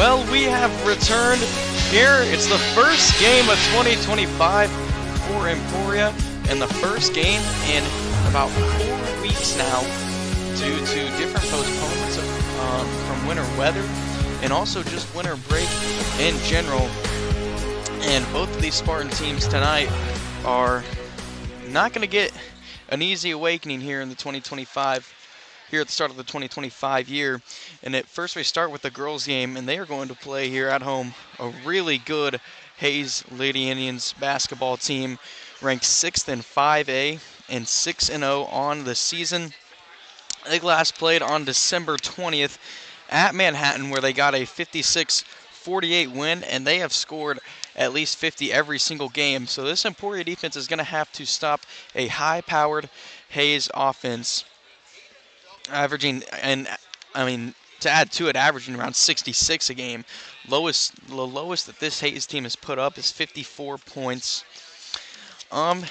Well, we have returned here. It's the first game of 2025 for Emporia, and the first game in about 4 weeks now due to different postponements from winter weather and also just winter break in general. And both of these Spartan teams tonight are not going to get an easy awakening here in the 2025 here at the start of the 2025 year. And at first we start with the girls game, and they are going to play here at home a really good Hayes Lady Indians basketball team, ranked 6th in 5A and 6-0 on the season. They last played on December 20th at Manhattan, where they got a 56-48 win, and they have scored at least 50 every single game. So this Emporia defense is going to have to stop a high-powered Hayes offense, averaging, and I mean, to add to it, averaging around 66 a game. The lowest that this Hayes team has put up is 54 points. And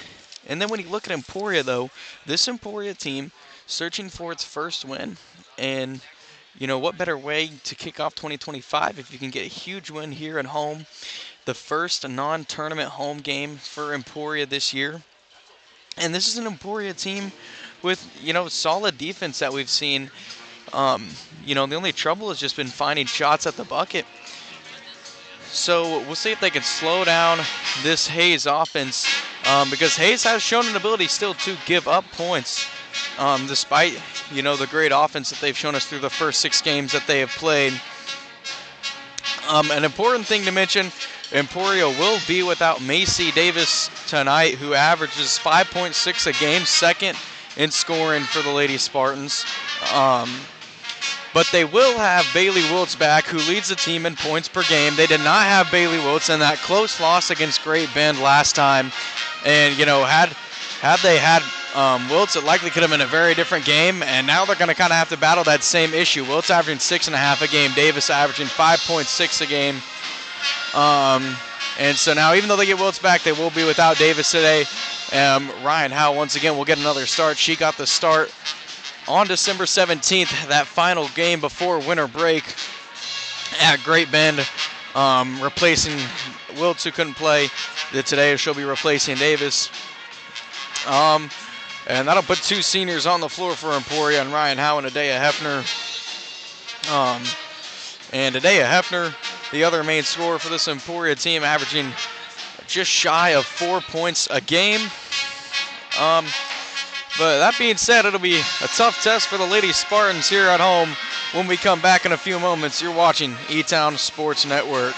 then when you look at Emporia, though, this Emporia team searching for its first win, and you know what better way to kick off 2025 if you can get a huge win here at home, the first non-tournament home game for Emporia this year. And this is an Emporia team with, solid defense that we've seen. The only trouble has just been finding shots at the bucket. So we'll see if they can slow down this Hayes offense, because Hayes has shown an ability still to give up points, despite, the great offense that they've shown us through the first 6 games that they have played. An important thing to mention, Emporia will be without Macy Davis tonight, who averages 5.6 a game, second in scoring for the Lady Spartans. But they will have Bailey Wiltz back, who leads the team in points per game. They did not have Bailey Wiltz in that close loss against Great Bend last time. And, had they had Wiltz, it likely could have been a very different game. And now they're going to kind of have to battle that same issue. Wiltz averaging 6.5 a game, Davis averaging 5.6 a game. And so now, even though they get Wiltz back, they will be without Davis today. Ryan Howe, once again, will get another start. She got the start on December 17th, that final game before winter break at Great Bend, replacing Wiltz, who couldn't play. Today she'll be replacing Davis. And that'll put 2 seniors on the floor for Emporia, and Ryan Howe and Adea Hefner. And Adea Hefner, the other main scorer for this Emporia team, averaging just shy of 4 points a game. But that being said, it'll be a tough test for the Lady Spartans here at home when we come back in a few moments. You're watching E-Town Sports Network.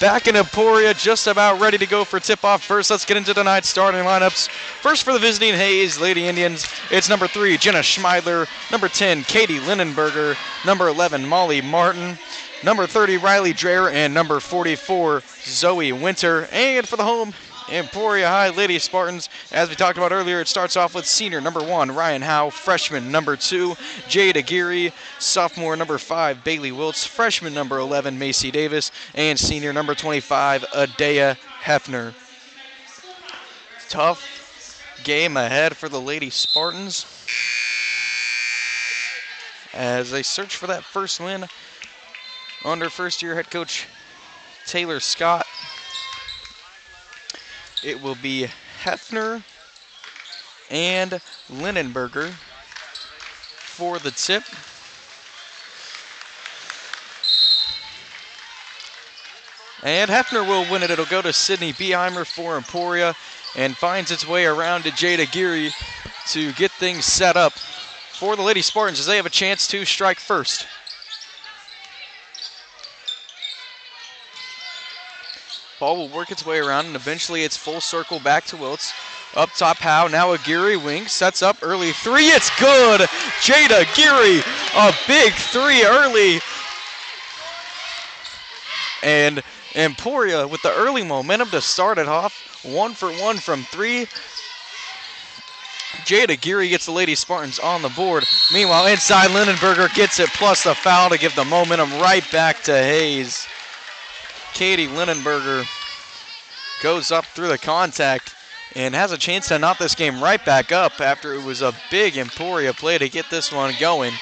back in Emporia, just about ready to go for tip-off. First, let's get into tonight's starting lineups. First for the visiting Hayes Lady Indians, it's number 3, Jenna Schmeidler, number 10, Katie Lindenberger, number 11, Molly Martin, number 30, Riley Dreher, and number 44, Zoe Winter. And for the home Emporia High Lady Spartans, as we talked about earlier, it starts off with senior number 1, Ryan Howe, freshman number 2, Jade Aguirre, sophomore number 5, Bailey Wiltz, freshman number 11, Macy Davis, and senior number 25, Adea Hefner. Tough game ahead for the Lady Spartans as they search for that first win under first-year head coach Taylor Scott. It will be Hefner and Lindenberger for the tip. And Hefner will win it. It'll go to Sydney Beheimer for Emporia and finds its way around to Jade Aguirre to get things set up for the Lady Spartans as they have a chance to strike first. Ball will work its way around, and eventually it's full circle back to Wiltz. Up top, Howe. Now Aguirre wings. Sets up early three. It's good. Jada Aguirre, a big three early. And Emporia with the early momentum to start it off. 1 for 1 from 3. Jada Aguirre gets the Lady Spartans on the board. Meanwhile, inside, Lindenberger gets it, plus the foul to give the momentum right back to Hayes. Katie Lindenberger goes up through the contact and has a chance to knot this game right back up after it was a big Emporia play to get this one going.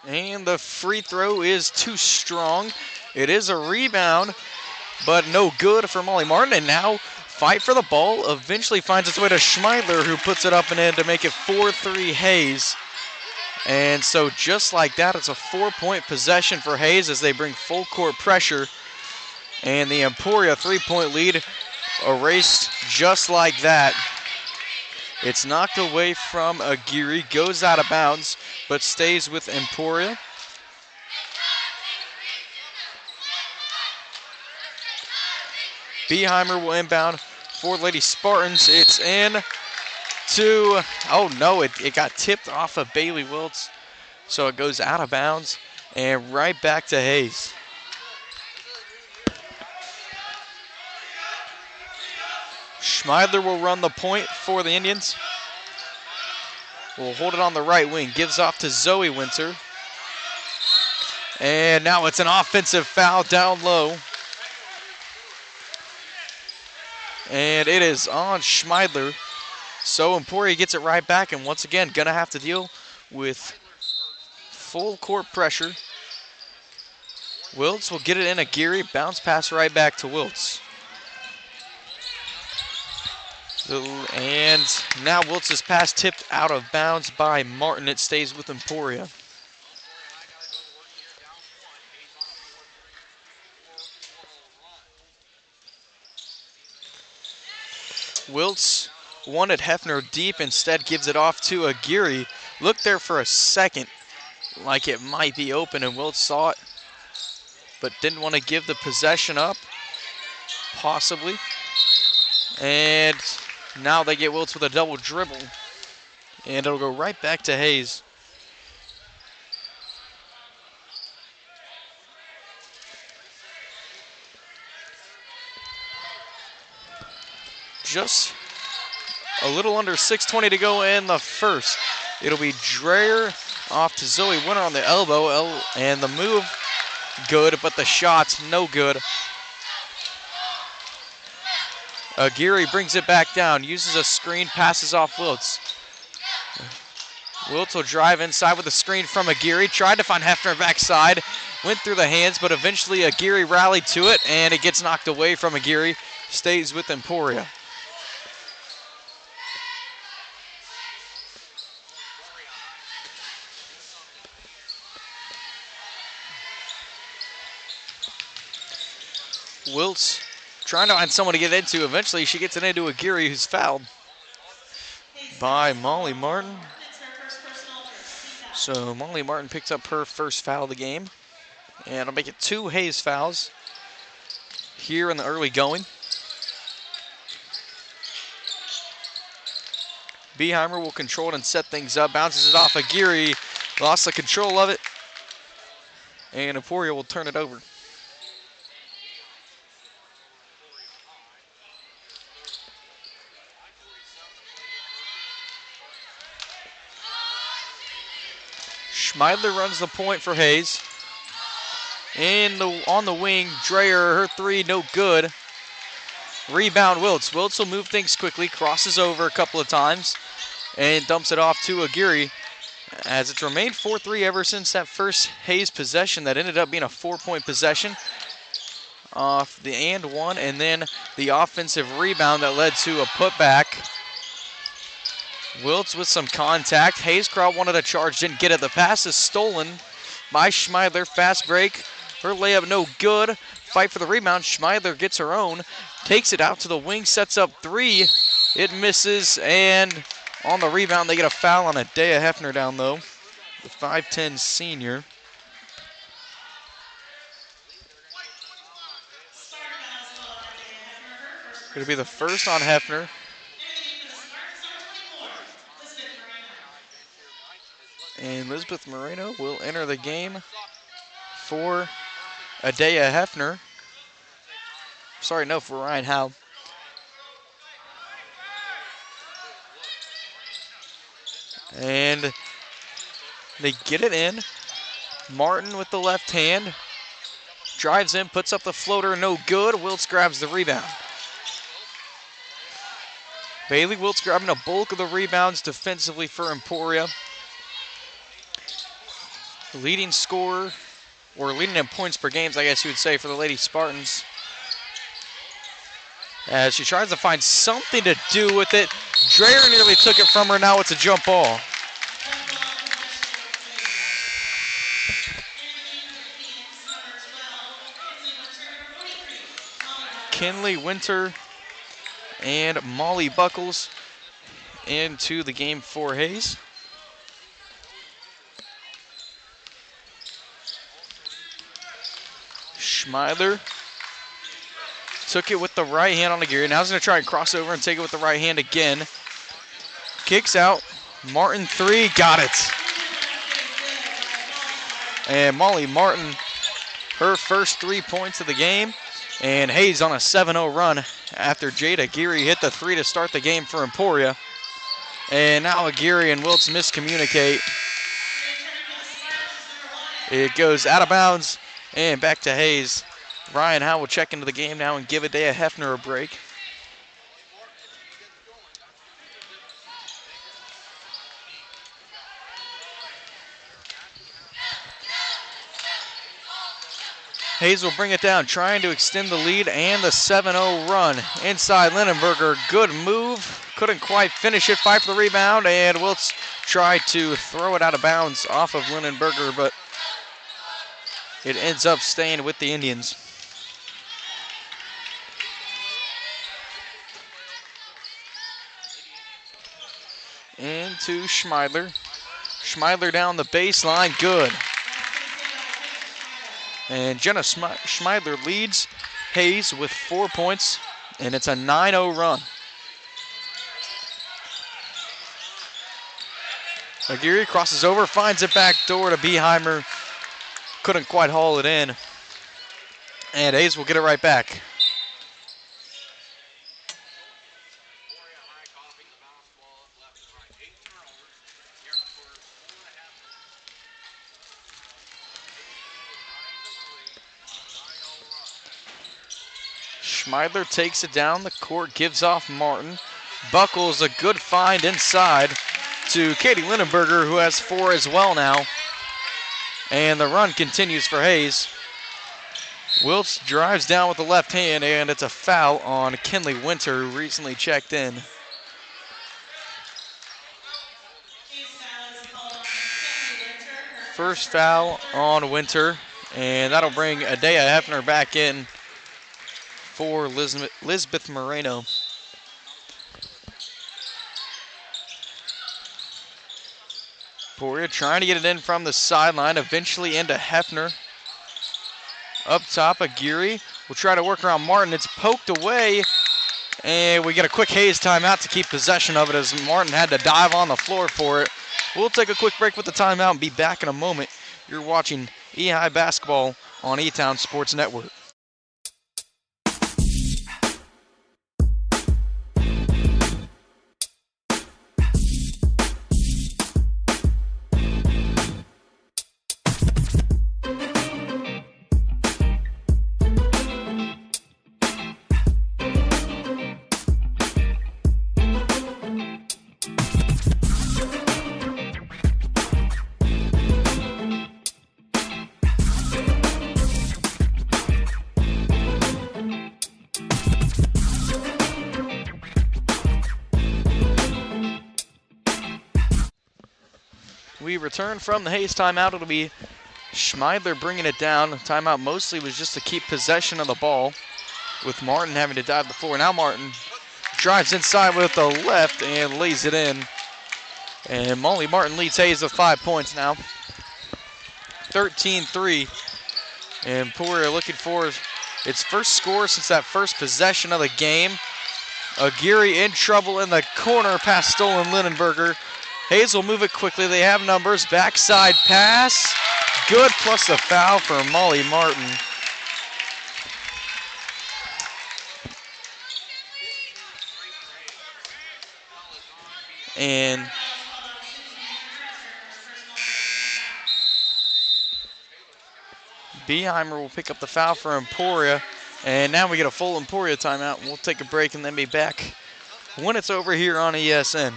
And the free throw is too strong. It is a rebound, but no good for Molly Martin. And now fight for the ball eventually finds its way to Schmeidler, who puts it up and in to make it 4-3 Hayes. And so just like that, it's a 4-point possession for Hayes as they bring full court pressure. And the Emporia 3-point lead erased just like that. It's knocked away from Aguirre, goes out of bounds, but stays with Emporia. Beheimer will inbound for Lady Spartans. It's in to, oh no, it got tipped off of Bailey Wiltz. So it goes out of bounds and right back to Hayes. Schmeidler will run the point for the Indians. Will hold it on the right wing, gives off to Zoe Winter. And now it's an offensive foul down low. And it is on Schmeidler. So Emporia gets it right back, and once again, gonna have to deal with full court pressure. Wiltz will get it in. Aguirre, bounce pass right back to Wiltz. And now Wiltz's pass tipped out of bounds by Martin. It stays with Emporia. Wiltz wanted Hefner deep, instead gives it off to Aguirre. Looked there for a second like it might be open, and Wiltz saw it, but didn't want to give the possession up, possibly. And now they get Wiltz with a double dribble, and it'll go right back to Hayes. Just a little under 6:20 to go in the first. It'll be Dreher off to Zoe Winter on the elbow, and the move good, but the shot's no good. Aguirre brings it back down, uses a screen, passes off Wiltz. Wiltz will drive inside with a screen from Aguirre, tried to find Hefner backside, went through the hands, but eventually Aguirre rallied to it, and it gets knocked away from Aguirre, stays with Emporia. Wiltz trying to find someone to get into. Eventually she gets it into Aguirre, who's fouled by Molly Martin. So Molly Martin picked up her first foul of the game. And it'll make it 2 Hayes fouls here in the early going. Beheimer will control it and set things up. Bounces it off Aguirre. Lost the control of it. And Emporia will turn it over. Schmeidler runs the point for Hayes. On the wing, Dreyer, her three, no good. Rebound, Wiltz. Wiltz will move things quickly, crosses over a couple of times, and dumps it off to Aguirre. As it's remained 4-3 ever since that first Hayes possession that ended up being a 4-point possession off the and one, and then the offensive rebound that led to a putback. Wiltz with some contact. Hayes-Crowd wanted a charge, didn't get it. The pass is stolen by Schmeidler. Fast break. Her layup no good. Fight for the rebound. Schmeidler gets her own. Takes it out to the wing. Sets up three. It misses. And on the rebound, they get a foul on Adea Hefner down low. The 5'10 senior. Going to be the first on Hefner. And Lisbeth Moreno will enter the game for Adea Hefner. Sorry, no, for Ryan Howe. And they get it in. Martin with the left hand. Drives in, puts up the floater, no good. Wiltz grabs the rebound. Bailey Wiltz grabbing a bulk of the rebounds defensively for Emporia. Leading scorer, or leading in points per games, I guess you would say, for the Lady Spartans. As she tries to find something to do with it. Dreyer nearly took it from her. Now it's a jump ball. Kinley Winter and Molly Buckles into the game for Hayes. Schmeidler took it with the right hand on the gear. Now he's going to try and cross over and take it with the right hand again. Kicks out. Martin three. Got it. And Molly Martin, her first 3 points of the game. And Hayes on a 7-0 run after Jada Aguirre hit the three to start the game for Emporia. And now Aguirre and Wiltz miscommunicate. It goes out of bounds and back to Hayes. Ryan Howe will check into the game now and give Adea Hefner a break. Hayes will bring it down, trying to extend the lead and the 7-0 run. Inside Lindenberger, good move. Couldn't quite finish it, fight for the rebound, and Wiltz tried to throw it out of bounds off of Lindenberger, but it ends up staying with the Indians. Into Schmeidler. Schmeidler down the baseline, good. And Jenna Schmeidler leads Hayes with 4 points, and it's a 9-0 run. Aguirre crosses over, finds it back door to Beheimer. Couldn't quite haul it in. And Hayes will get it right back. Schmeidler takes it down the court, gives off Martin. Buckles a good find inside to Katie Lindenberger, who has 4 as well now. And the run continues for Hayes. Wiltz drives down with the left hand, and it's a foul on Kinley Winter, who recently checked in. First foul on Winter, and that'll bring Adea Hefner back in for Lisbeth Moreno. Emporia trying to get it in from the sideline, eventually into Hefner. Up top, Aguirre will try to work around Martin. It's poked away, and we get a quick Hayes timeout to keep possession of it as Martin had to dive on the floor for it. We'll take a quick break with the timeout and be back in a moment. You're watching E-High Basketball on E-Town Sports Network. We return from the Hayes timeout. It'll be Schmeidler bringing it down. The timeout mostly was just to keep possession of the ball, with Martin having to dive the floor. Now Martin drives inside with the left and lays it in. And Molly Martin leads Hayes with 5 points now. 13-3. And Emporia looking for its first score since that first possession of the game. Aguirre in trouble in the corner, pass stolen Lindenberger. Hayes will move it quickly. They have numbers. Backside pass. Good, plus the foul for Molly Martin. And Beheimer will pick up the foul for Emporia. And now we get a full Emporia timeout. We'll take a break and then be back when it's over here on ESN.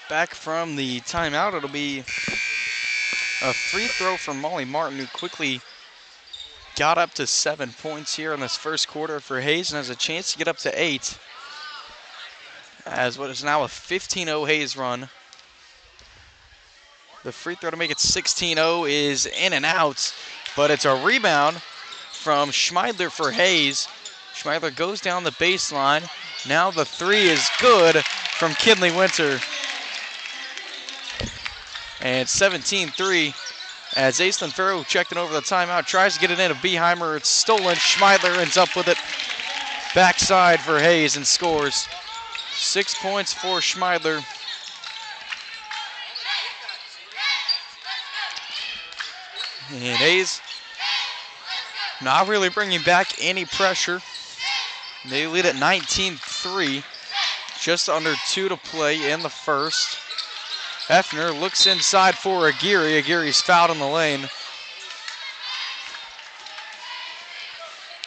Back from the timeout, it'll be a free throw from Molly Martin, who quickly got up to 7 points here in this first quarter for Hayes and has a chance to get up to 8 as what is now a 15-0 Hayes run. The free throw to make it 16-0 is in and out, but it's a rebound from Schmeidler for Hayes. Schmeidler goes down the baseline. Now the three is good from Kinley Winter. And 17-3 as Aislinn Farrow checked it over the timeout, tries to get it into Beheimer. It's stolen. Schmeidler ends up with it backside for Hayes and scores. 6 points for Schmeidler. And Hayes not really bringing back any pressure. They lead at 19-3, just under 2 to play in the first. Hefner looks inside for Aguirre. Aguirre's fouled in the lane.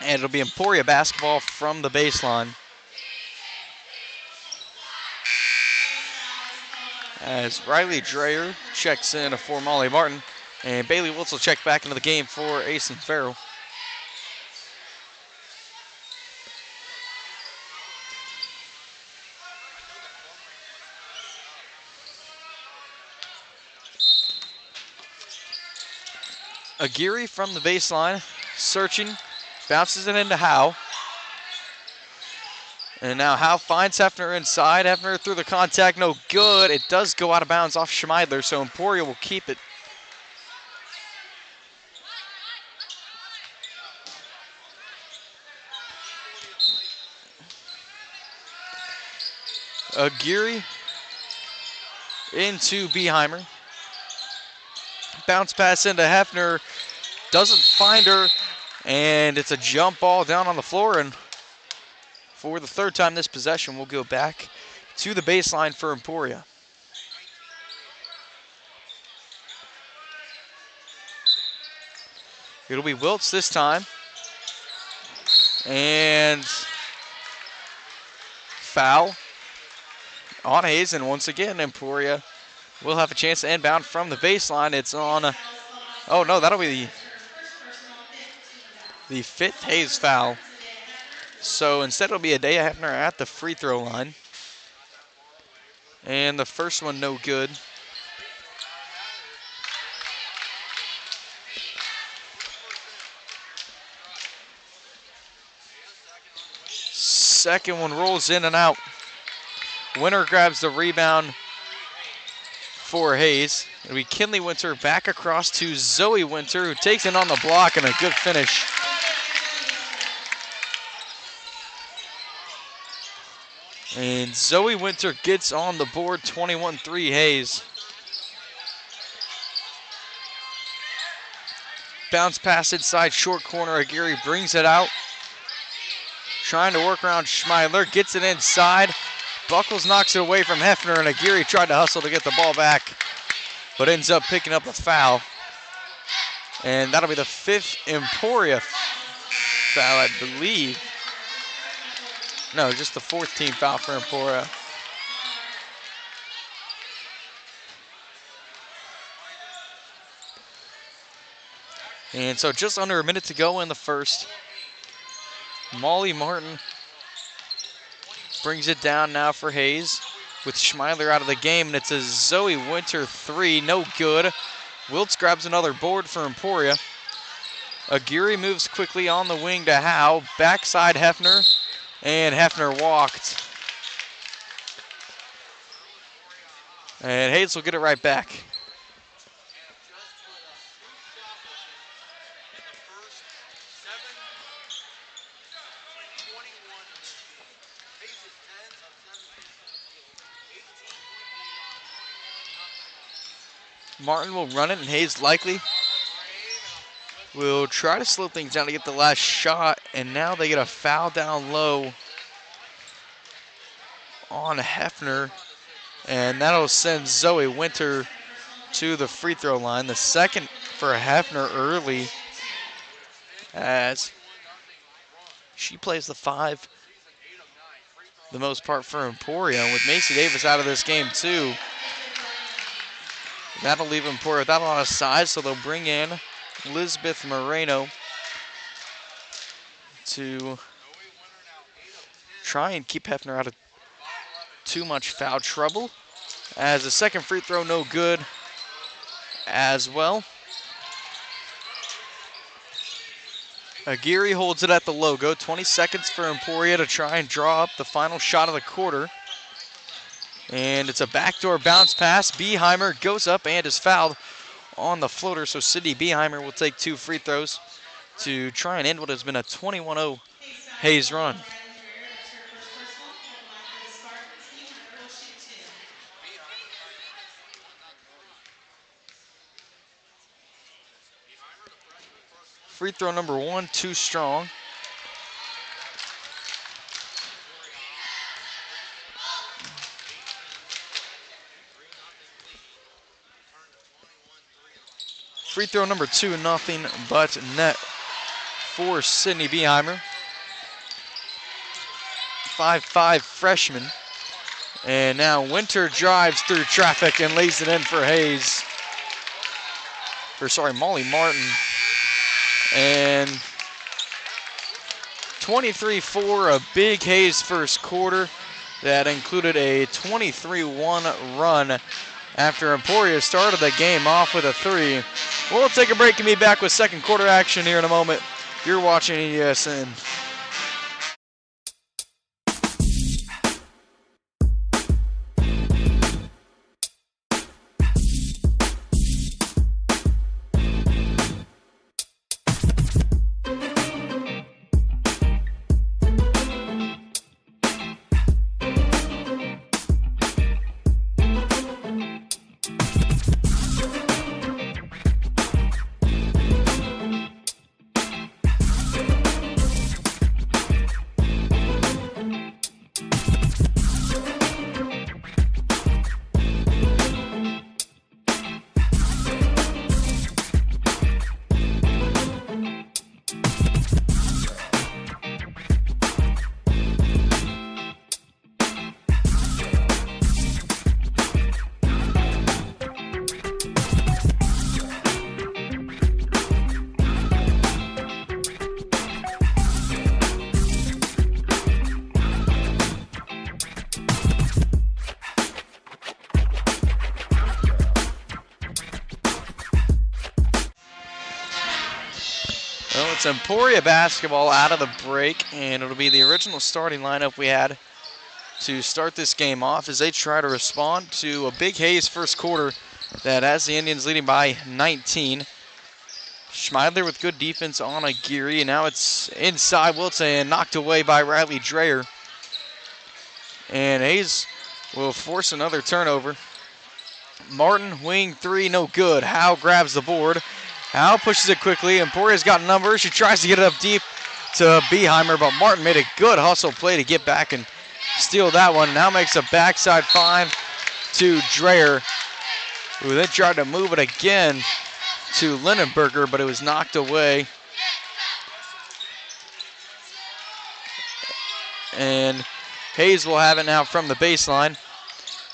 And it'll be Emporia basketball from the baseline. As Riley Dreyer checks in for Molly Martin. And Bailey Wiltz will check back into the game for Aislinn Farrow. Aguirre from the baseline, searching, bounces it into Howe. And now Howe finds Hefner inside. Hefner through the contact, no good. It does go out of bounds off Schmeidler, so Emporia will keep it. Aguirre into Beheimer. Bounce pass into Hefner. Doesn't find her. And it's a jump ball down on the floor. And for the third time this possession, we'll go back to the baseline for Emporia. It'll be Wiltz this time. And foul on Hayes. And once again, Emporia will have a chance to inbound from the baseline. It's on, oh no, that'll be the fifth Hayes foul. So instead it'll be Adea Hefner at the free throw line. And the first one no good. Second one rolls in and out. Winter grabs the rebound for Hayes. It'll be Kinley Winter back across to Zoe Winter, who takes it on the block and a good finish. And Zoe Winter gets on the board, 21-3 Hayes. Bounce pass inside short corner. Aguirre brings it out. Trying to work around Schmeiler, gets it inside. Buckles knocks it away from Hefner, and Aguirre tried to hustle to get the ball back, but ends up picking up a foul. And that'll be the fifth Emporia foul, I believe. No, just the fourth team foul for Emporia. And so just under a minute to go in the first. Molly Martin brings it down now for Hayes with Schmeiler out of the game, and it's a Zoe Winter three, no good. Wiltz grabs another board for Emporia. Aguirre moves quickly on the wing to Howe, backside Hefner, and Hefner walked. And Hayes will get it right back. Martin will run it, and Hayes likely will try to slow things down to get the last shot, and now they get a foul down low on Hefner, and that'll send Zoe Winter to the free throw line. The second for Hefner early, as she plays the five the most part for Emporia, with Macy Davis out of this game too. That'll leave Emporia without a lot of size, so they'll bring in Lisbeth Moreno to try and keep Hefner out of too much foul trouble. As the second free throw no good as well. Aguirre holds it at the logo. 20 seconds for Emporia to try and draw up the final shot of the quarter. And it's a backdoor bounce pass. Beheimer goes up and is fouled on the floater. So Sydney Beheimer will take two free throws to try and end what has been a 21-0 Hayes run. Free throw number one, too strong. Free throw number two, nothing but net for Sydney Beheimer. 5'5" freshman. And now Winter drives through traffic and lays it in for Hayes. Molly Martin. And 23-4, a big Hayes first quarter that included a 23-1 run after Emporia started the game off with a three. We'll take a break and be back with second quarter action here in a moment. You're watching ESN. it's Emporia basketball out of the break, and it'll be the original starting lineup we had to start this game off as they try to respond to a big Hayes first quarter that has the Indians leading by 19. Schmeidler with good defense on Aguirre, and now it's inside Wilson, knocked away by Riley Dreyer. And Hayes will force another turnover. Martin, wing three, no good. Howe grabs the board. Howe pushes it quickly. Emporia's got numbers. She tries to get it up deep to Beheimer, but Martin made a good hustle play to get back and steal that one. Now makes a backside five to Dreyer, who then tried to move it again to Lindenberger, but it was knocked away. And Hayes will have it now from the baseline.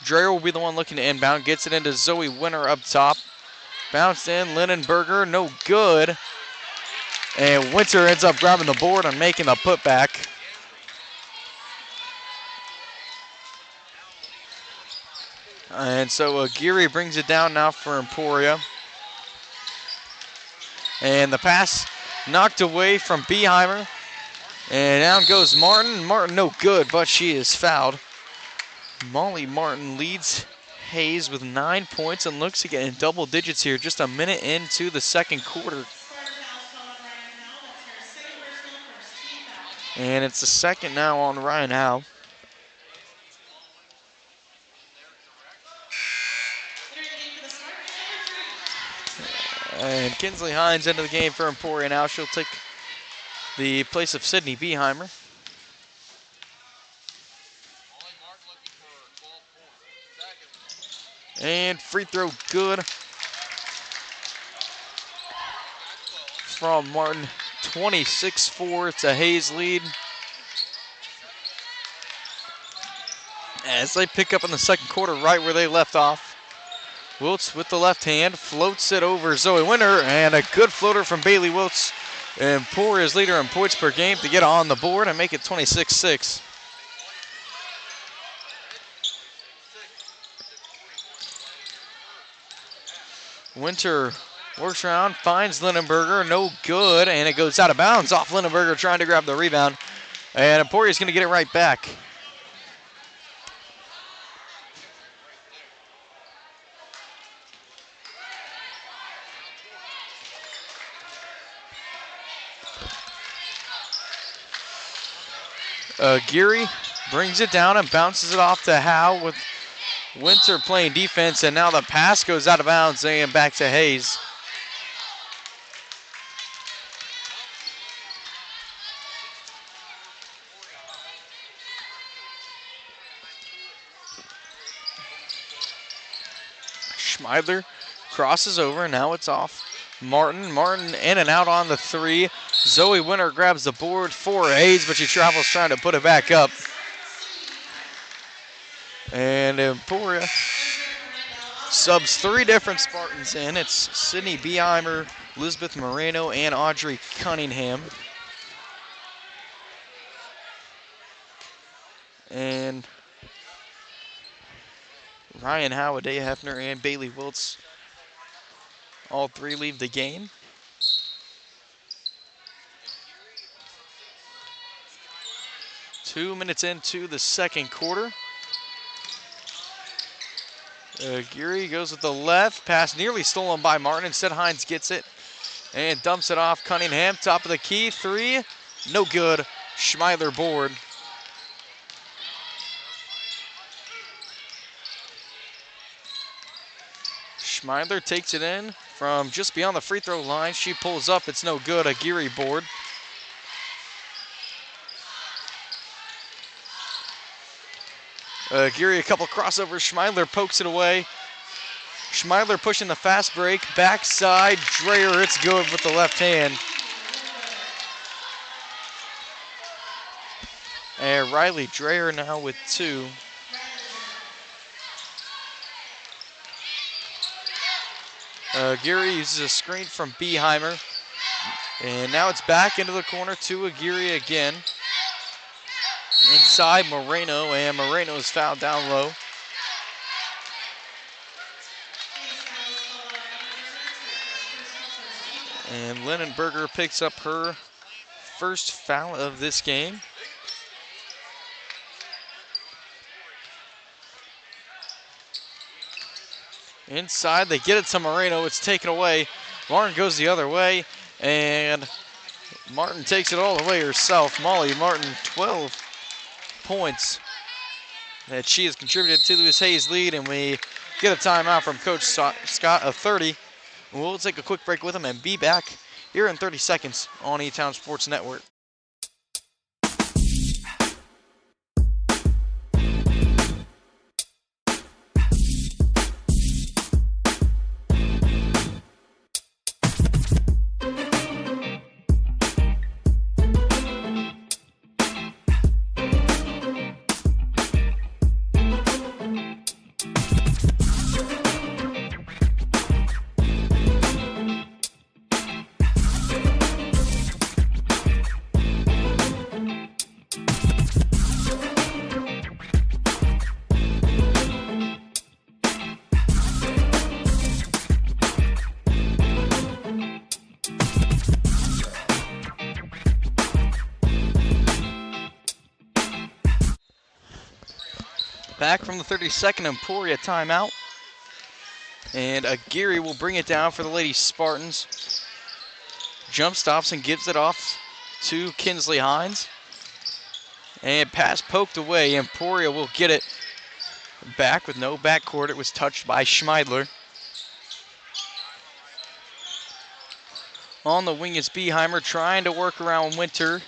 Dreyer will be the one looking to inbound. Gets it into Zoe Winter up top. Bounced in, Lindenberger, no good. And Winter ends up grabbing the board and making the putback. And so Aguirre brings it down now for Emporia. And the pass knocked away from Beheimer. And down goes Martin. Martin no good, but she is fouled. Molly Martin leads Hayes with 9 points and looks to get in double digits here just a minute into the second quarter. And it's the second now on Ryan Howe. And Kinsley Hines into the game for Emporia now. She'll take the place of Sydney Beheimer. And free throw good from Martin. 26-4, it's a Hayes lead. As they pick up in the second quarter right where they left off. Wiltz with the left hand, floats it over Zoe Winter, and a good floater from Bailey Wiltz. Emporia's leader in points per game to get on the board and make it 26-6. Winter works around, finds Lindenberger, no good, and it goes out of bounds off Lindenberger trying to grab the rebound. And Emporia's going to get it right back. Aguirre brings it down and bounces it off to Howe with Winter playing defense, and now the pass goes out of bounds and back to Hayes. Schmeidler crosses over, and now it's off. Martin in and out on the three. Zoe Winter grabs the board for Hayes, but she travels trying to put it back up. And Emporia subs three different Spartans in. It's Sydney Beheimer, Elizabeth Moreno, and Audrey Cunningham. And Ryan Howe, Adae Hefner, and Bailey Wiltz, all three leave the game. Two minutes into the second quarter. Aguirre goes with the left. Pass nearly stolen by Martin. Instead, Hines gets it and dumps it off. Cunningham, top of the key. Three, no good. Schmeidler board. Schmeidler takes it in from just beyond the free throw line. She pulls up. It's no good. Aguirre board. Aguirre, a couple crossovers. Schmeidler pokes it away. Schmeidler pushing the fast break. Backside. Dreyer, it's good with the left hand. And Riley Dreyer now with two. Aguirre uses a screen from Beheimer. And now it's back into the corner to Aguirre again. Inside Moreno, and Moreno is fouled down low. And Linenberger picks up her first foul of this game. Inside, they get it to Moreno. It's taken away. Martin goes the other way, and Martin takes it all the way herself. Molly Martin, 12 points that she has contributed to this Hayes lead, and we get a timeout from Coach Scott of 30. We'll take a quick break with him and be back here in 30 seconds on E-Town Sports Network. Back from the 32nd Emporia timeout. And Aguirre will bring it down for the Lady Spartans. Jump stops and gives it off to Kinsley Hines. And pass poked away. Emporia will get it back with no backcourt. It was touched by Schmeidler. On the wing is Beheimer trying to work around Winter.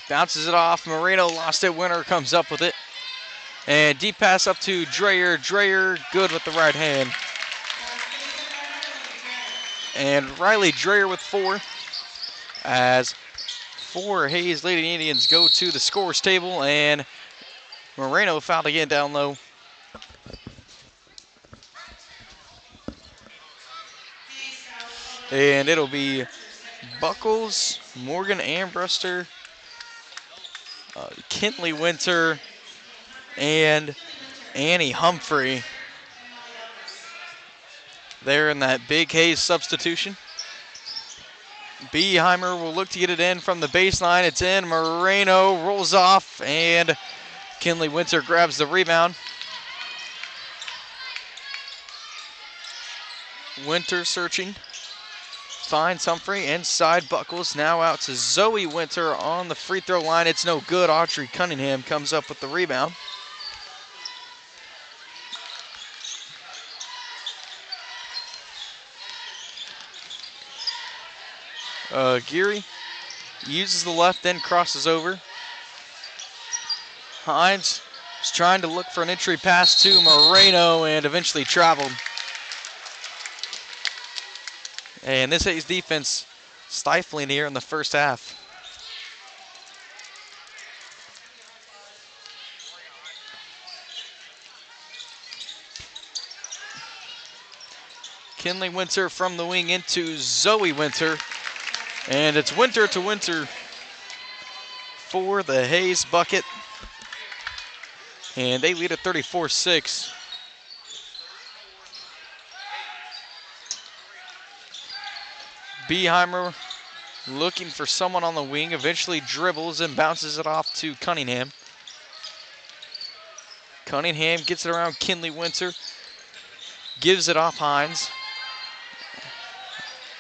Bounces it off. Moreno lost it. Winter comes up with it. And deep pass up to Dreyer. Dreyer good with the right hand. And Riley Dreyer with 4. As 4 Hayes Lady Indians go to the scores table. And Moreno fouled again down low. And it'll be Buckles, Morgan Ambruster, Kintley Winter, and Annie Humphrey. There in that big Hayes substitution. Beheimer will look to get it in from the baseline. It's in. Moreno rolls off, and Kinley Winter grabs the rebound. Winter searching. Finds Humphrey inside. Buckles now out to Zoe Winter on the free throw line. It's no good. Audrey Cunningham comes up with the rebound. Geary uses the left, then crosses over. Hines is trying to look for an entry pass to Moreno and eventually traveled. And this Hayes defense stifling here in the first half. Kinley Winter from the wing into Zoe Winter. And it's Winter to Winter for the Hayes bucket. And they lead at 34-6. Beheimer looking for someone on the wing, eventually dribbles and bounces it off to Cunningham. Cunningham gets it around Kinley Winter, gives it off Hines.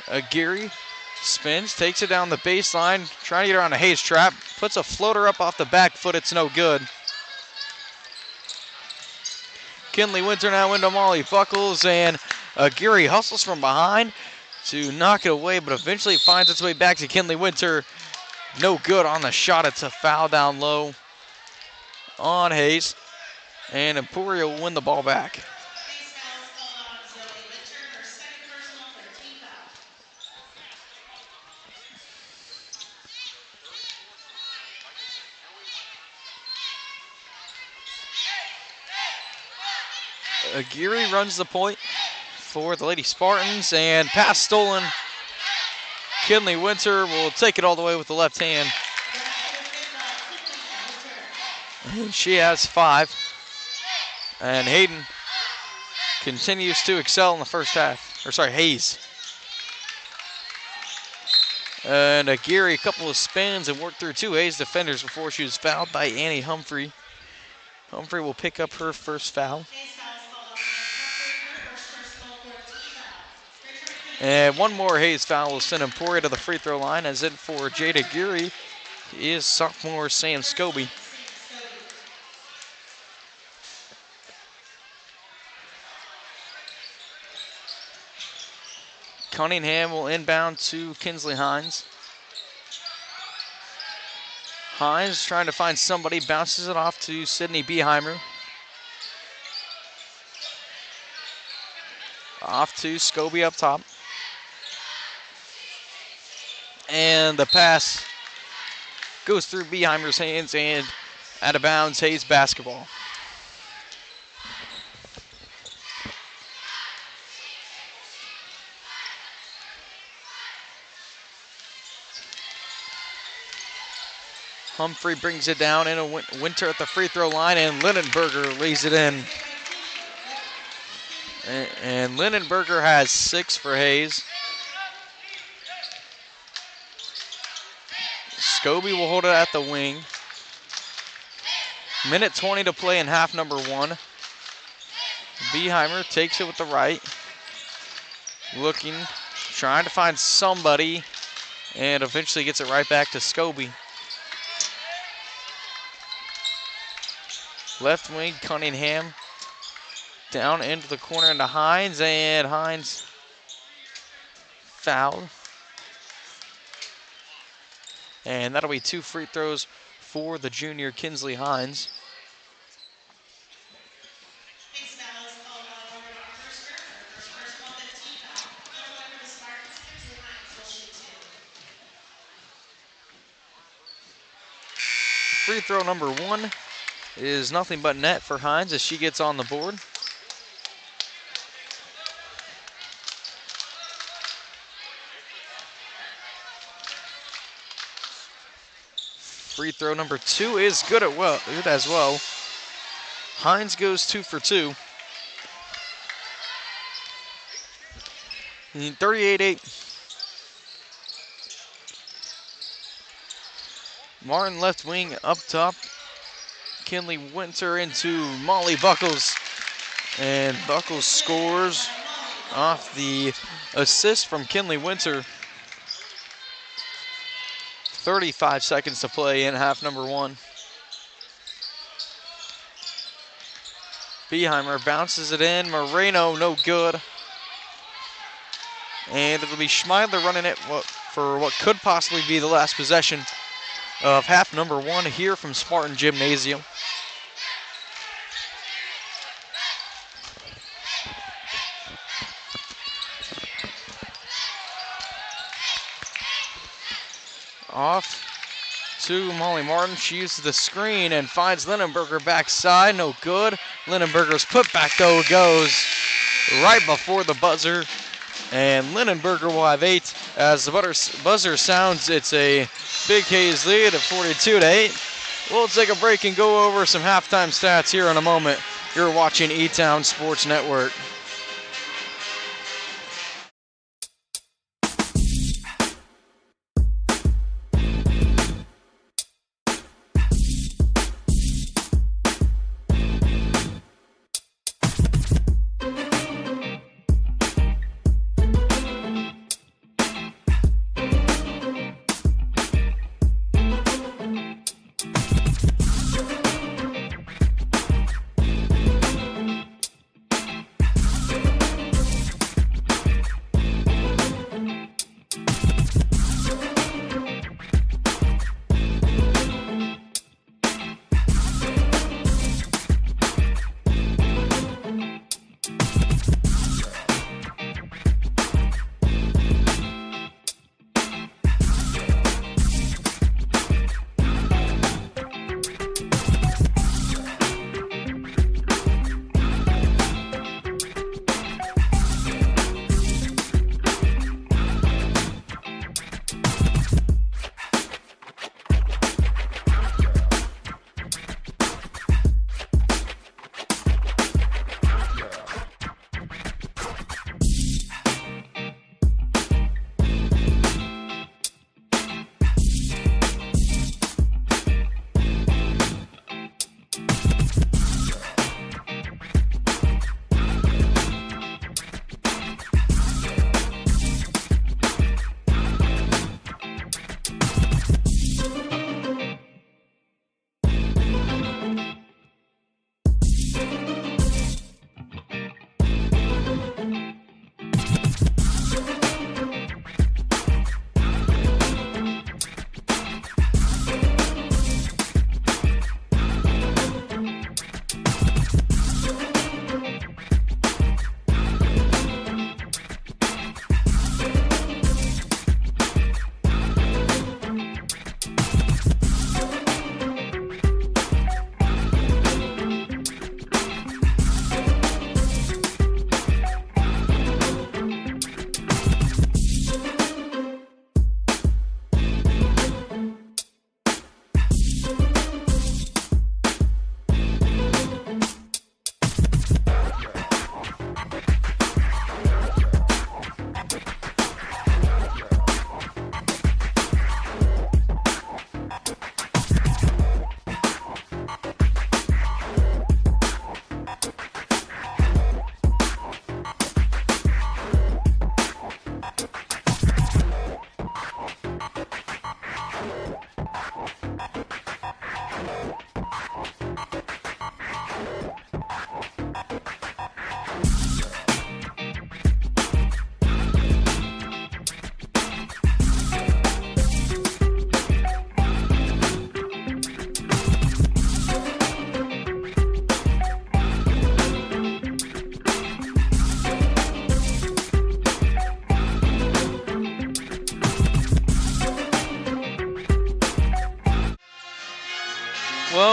Aguirre spins, takes it down the baseline, trying to get around a Hayes trap, puts a floater up off the back foot, it's no good. Kinley Winter now into Molly Buckles, and Aguirre hustles from behind to knock it away, but eventually finds its way back to Kinley Winter. No good on the shot. It's a foul down low on Hayes, and Emporia will win the ball back. Aguirre runs the point for the Lady Spartans, and pass stolen. Kinley Winter will take it all the way with the left hand. And she has 5. And Hayden continues to excel in the first half. Or sorry, Hayes. And Geary, a couple of spins and worked through two Hayes defenders before she was fouled by Annie Humphrey. Humphrey will pick up her first foul. And one more Hayes foul will send Emporia to the free throw line, as in for Jada Geary is sophomore Sam Scobie. Cunningham will inbound to Kinsley Hines. Hines trying to find somebody, bounces it off to Sydney Beheimer. Off to Scobie up top. And the pass goes through Beheimer's hands and out of bounds, Hayes basketball. Humphrey brings it down in a Winter at the free throw line, and Lindenberger lays it in. And Lindenberger has 6 for Hayes. Scobie will hold it at the wing. Minute 20 to play in half number 1. Beheimer takes it with the right. Looking, trying to find somebody, and eventually gets it right back to Scobie. Left wing, Cunningham. Down into the corner into Hines, and Hines fouled. And that'll be 2 free throws for the junior Kinsley Hines. Free throw number 1 is nothing but net for Hines as she gets on the board. Free throw number 2 is good as well. Hines goes 2 for 2. 38-8. Martin left wing up top. Kinley Winter into Molly Buckles. And Buckles scores off the assist from Kinley Winter. 35 seconds to play in half number 1. Beheimer bounces it in. Moreno, no good. And it'll be Schmeidler running it for what could possibly be the last possession of half number 1 here from Spartan Gymnasium. Off to Molly Martin. She uses the screen and finds Lindenberger backside. No good. Lindenberger's putback, though, goes right before the buzzer. And Lindenberger will have 8. As the buzzer sounds, it's a Big Hayes lead of 42-8. We'll take a break and go over some halftime stats here in a moment. You're watching E-Town Sports Network.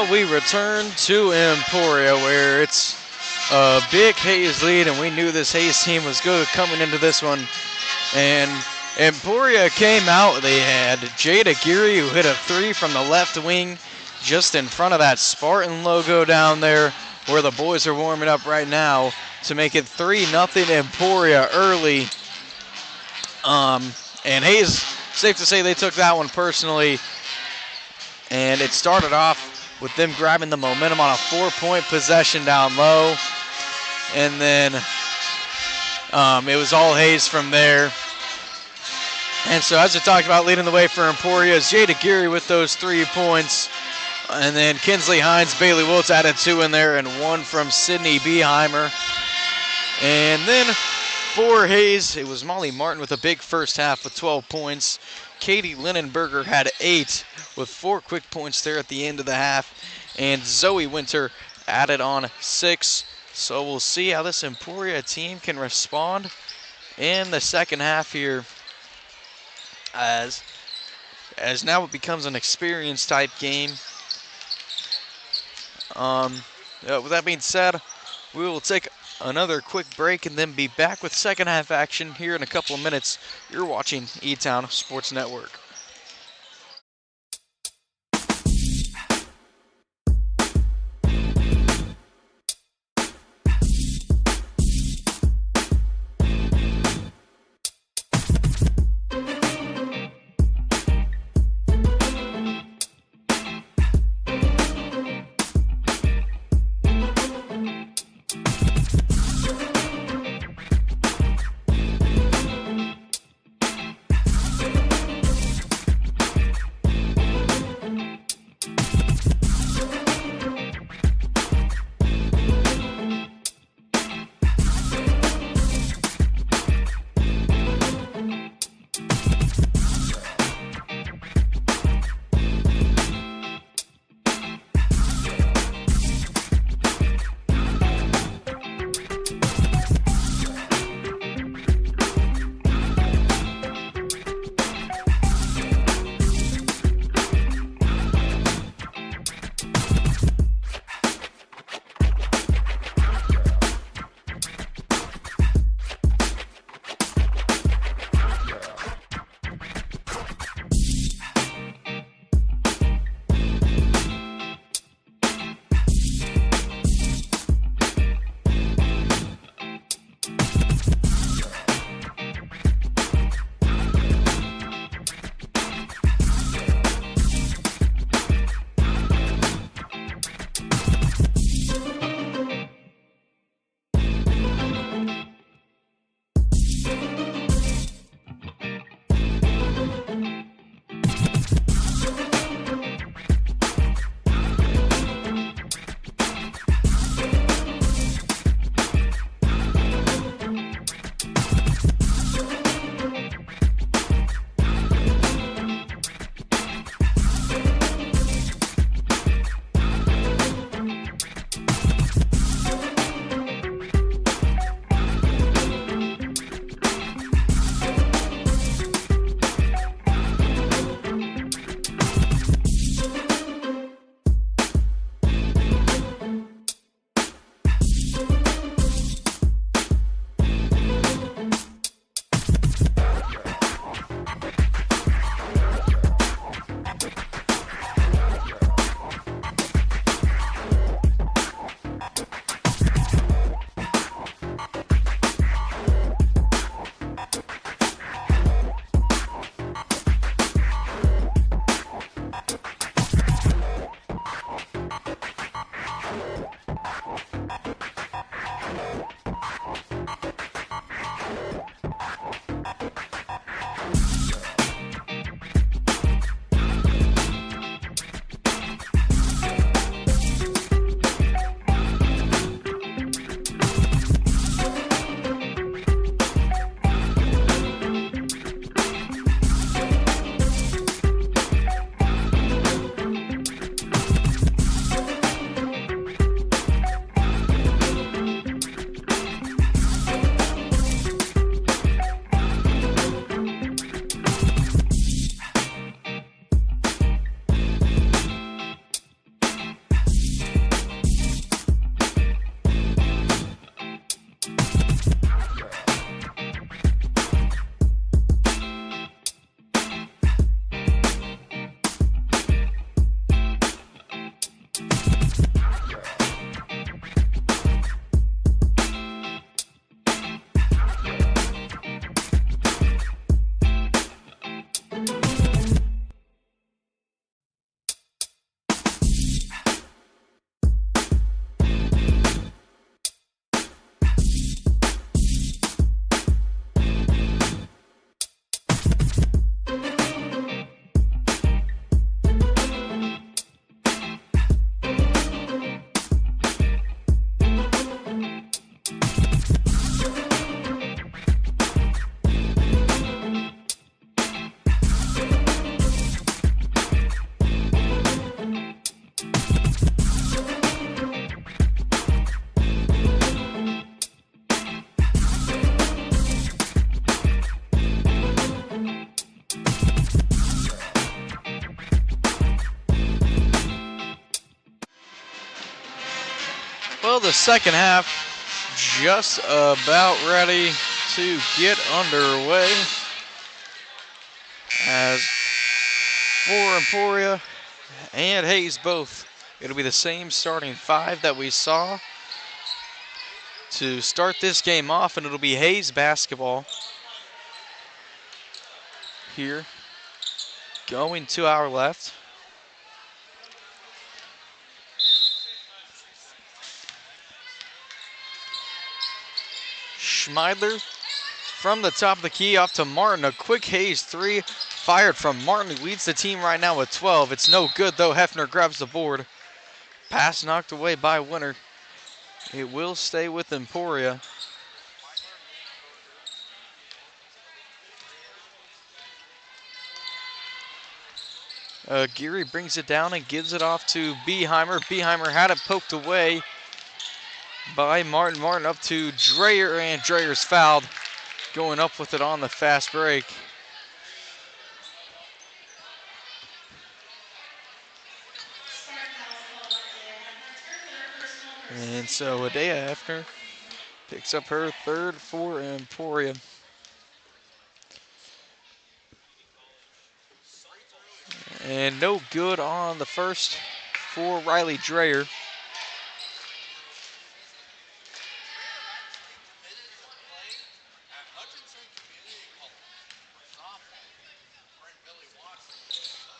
Well, we return to Emporia, where it's a big Hayes lead, and we knew this Hayes team was good coming into this one. And Emporia came out. They had Jada Geary, who hit a 3 from the left wing just in front of that Spartan logo down there where the boys are warming up right now to make it 3-0 Emporia early. And Hayes, safe to say they took that one personally. And it started off with them grabbing the momentum on a 4-point possession down low. And then it was all Hayes from there. And so as we talked about, leading the way for Emporia is Jada Geary with those 3 points. And then Kinsley Hines, Bailey Wiltz added 2 in there, and 1 from Sydney Beheimer. And then for Hayes, it was Molly Martin with a big first half with 12 points. Katie Linenberger had 8 with 4 quick points there at the end of the half. And Zoe Winter added on 6. So we'll see how this Emporia team can respond in the second half here, as now it becomes an experience type game. With that being said, we will take another quick break and then be back with second half action here in a couple of minutes. You're watching E-Town Sports Network. Well, the second half just about ready to get underway. As for Emporia and Hayes both, it'll be the same starting five that we saw to start this game off, and it'll be Hayes basketball here going to our left. Schmeidler from the top of the key off to Martin. A quick Hayes three fired from Martin, who leads the team right now with 12. It's no good though. Hefner grabs the board. Pass knocked away by Winter. It will stay with Emporia. Geary brings it down and gives it off to Beheimer. Beheimer had it poked away by Martin. Martin up to Dreyer, and Dreyer's fouled, going up with it on the fast break. And so Adea Hefner picks up her third for Emporia. And no good on the first for Riley Dreyer.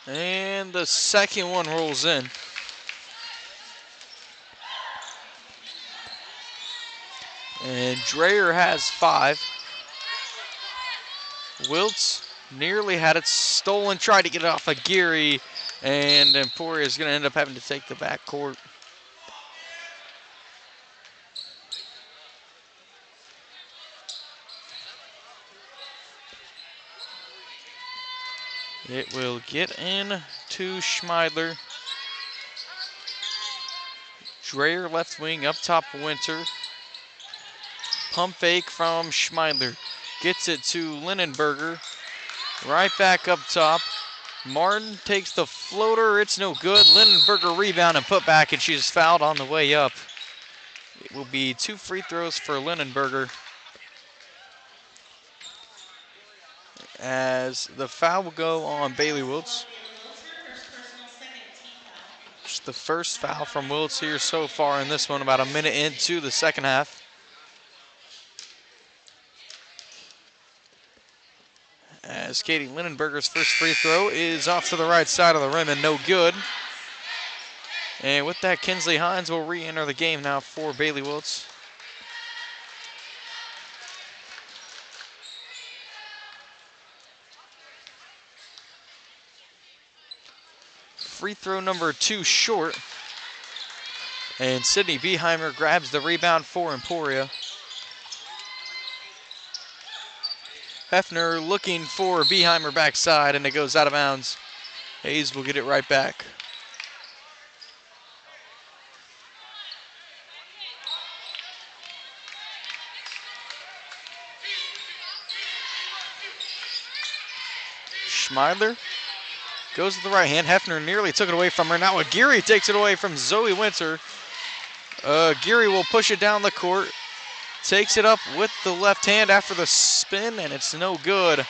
And the second one rolls in. And Dreyer has 5. Wiltz nearly had it stolen, tried to get it off of Geary, and Emporia is going to end up having to take the backcourt. It will get in to Schmeidler. Dreyer left wing up top, Winter. Pump fake from Schmeidler. Gets it to Linenberger. Right back up top. Martin takes the floater. It's no good. Linenberger rebound and put back, and she's fouled on the way up. It will be 2 free throws for Linenberger, as the foul will go on Bailey Wiltz. Just the first foul from Wiltz here so far in this one, about a minute into the second half. As Katie Linenberger's first free throw is off to the right side of the rim and no good. And with that, Kinsley Hines will re-enter the game now for Bailey Wiltz. Free throw number 2 short. And Sydney Beheimer grabs the rebound for Emporia. Hefner looking for Beheimer backside, and it goes out of bounds. Hayes will get it right back. Schmeidler goes to the right hand. Hefner nearly took it away from her. Now Geary takes it away from Zoe Winter. Geary will push it down the court. Takes it up with the left hand after the spin, and it's no good.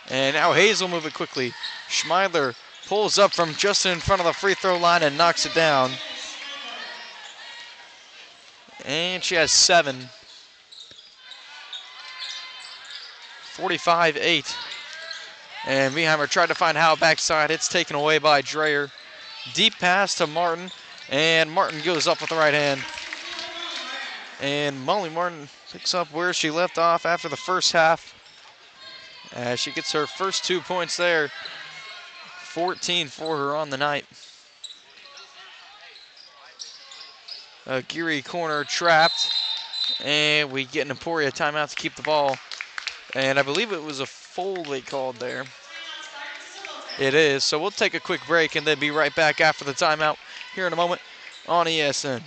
And now Hayes will move it quickly. Schmeidler pulls up from just in front of the free throw line and knocks it down. And she has 7. 45-8. And Beheimer tried to find Howe backside. It's taken away by Dreyer. Deep pass to Martin, and Martin goes up with the right hand. And Molly Martin picks up where she left off after the first half, as she gets her first 2 points there. 14 for her on the night. Geary corner trapped, and we get an Emporia timeout to keep the ball. And I believe it was a foul they called there. It is, so we'll take a quick break and then be right back after the timeout here in a moment on ESN.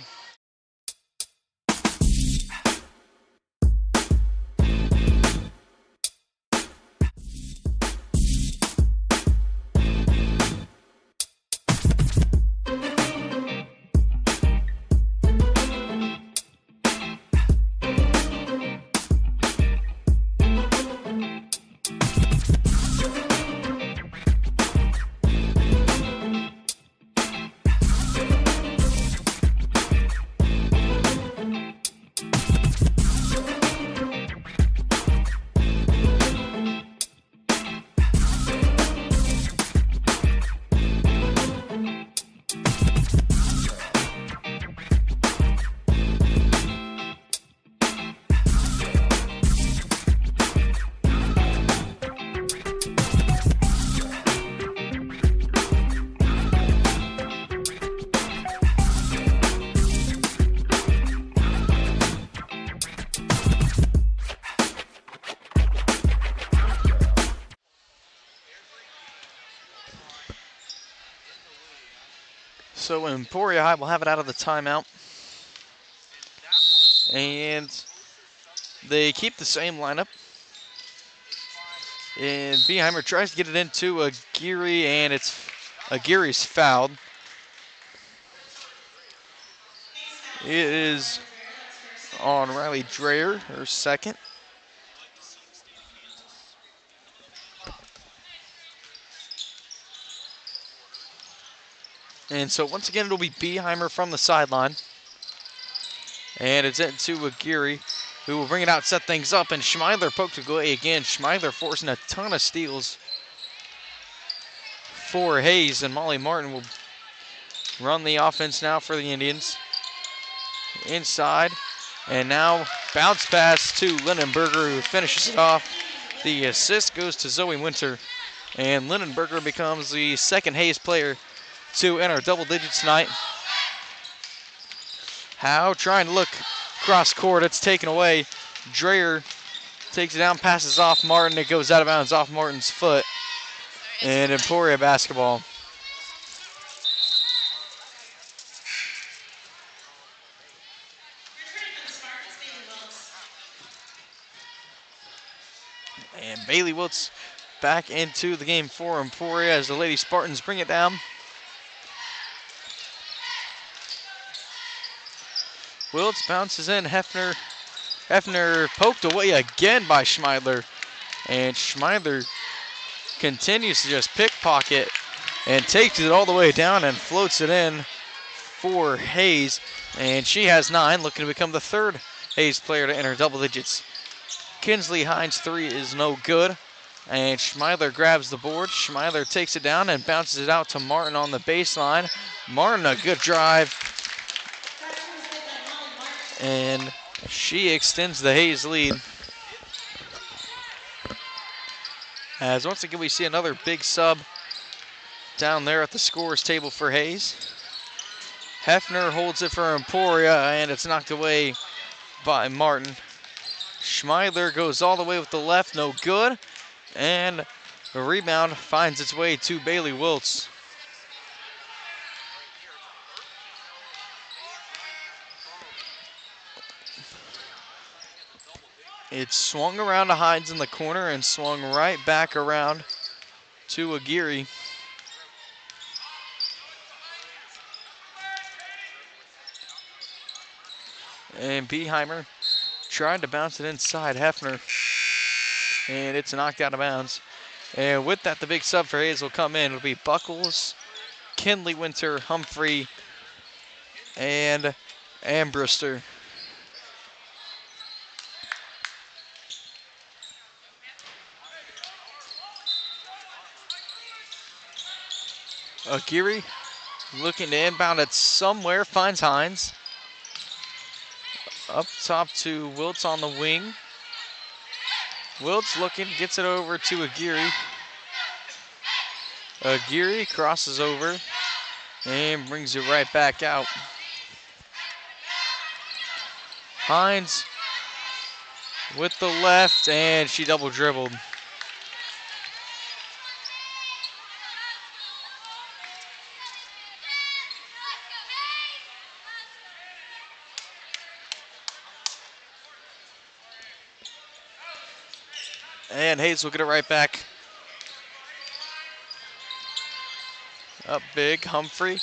So Emporia High will have it out of the timeout. And they keep the same lineup. And Beheimer tries to get it into Aguirre, and Aguirre's fouled. It is on Riley Dreyer, her second. And so once again, it'll be Beheimer from the sideline. And it's into Aguirre, who will bring it out, set things up, and Schmeidler poked away again. Schmeidler forcing a ton of steals for Hayes, and Molly Martin will run the offense now for the Indians. Inside, and now bounce pass to Lindenberger, who finishes it off. The assist goes to Zoe Winter, and Lindenberger becomes the second Hayes player to enter double digits tonight. Howe trying to look cross court. It's taken away. Dreyer takes it down, passes off Martin. It goes out of bounds off Martin's foot. And Emporia basketball. And Bailey Wiltz back into the game for Emporia as the Lady Spartans bring it down. Wiltz bounces in. Hefner poked away again by Schmeidler. And Schmeidler continues to just pickpocket and takes it all the way down and floats it in for Hayes. And she has 9, looking to become the third Hayes player to enter double digits. Kinsley Hines' 3 is no good. And Schmeidler grabs the board. Schmeidler takes it down and bounces it out to Martin on the baseline. Martin, a good drive. And she extends the Hayes lead. As once again we see another big sub down there at the scorer's table for Hayes. Hefner holds it for Emporia, and it's knocked away by Martin. Schmeidler goes all the way with the left, no good. And the rebound finds its way to Bailey Wiltz. It's swung around to Hines in the corner and swung right back around to Aguirre. And Beheimer tried to bounce it inside Hefner. And it's knocked out of bounds. And with that, the big sub for Hayes will come in. It'll be Buckles, Kinley Winter, Humphrey, and Ambrister. Aguirre looking to inbound it somewhere, finds Hines. Up top to Wiltz on the wing. Wiltz looking, gets it over to Aguirre. Aguirre crosses over and brings it right back out. Hines with the left, and she double dribbled. And Hayes will get it right back. Up big, Humphrey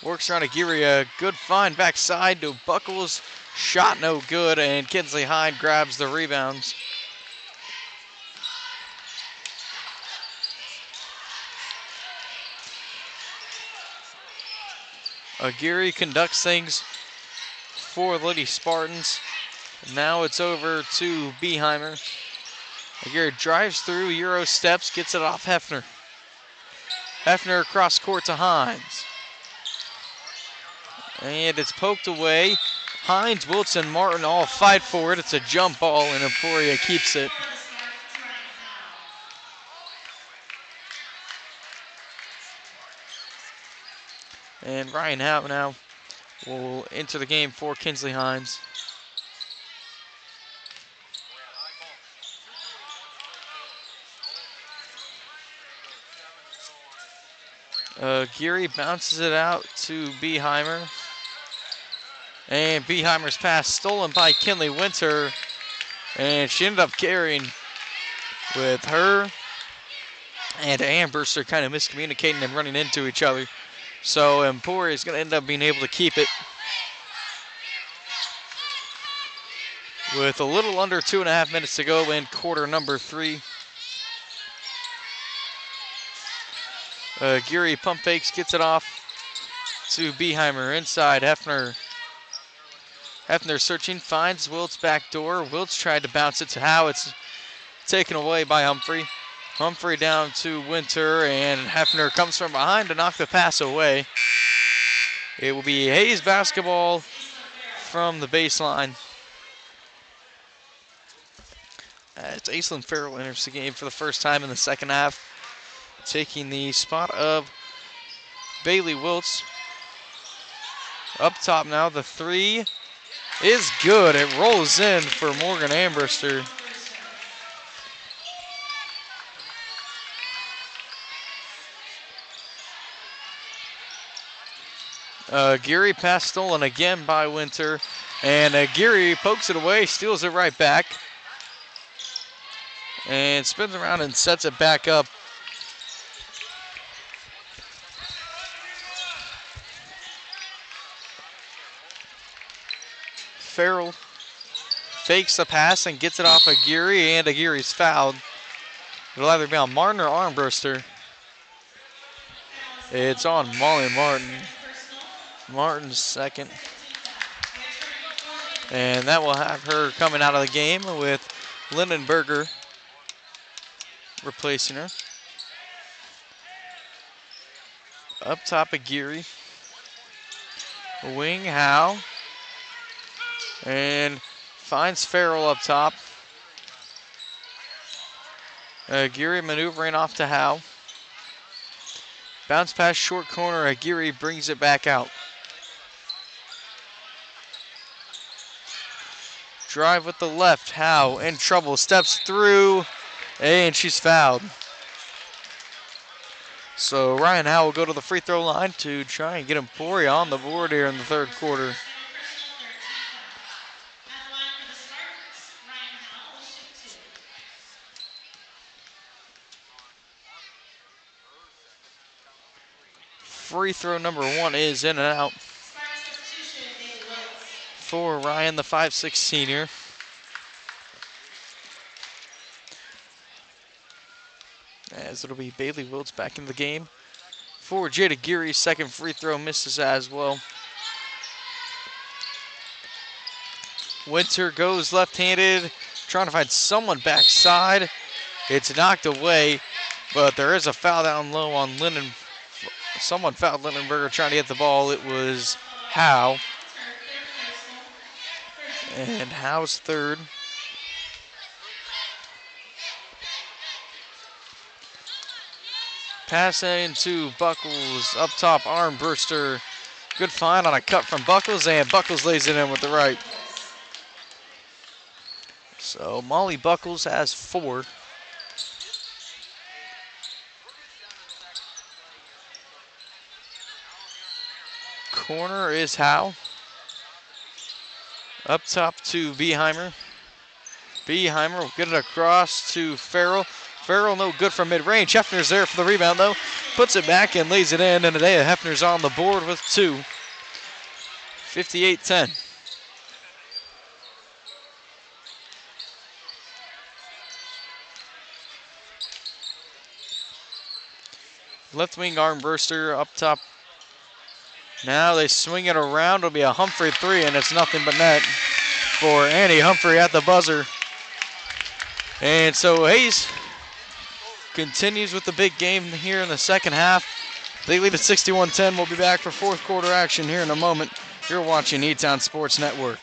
works around Aguirre. A good find backside to Buckles. Shot no good, and Kinsley Hyde grabs the rebounds. Aguirre conducts things for the Lady Spartans. Now it's over to Beheimer. Aguirre drives through, Euro steps, gets it off Hefner. Hefner across court to Hines. And it's poked away. Hines, Wilson, Martin all fight for it. It's a jump ball, and Emporia keeps it. And Ryan Howe now will enter the game for Kinsley Hines. Geary bounces it out to Beheimer. And Beheimer's pass stolen by Kinley Winter. And she ended up carrying with her and Amberster kind of miscommunicating and running into each other. So Emporia is going to end up being able to keep it with a little under 2.5 minutes to go in quarter number 3. Geary pump fakes, gets it off to Beheimer inside. Hefner searching, finds Wilt's back door. Wilt's tried to bounce it to Howe. It's taken away by Humphrey. Humphrey down to Winter, and Hefner comes from behind to knock the pass away. It will be Hayes basketball from the baseline. It's Aislinn Farrell enters the game for the first time in the second half, taking the spot of Bailey Wiltz. Up top now, the three is good. It rolls in for Morgan Ambrister. Geary pass stolen again by Winter, and Geary pokes it away, steals it right back, and spins around and sets it back up. Farrell fakes the pass and gets it off of Geary, and Geary's fouled. It'll either be on Martin or Armbruster. It's on Molly Martin. Martin's second. And that will have her coming out of the game with Lindenberger replacing her. Up top of Geary. Wing Howe. And finds Farrell up top. Geary maneuvering off to Howe. Bounce pass short corner. Geary brings it back out. Drive with the left. Howe in trouble. Steps through. And she's fouled. So Ryan Howe will go to the free throw line to try and get Emporia on the board here in the third quarter. Free throw number 1 is in and out for Ryan, the 5'6" senior. As it'll be Bailey Wiltz back in the game. For Jada Geary's second free throw misses as well. Winter goes left-handed, trying to find someone backside. It's knocked away, but there is a foul down low on Linden. Someone fouled Lindenberger trying to get the ball. It was Howe. And Howe's third. Passing to Buckles. Up top, Armbruster. Good find on a cut from Buckles, and Buckles lays it in with the right. So Molly Buckles has 4. Corner is Howe. Up top to Beheimer. Beheimer will get it across to Farrell. Farrell no good from mid-range. Hefner's there for the rebound though. Puts it back and lays it in, and today Hefner's on the board with 2. 58-10. Left wing Armbruster up top. Now they swing it around. It'll be a Humphrey 3, and it's nothing but net for Annie Humphrey at the buzzer. And so Hayes continues with the big game here in the second half. They lead at 61-10. We'll be back for fourth quarter action here in a moment. You're watching E-Town Sports Network.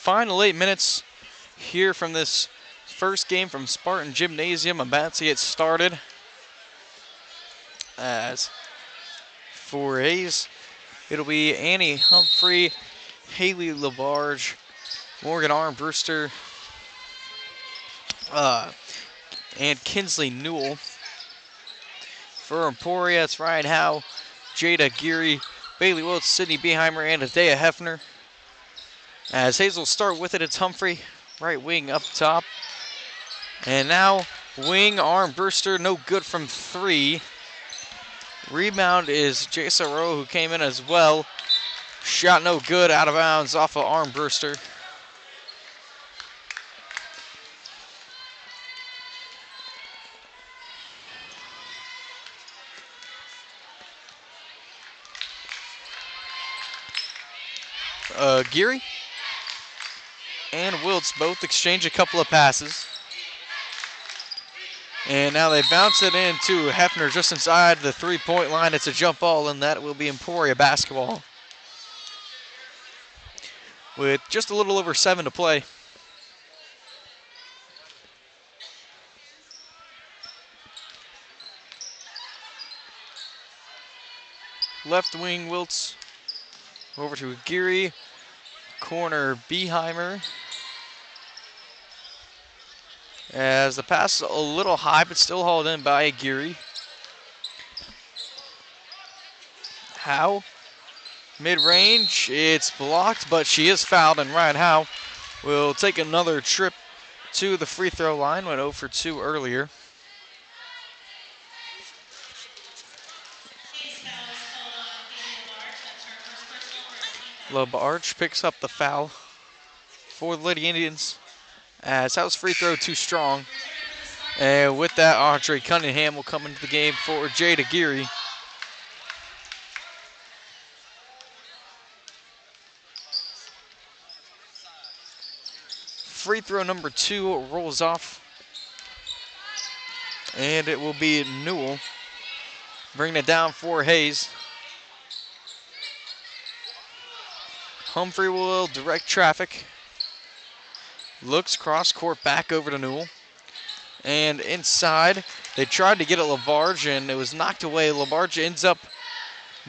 final 8 minutes here from this first game from Spartan Gymnasium. About to get started. As for Hayes, it'll be Annie Humphrey, Haley LaBarge, Morgan Armbruster, and Kinsley Newell. For Emporia, it's Ryan Howe, Jada Geary, Bailey Wiltz, Sydney Beheimer, and Adea Hefner. As Hayes will start with it, it's Humphrey, right wing up top. And now wing Armbruster, no good from 3. Rebound is Jason Rowe, who came in as well. Shot no good, out of bounds off of Armbruster. Geary and Wiltz both exchange a couple of passes. And now they bounce it into Hefner just inside the 3-point line. It's a jump ball, and that will be Emporia basketball. With just a little over 7 to play. Left wing Wiltz over to Geary. Corner Beheimer. As the pass is a little high, but still hauled in by Geary. Howe, mid-range, it's blocked, but she is fouled, and Ryan Howe will take another trip to the free throw line. Went 0 for 2 earlier. LaBarge picks up the foul for the Lady Indians. As Howe's free throw too strong. And with that, Audrey Cunningham will come into the game for Jada Geary. Free throw number 2 rolls off. And it will be Newell. Bringing it down for Hayes. Humphrey will direct traffic. Looks cross court back over to Newell. And inside, they tried to get at LaBarge, and it was knocked away. LaBarge ends up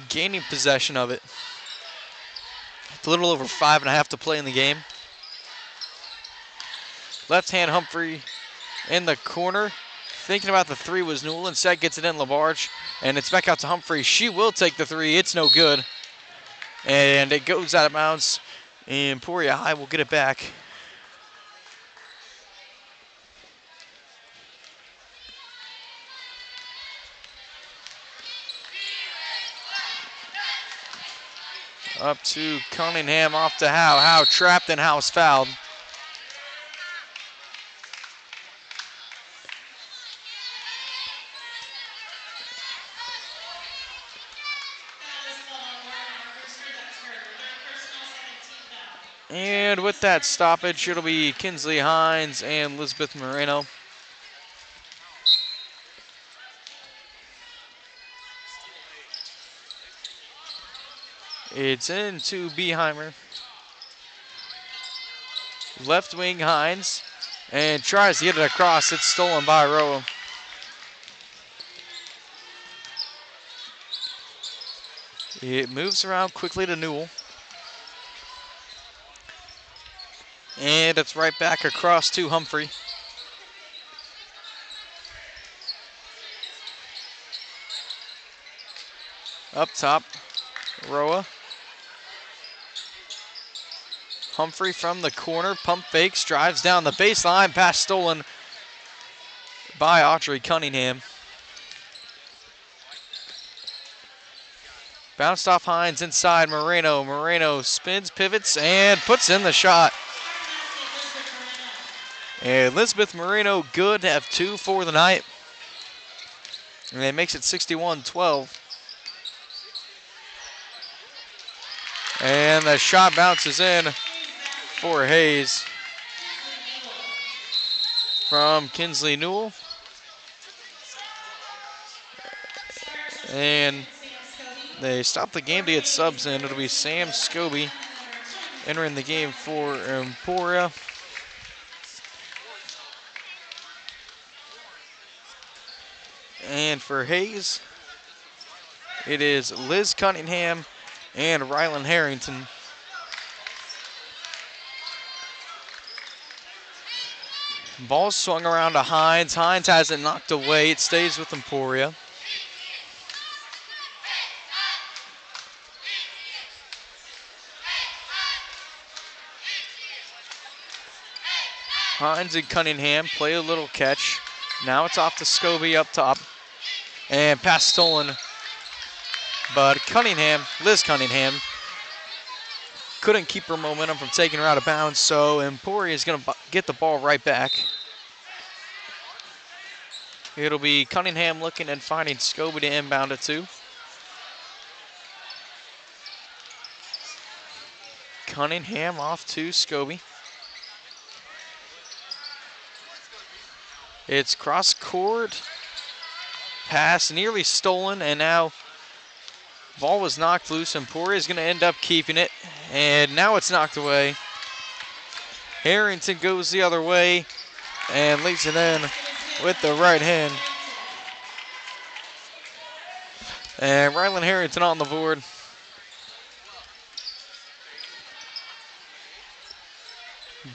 gaining possession of it. It's a little over 5.5 to play in the game. Left hand Humphrey in the corner. Thinking about the 3 was Newell. Instead gets it in LaBarge, and it's back out to Humphrey. She will take the 3. It's no good. And it goes out of bounds. Emporia High will get it back. Up to Cunningham, off to Howe. Howe trapped and Howe's fouled. And with that stoppage, it'll be Kinsley Hines and Elizabeth Moreno. It's into Beheimer. Left wing Hines. And tries to get it across. It's stolen by Rowe. It moves around quickly to Newell. And it's right back across to Humphrey. Up top, Roa. Humphrey from the corner, pump fakes, drives down the baseline, pass stolen by Audrey Cunningham. Bounced off Hines inside Moreno. Moreno spins, pivots, and puts in the shot. And Elizabeth Moreno good to have 2 for the night. And it makes it 61-12. And the shot bounces in for Hayes from Kinsley Newell. And they stop the game to get subs in. It'll be Sam Scobie entering the game for Emporia. And for Hayes, it is Liz Cunningham and Rylan Harrington. Ball swung around to Hines. Hines has it knocked away. It stays with Emporia. Hines and Cunningham play a little catch. Now it's off to Scobie up top. And pass stolen. But Liz Cunningham, couldn't keep her momentum from taking her out of bounds, so Emporia is going to get the ball right back. It'll be Cunningham looking and finding Scobie to inbound it to. Cunningham off to Scobie. It's cross court. Pass nearly stolen, and now ball was knocked loose. Emporia is going to end up keeping it, and now it's knocked away. Harrington goes the other way and leads it in with the right hand. And Rylan Harrington on the board.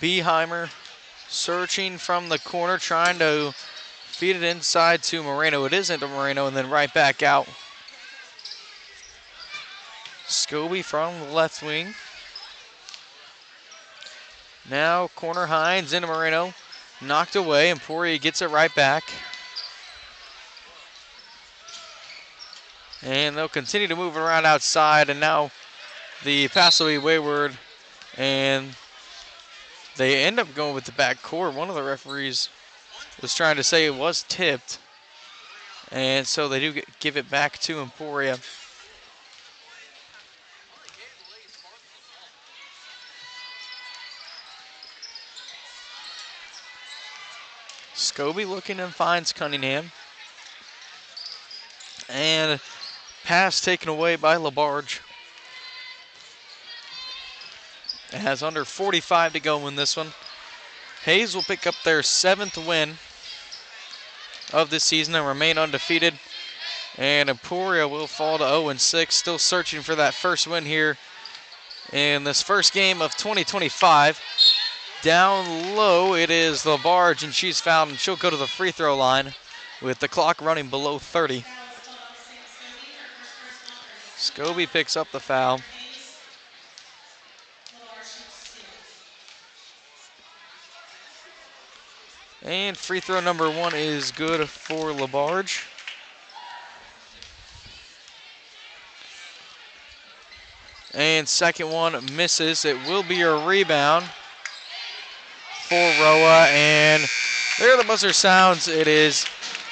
Beheimer searching from the corner, trying to feed it inside to Moreno. It isn't to Moreno, and then right back out. Scobie from the left wing. Now corner Hines into Moreno. Knocked away. Emporia gets it right back. And they'll continue to move it around outside. And now the pass will be wayward. And they end up going with the back court. One of the referees was trying to say it was tipped. And so they do give it back to Emporia. Scobie looking and finds Cunningham. And pass taken away by LaBarge. It has under 45 to go in this one. Hayes will pick up their 7th win of this season and remain undefeated. And Emporia will fall to 0-6, still searching for that first win here in this first game of 2025. Down low, it is LaBarge, and she's fouled, and she'll go to the free throw line with the clock running below 30. Scobie picks up the foul. And free throw number 1 is good for LaBarge. And second one misses. It will be a rebound for Roa, and there the buzzer sounds. It is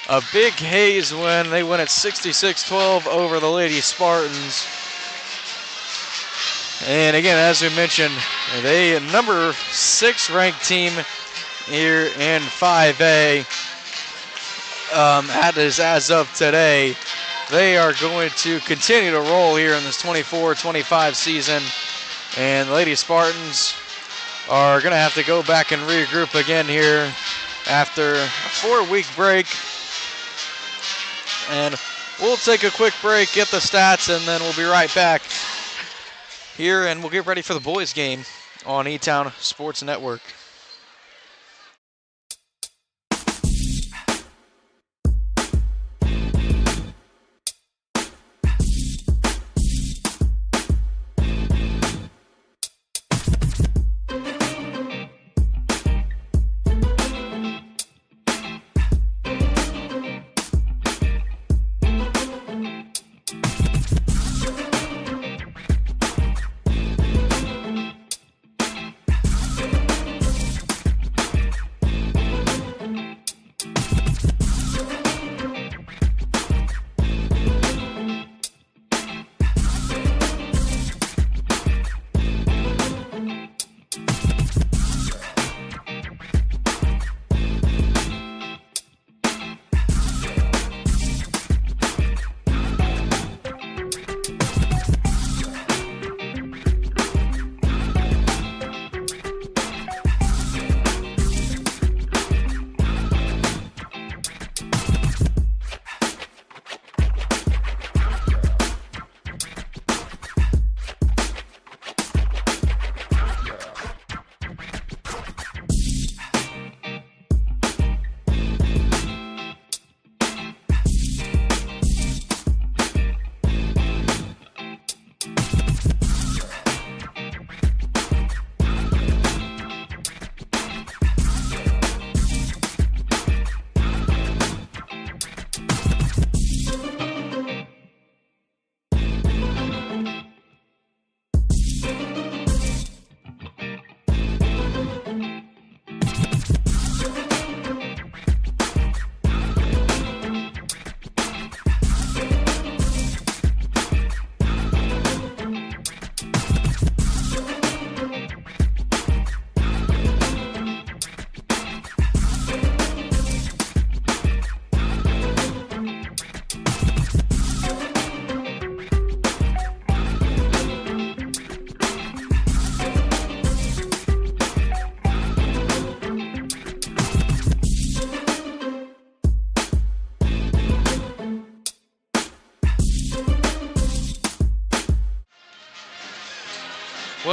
a big Hayes win. They win at 66-12 over the Lady Spartans. And again, as we mentioned, they number 6 ranked team here in 5A. As of today, they are going to continue to roll here in this 24-25 season, and the Lady Spartans are going to have to go back and regroup again here after a 4-week break. And we'll take a quick break, get the stats, and then we'll be right back here, and we'll get ready for the boys' game on E-Town Sports Network.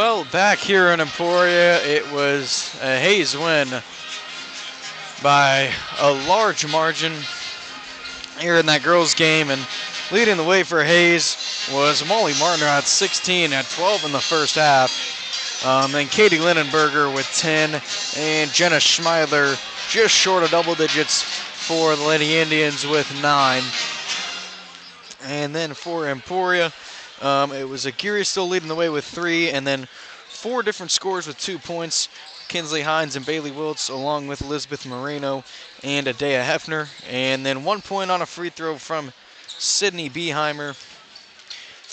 Well, back here in Emporia, it was a Hayes win by a large margin here in that girls' game, and leading the way for Hayes was Molly Martiner at 16 at 12 in the first half. Then Katie Lindenberger with 10, and Jenna Schmeidler just short of double digits for the Lady Indians with 9. And then for Emporia, it was Aguirre still leading the way with 3, and then 4 different scores with 2 points. Kinsley Hines and Bailey Wiltz, along with Elizabeth Moreno and Adea Hefner. And then 1 point on a free throw from Sydney Beheimer.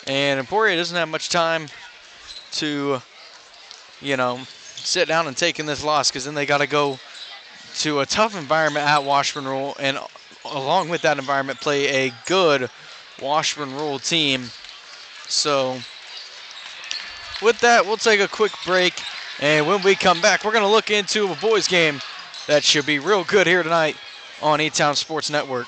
And Emporia doesn't have much time to, sit down and take in this loss, because then they got to go to a tough environment at Washburn Rural, and along with that environment, play a good Washburn Rural team. So with that, we'll take a quick break, and when we come back, we're going to look into a boys game that should be real good here tonight on E-Town Sports Network.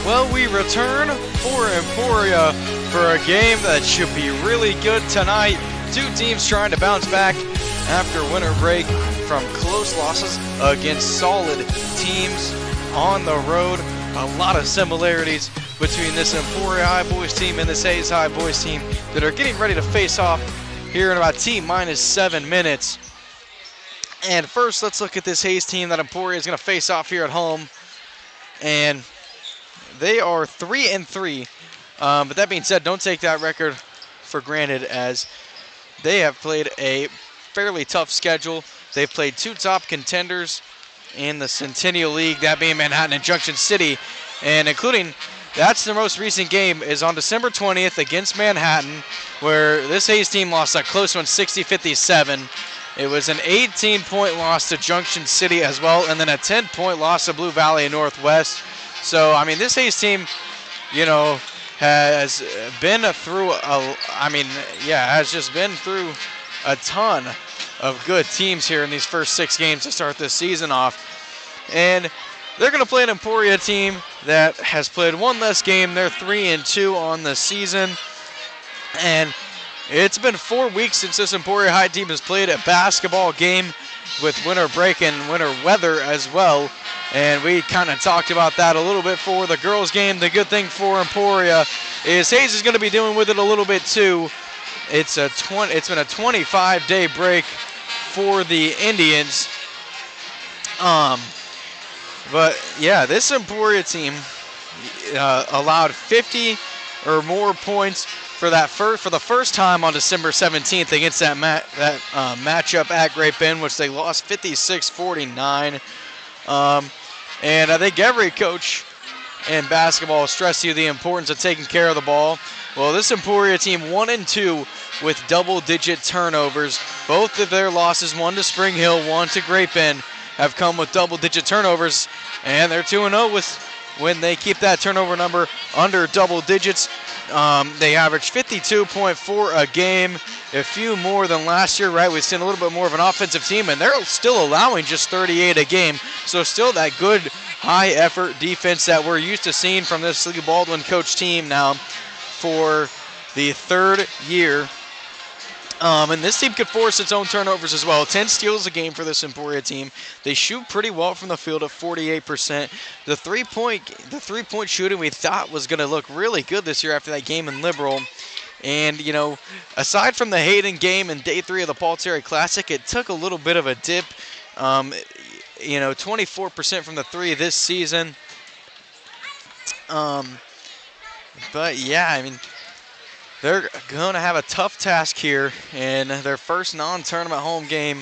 Well, we return for Emporia for a game that should be really good tonight. Two teams trying to bounce back after winter break from close losses against solid teams on the road. A lot of similarities between this Emporia High boys team and this Hayes High boys team that are getting ready to face off here in about T-minus 7 minutes. And first, let's look at this Hayes team that Emporia is going to face off here at home. And they are 3-3. But that being said, don't take that record for granted, as they have played a fairly tough schedule. They've played two top contenders in the Centennial League, that being Manhattan and Junction City. And including, that's the most recent game, is on December 20th against Manhattan, where this Hayes team lost a close one, 60-57. It was an 18-point loss to Junction City as well, and then a 10-point loss to Blue Valley Northwest. So, I mean, this Hayes team, you know, has been through has just been through a ton of good teams here in these first 6 games to start this season off. And they're going to play an Emporia team that has played one less game. They're 3-2 on the season. And it's been 4 weeks since this Emporia High team has played a basketball game with winter break and winter weather as well. And we kind of talked about that a little bit for the girls game. The good thing for Emporia is Hayes is going to be dealing with it a little bit too. It's been a 25-day break for the Indians. But yeah, this Emporia team allowed 50 or more points for the first time on December 17th against that matchup at Great Bend, which they lost 56-49. And I think every coach in basketball stressed to you the importance of taking care of the ball. Well, this Emporia team 1-2 with double-digit turnovers. Both of their losses, one to Spring Hill, one to Great Bend, have come with double-digit turnovers, and they're 2-0 when they keep that turnover number under double digits. They average 52.4 a game, a few more than last year, right? We've seen a little bit more of an offensive team, and they're still allowing just 38 a game. So still that good high-effort defense that we're used to seeing from this Lee Baldwin coach team now for the 3rd year. And this team could force its own turnovers as well. 10 steals a game for this Emporia team. They shoot pretty well from the field at 48%. The three-point shooting we thought was going to look really good this year after that game in Liberal. And, you know, aside from the Hayden game and day 3 of the Paul Terry Classic, it took a little bit of a dip. 24% from the 3 this season. But, yeah, I mean, they're going to have a tough task here in their first non-tournament home game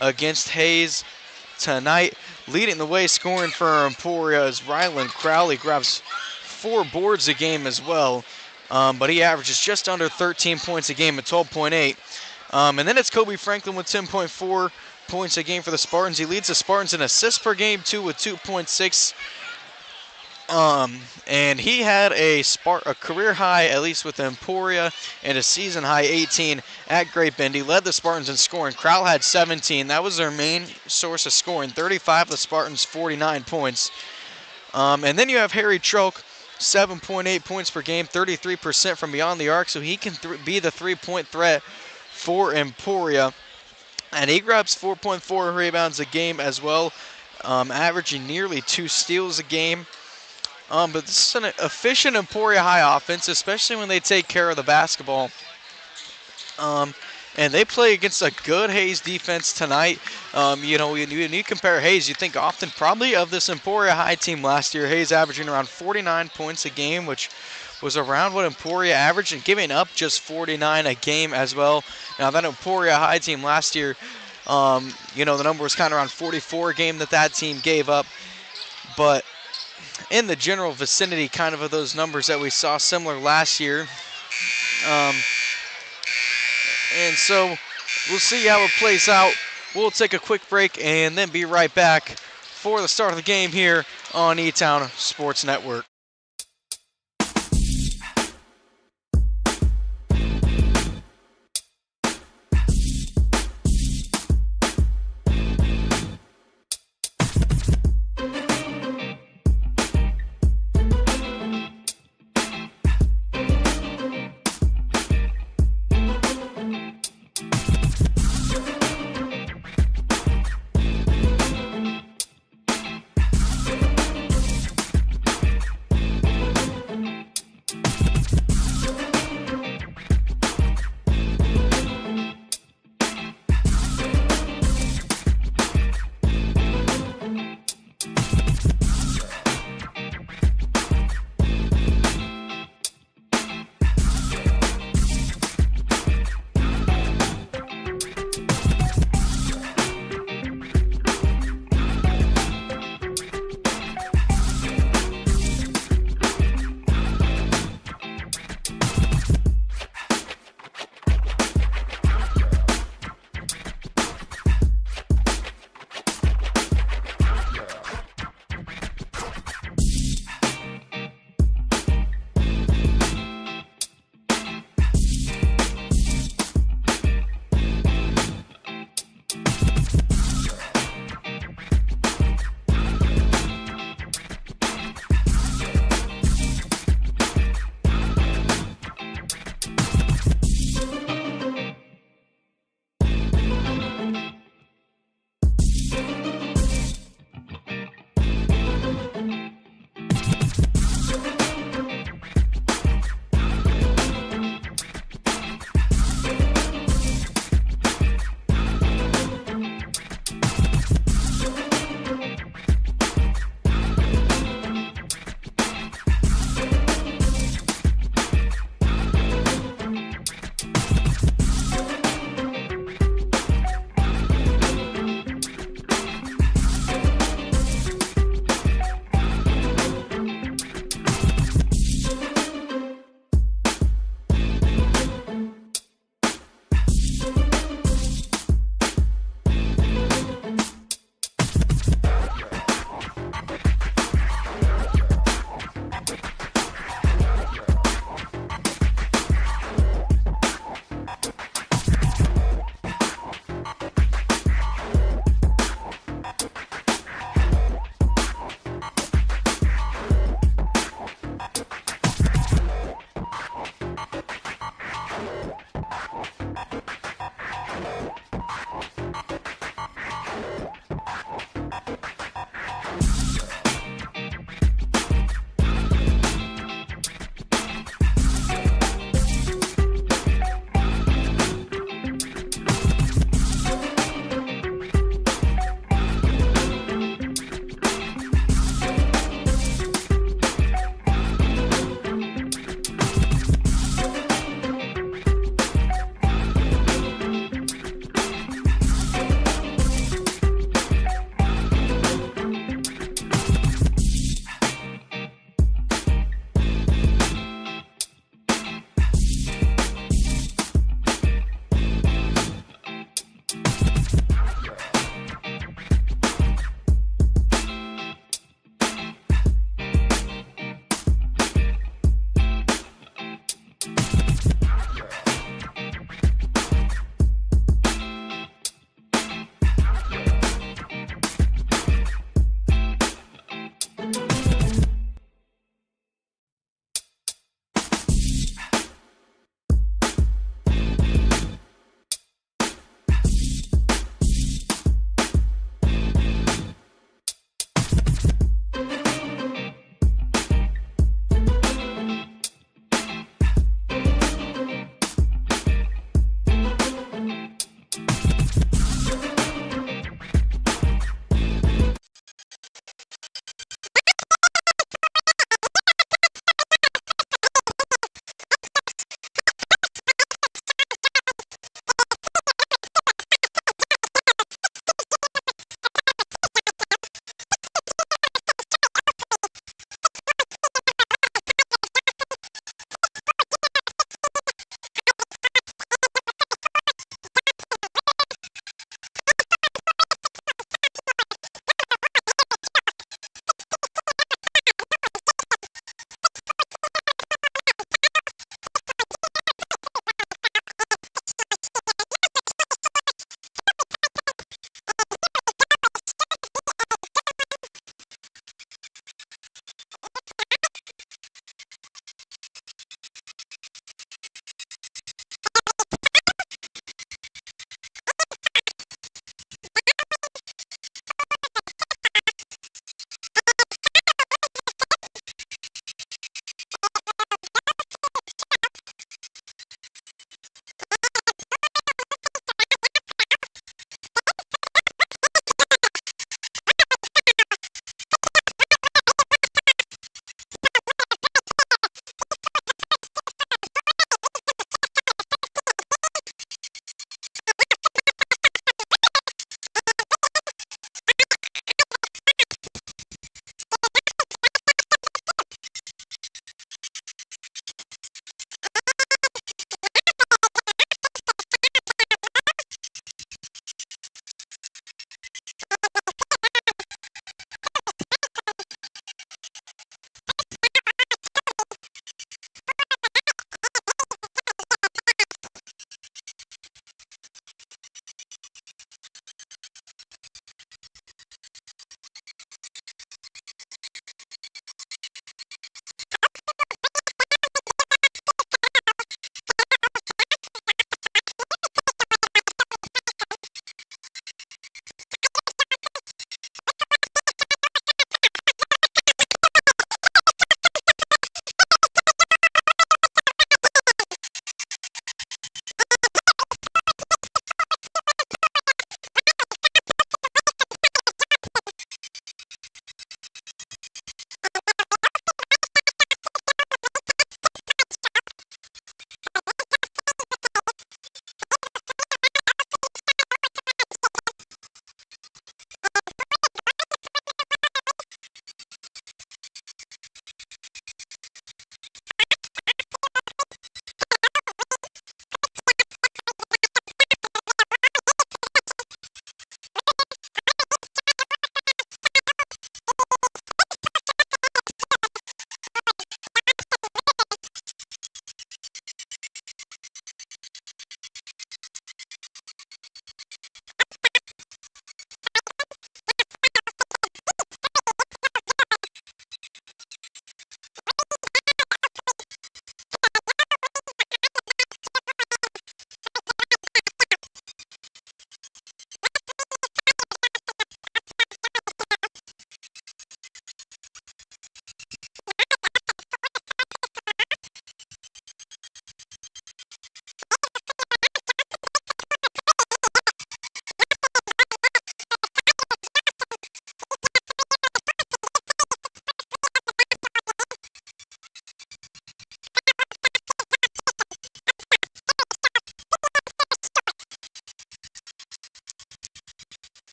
against Hayes tonight. Leading the way scoring for Emporia is Ryland Crowley. Grabs 4 boards a game as well, but he averages just under 13 points a game at 12.8. And then it's Kobe Franklin with 10.4 points a game for the Spartans. He leads the Spartans in assists per game, too, with 2.6. And he had a career high, at least with Emporia, and a season high 18 at Great Bend. He led the Spartans in scoring. Crowell had 17. That was their main source of scoring. 35 the Spartans, 49 points. And then you have Harry Troke, 7.8 points per game, 33% from beyond the arc, so he can be the three-point threat for Emporia. And he grabs 4.4 rebounds a game as well, averaging nearly 2 steals a game. But this is an efficient Emporia High offense, especially when they take care of the basketball. And they play against a good Hayes defense tonight. When you compare Hayes, you think often probably of this Emporia High team last year. Hayes averaging around 49 points a game, which was around what Emporia averaged, and giving up just 49 a game as well. Now, that Emporia High team last year, the number was kind of around 44 a game that team gave up. But in the general vicinity kind of those numbers that we saw similar last year. And so we'll see how it plays out. We'll take a quick break and then be right back for the start of the game here on E-Town Sports Network.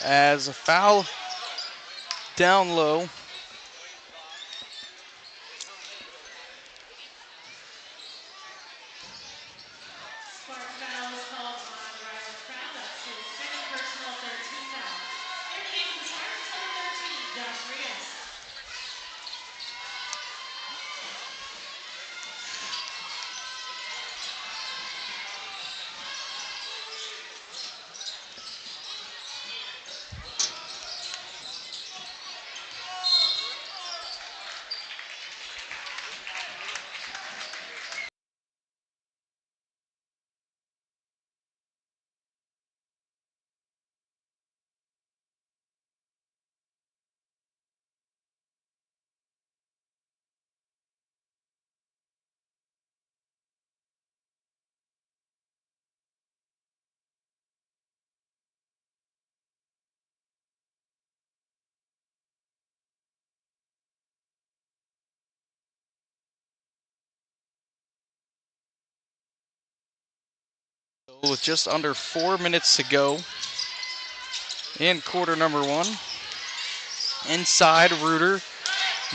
as a foul down low. With just under 4 minutes to go in quarter number one. Inside, Reuter.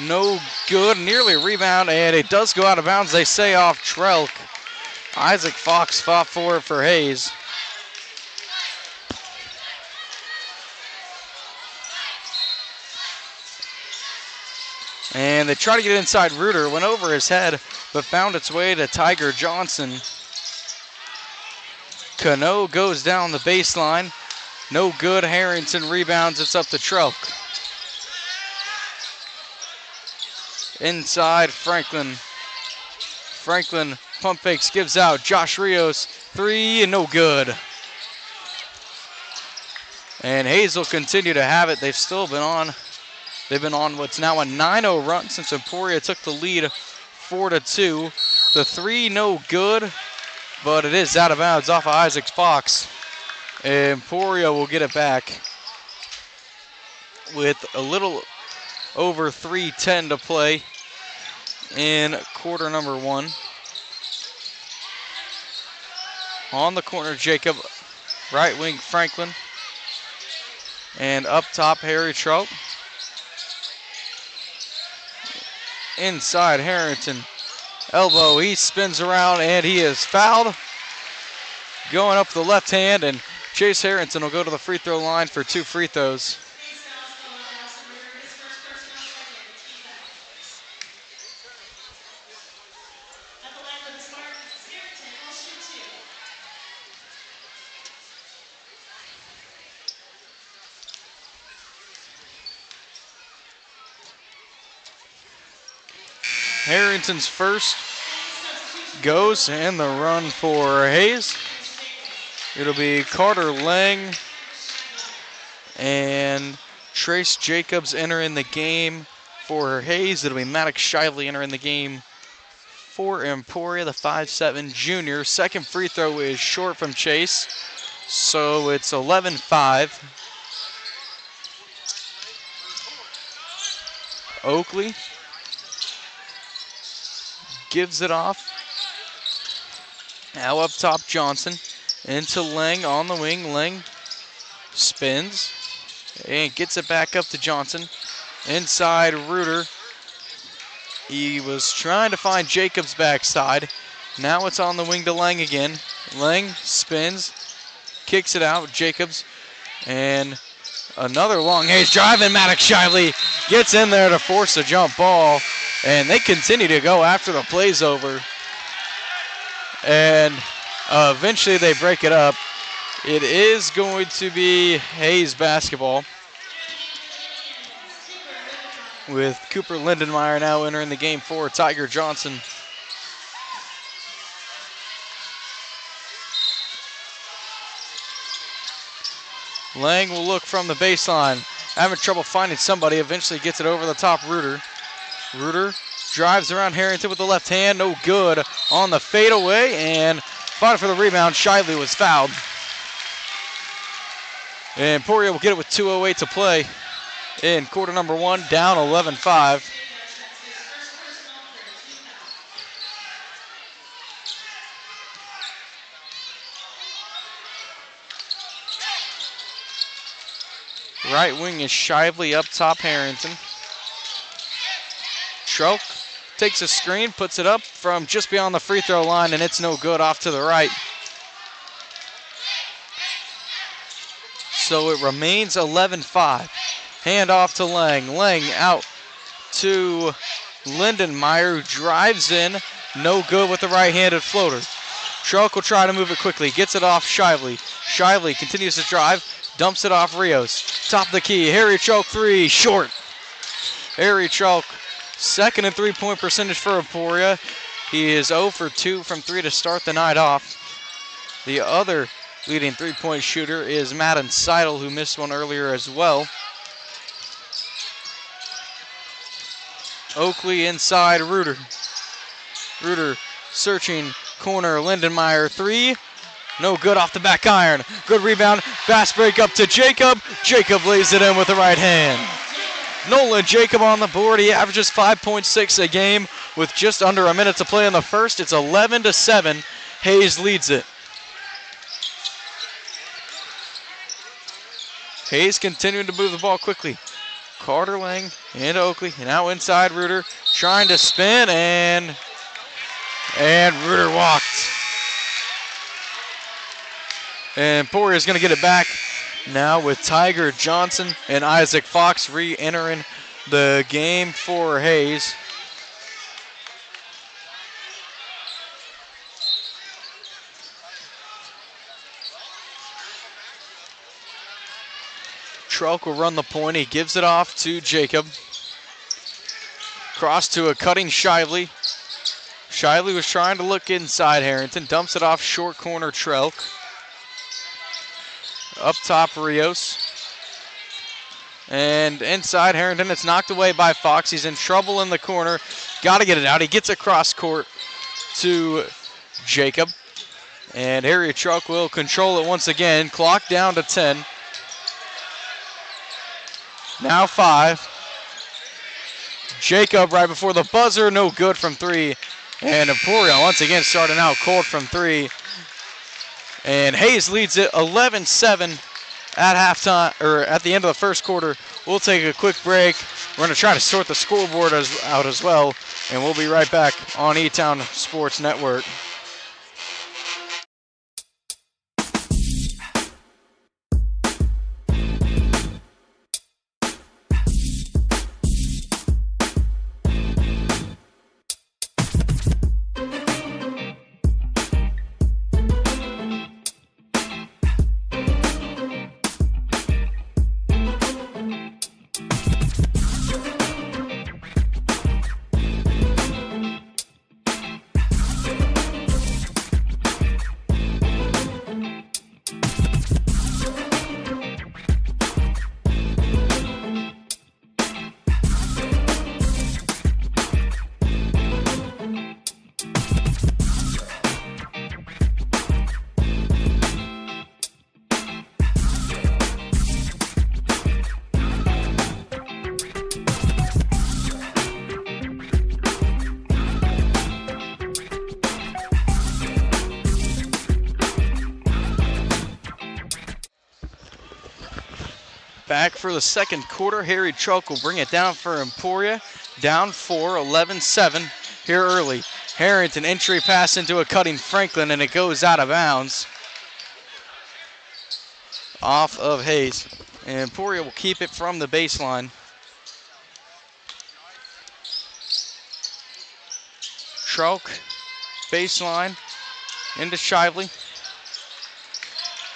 No good. Nearly a rebound, and it does go out of bounds. They say off Trelk. Isaac Fox fought for it for Hayes. And they try to get inside Reuter. Went over his head, but found its way to Tiger Johnson. Cano goes down the baseline. No good. Harrington rebounds. It's up to Trelk. Inside, Franklin. Franklin pump fakes, gives out. Josh Rios, three, and no good. And Hayes will continue to have it. They've still been on. They've been on what's now a 9-0 run since Emporia took the lead 4-2. The three, no good, but it is out of bounds off of Isaac Fox. Emporia will get it back with a little over 3:10 to play in quarter number one. On the corner, Jacob. Right wing, Franklin. And up top, Harry Trout. Inside, Harrington. Elbow, he spins around, and he is fouled. Going up the left hand, and Chase Harrington will go to the free throw line for 2 free throws. Harrington's first goes, and the run for Hayes. It'll be Carter Lang and Trace Jacobs entering the game for Hayes. It'll be Maddox Shively entering the game for Emporia, the 5'7" junior. Second free throw is short from Chase, so it's 11-5. Oakley gives it off. Now up top, Johnson. Into Lang on the wing. Lang spins and gets it back up to Johnson. Inside, Reuter. He was trying to find Jacobs' backside. Now it's on the wing to Lang again. Lang spins, kicks it out. Jacobs and another long Hayes drive, and Maddox Shively gets in there to force a jump ball. And they continue to go after the play's over. And eventually they break it up. It is going to be Hayes basketball, with Cooper Lindenmeyer now entering the game for Tiger Johnson. Lang will look from the baseline. Having trouble finding somebody. Eventually gets it over the top, Reuter. Reuter drives around Harrington with the left hand. No good on the fadeaway, and fought for the rebound. Shively was fouled. And Emporia will get it with 2:08 to play in quarter number one, down 11-5. Right wing is Shively, up top Harrington. Trelk takes a screen, puts it up from just beyond the free throw line, and it's no good, off to the right. So it remains 11-5. Hand off to Lang. Lang out to Lindenmeyer, who drives in. No good with the right-handed floater. Trelk will try to move it quickly. Gets it off Shively. Shively continues to drive. Dumps it off Rios. Top of the key. Harry Trelk three. Short. Harry Trelk, second in three-point percentage for Emporia. He is 0 for 2 from 3 to start the night off. The other leading three-point shooter is Madden Seidel, who missed one earlier as well. Oakley inside Reuter. Reuter searching corner. Lindenmeyer three. No good off the back iron. Good rebound. Fast break up to Jacob. Jacob lays it in with the right hand. Nolan Jacob on the board. He averages 5.6 a game with just under a minute to play in the first. It's 11-7. Hayes leads it. Hayes continuing to move the ball quickly. Carter Lang into Oakley. Now inside Reuter. Trying to spin and Reuter walked. And Emporia is going to get it back now with Tiger Johnson and Isaac Fox re-entering the game for Hayes. Trelk will run the point. He gives it off to Jacob. Cross to a cutting Shively. Shively was trying to look inside Harrington. Dumps it off short corner Trelk. Up top Rios. And inside Harrington, it's knocked away by Fox. He's in trouble in the corner. Got to get it out. He gets across court to Jacob. And Harry Trelk will control it once again. Clock down to 10. Now 5. Jacob right before the buzzer. No good from 3. And Emporia once again starting out cold from 3. And Hayes leads it 11-7 at halftime, or at the end of the first quarter. We'll take a quick break. We're going to try to sort the scoreboard out as well, and we'll be right back on E-Town Sports Network. Back for the second quarter. Harry Trelk will bring it down for Emporia. Down 4, 11-7 here early. Harrington entry pass into a cutting Franklin, and it goes out of bounds. Off of Hayes. And Emporia will keep it from the baseline. Trelk, baseline, into Shively.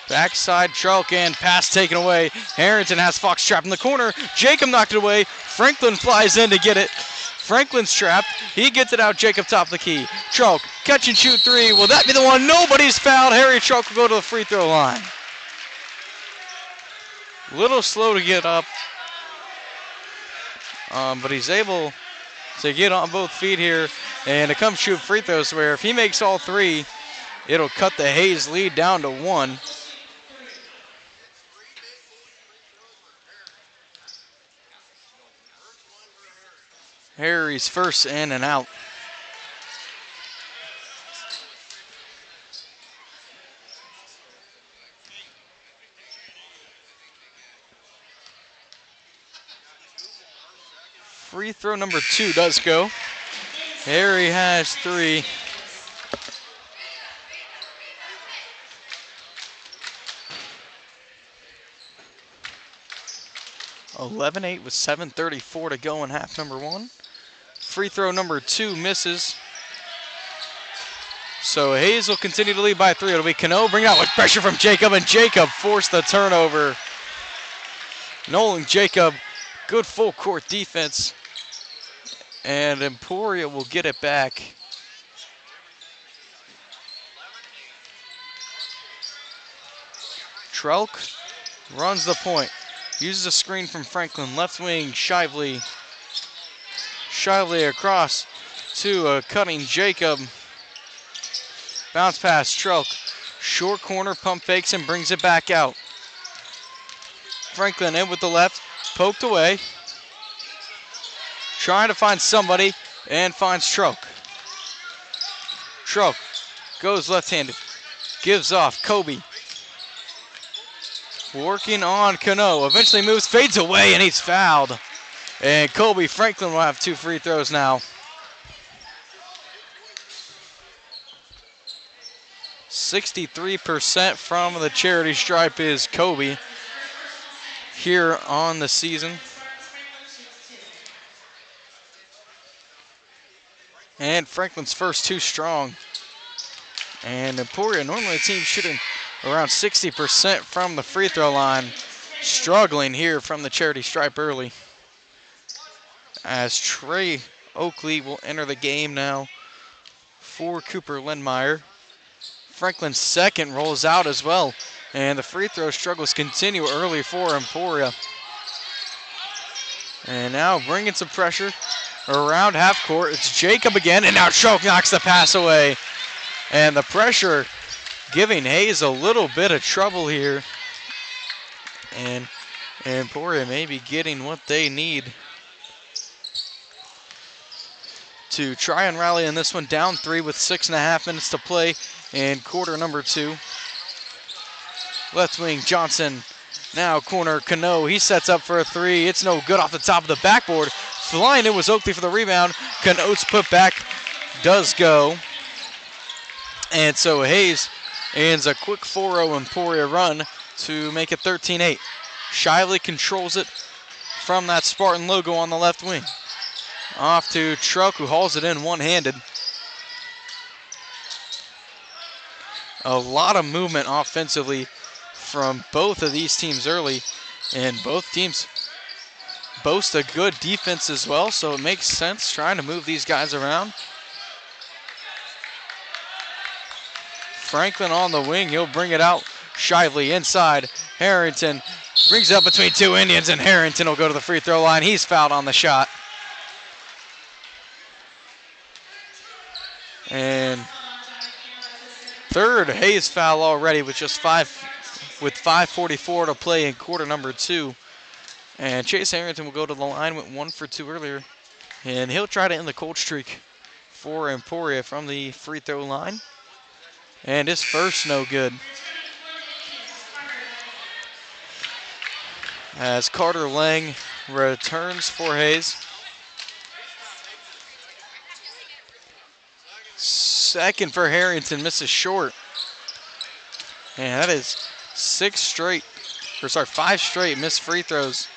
Backside Trelk and pass taken away. Harrington has Fox trapped in the corner. Jacob knocked it away. Franklin flies in to get it. Franklin's trapped. He gets it out. Jacob top of the key. Trelk, catch and shoot 3. Will that be the one? Nobody's fouled. Harry Trelk will go to the free throw line. Little slow to get up. But he's able to get on both feet here and to come shoot free throws, where if he makes all 3, it'll cut the Hayes lead down to 1. Harry's first in and out. Free throw number 2 does go. Harry has 3. (11-8) with 7:34 to go in half number 1. Free throw number 2 misses. So Hayes will continue to lead by 3. It'll be Cano bring it out with pressure from Jacob, and Jacob forced the turnover. Nolan Jacob, good full court defense. And Emporia will get it back. Trelk runs the point. Uses a screen from Franklin. Left wing, Shively. Shively across to a cutting Jacob. Bounce pass, Trelk. Short corner, pump fakes and brings it back out. Franklin in with the left, poked away. Trying to find somebody and finds Trelk. Trelk goes left-handed. Gives off, Kobe. Working on Cano. Eventually moves, fades away, and he's fouled. And Kobe Franklin will have 2 free throws now. 63% from the charity stripe is Kobe here on the season. And Franklin's first 2 strong. And Emporia, normally a team shooting around 60% from the free throw line, struggling here from the charity stripe early. As Trey Oakley will enter the game now for Cooper Lindmeyer. Franklin's second rolls out as well, and the free throw struggles continue early for Emporia. And now bringing some pressure around half court. It's Jacob again, and now Trelk knocks the pass away. And the pressure giving Hayes a little bit of trouble here. And Emporia may be getting what they need to try and rally in this one. Down 3 with 6.5 minutes to play in quarter number 2. Left wing, Johnson. Now corner, Cano. He sets up for a 3. It's no good off the top of the backboard. Flying in was Oakley for the rebound. Cano's put back does go. And so Hayes ends a quick 4-0 Emporia run to make it 13-8. Shively controls it from that Spartan logo on the left wing. Off to Trelk, who hauls it in one-handed. A lot of movement offensively from both of these teams early, and both teams boast a good defense as well, so it makes sense trying to move these guys around. Franklin on the wing, he'll bring it out. Shively inside, Harrington brings it up between 2 Indians, and Harrington will go to the free throw line. He's fouled on the shot. And third Hayes foul already with just 5:44 to play in quarter number 2. And Chase Harrington will go to the line, went 1 for 2 earlier. And he'll try to end the cold streak for Emporia from the free throw line. And his first no good. As Carter Lang returns for Hayes. Second for Harrington, misses short. And that is 5 straight missed free throws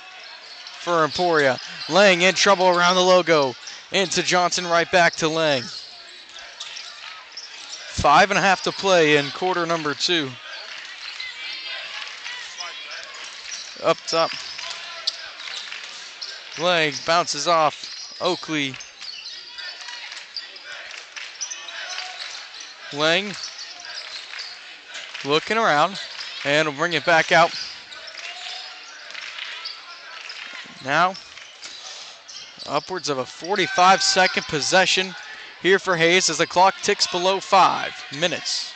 for Emporia. Lang in trouble around the logo. Into Johnson, right back to Lang. 5.5 to play in quarter number 2. Up top. Lang bounces off Oakley. Lang looking around and will bring it back out. Now, upwards of a 45-second possession here for Hayes as the clock ticks below 5 minutes.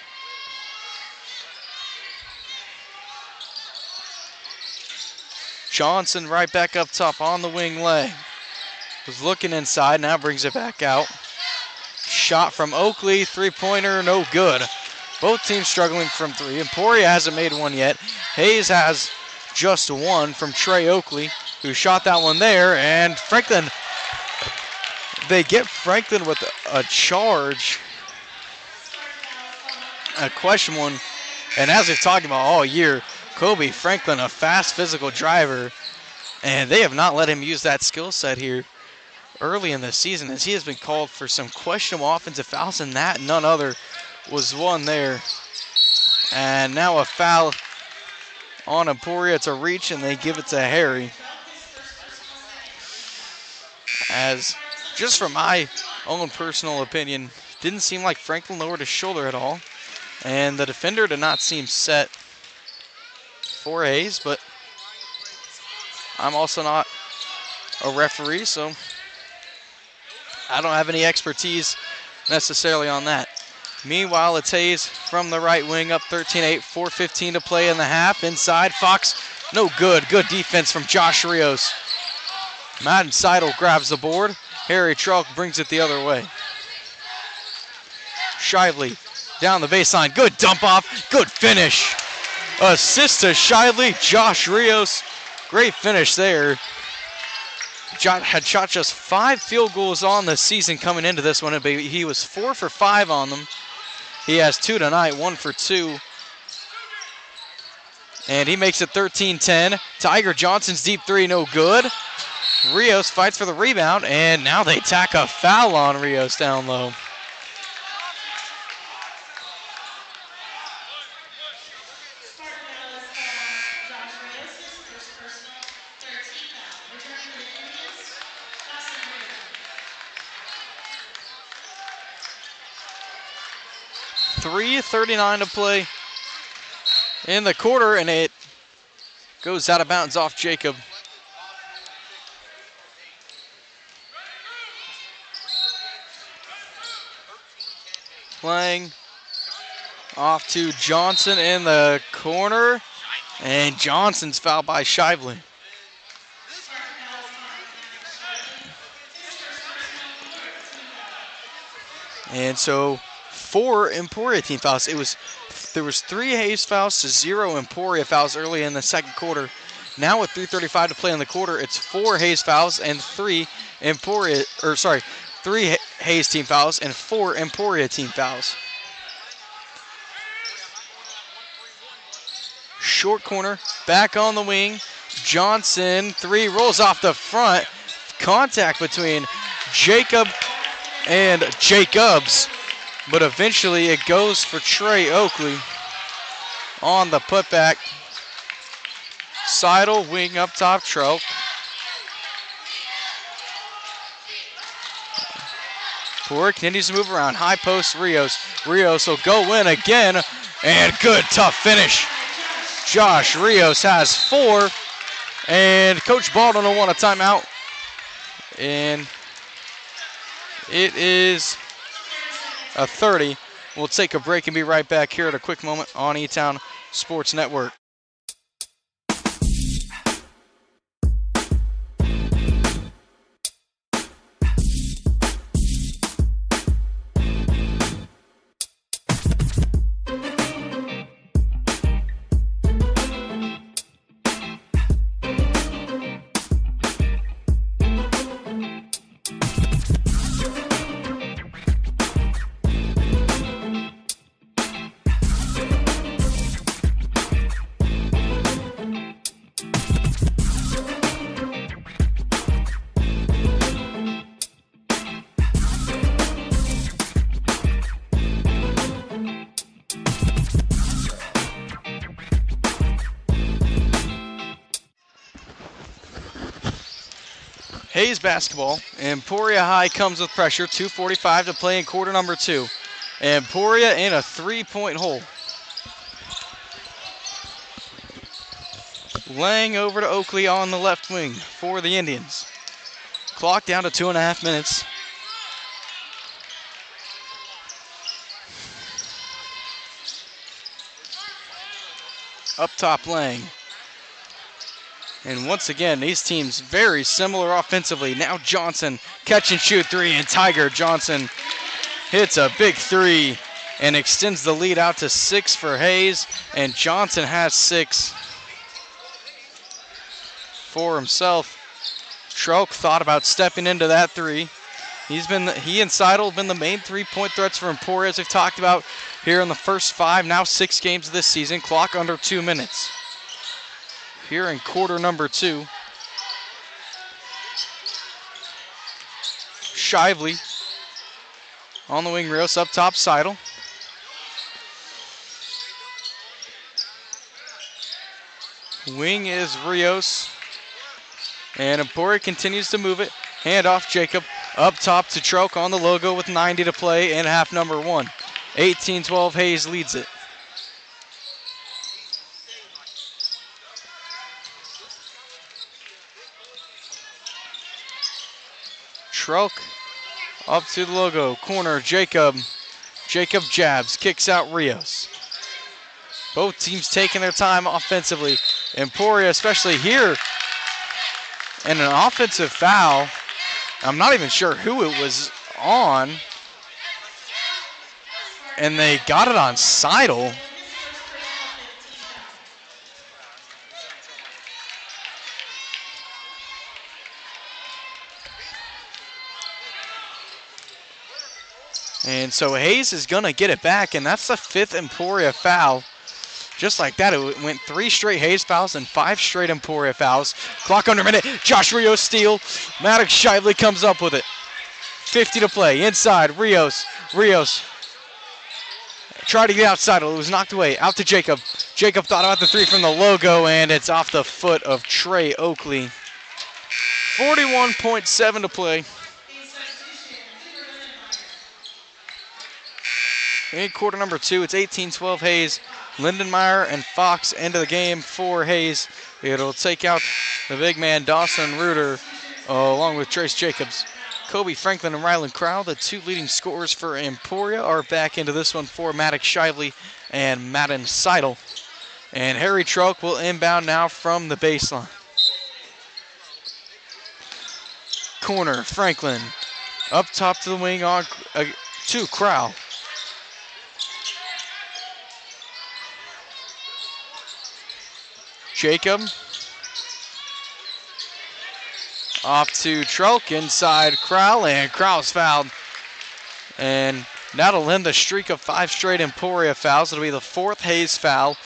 Johnson right back up top on the wing. Lang was looking inside, now brings it back out. Shot from Oakley, 3-pointer, no good. Both teams struggling from 3. Emporia hasn't made one yet. Hayes has just 1 from Trey Oakley, who shot that one there, and Franklin they get Franklin with a charge, a question one. And as we've talked about all year, Kobe Franklin, a fast physical driver, and they have not let him use that skill set here early in the season, as he has been called for some questionable offensive fouls, and that none other was one there. And now a foul on Emporia. It's a reach, and they give it to Harry. As, just from my own personal opinion, didn't seem like Franklin lowered his shoulder at all. And the defender did not seem set for Hayes, but I'm also not a referee, so I don't have any expertise necessarily on that. Meanwhile, it's Hayes from the right wing, up 13-8, 4:15 to play in the half. Inside, Fox, no good. Good defense from Josh Rios. Madden Seidel grabs the board. Harry Trelk brings it the other way. Shively down the baseline. Good dump off. Good finish. Assist to Shively. Josh Rios. Great finish there. Had shot just 5 field goals on the season coming into this one. He was 4 for 5 on them. He has 2 tonight, 1 for 2. And he makes it 13-10. Tiger Johnson's deep three, no good. Rios fights for the rebound, and now they tack a foul on Rios down low. .3:39 to play in the quarter, and it goes out of bounds off Jacob. Playing off to Johnson in the corner, and Johnson's fouled by Shively. And so 4 Emporia team fouls. There was 3 Hayes fouls to 0 Emporia fouls early in the second quarter. Now with 3:35 to play in the quarter, it's 4 Hayes fouls and 3 Hayes team fouls and 4 Emporia team fouls. Short corner, back on the wing. Johnson, 3, rolls off the front. Contact between Jacob and Jacobs. But eventually it goes for Trey Oakley on the putback. Seidel, wing up top, Trelk. Emporia continues to move around. High post, Rios. Rios will go in again, and good tough finish. Josh Rios has 4, and Coach Baldwin will want a timeout. And it is a 30. We'll take a break and be right back here at a quick moment on E-Town Sports Network. Hayes basketball. Emporia High comes with pressure. 2:45 to play in quarter number 2. Emporia in a 3-point hole. Laying over to Oakley on the left wing for the Indians. Clock down to 2.5 minutes. Up top Lang. And once again, these teams very similar offensively. Now Johnson, catch and shoot 3, and Tiger Johnson hits a big 3 and extends the lead out to 6 for Hayes. And Johnson has 6 for himself. Trelk thought about stepping into that 3. He and Seidel have been the main 3-point threats for Emporia, as we've talked about here in the first 5, now 6 games of this season. Clock under 2 minutes. Here in quarter number 2. Shively on the wing, Rios up top, Seidel. Wing is Rios. And Emporia continues to move it. Hand off, Jacob. Up top to Troke on the logo with 90 to play in half number 1. 18-12, Hayes leads it. Troke up to the logo. Corner, Jacob. Jacob jabs, kicks out Rios. Both teams taking their time offensively. Emporia, especially here, and an offensive foul. I'm not even sure who it was on. And they got it on Seidel. And so Hayes is going to get it back, and that's the 5th Emporia foul. Just like that, it went 3 straight Hayes fouls and 5 straight Emporia fouls. Clock under a minute. Josh Rios steal. Maddox Shively comes up with it. 50 to play. Inside, Rios. Rios tried to get outside. It was knocked away. Out to Jacob. Jacob thought about the 3 from the logo, and it's off the foot of Trey Oakley. 41.7 to play. In quarter number 2, it's 18-12 Hayes. Lindenmeyer and Fox into the game for Hayes. It'll take out the big man Dawson Reuter along with Trace Jacobs. Kobe Franklin and Rylan Crowell, the 2 leading scorers for Emporia, are back into this one for Maddox Shively and Madden Seidel. And Harry Troke will inbound now from the baseline. Corner, Franklin. Up top to the wing on to Crowell. Jacob. Off to Troke, inside Crowell, and Crowell's fouled. And that'll end the streak of 5 straight Emporia fouls. It'll be the 4th Hayes foul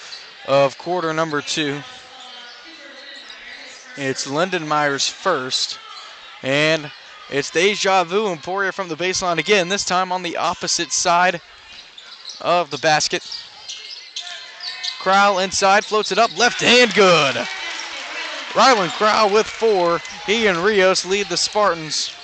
of quarter number 2. It's Lindenmeyer's first. And it's deja vu. Emporia from the baseline again, this time on the opposite side of the basket. Crowell inside, floats it up, left hand good. Rylan Crowell with 4. He and Rios lead the Spartans.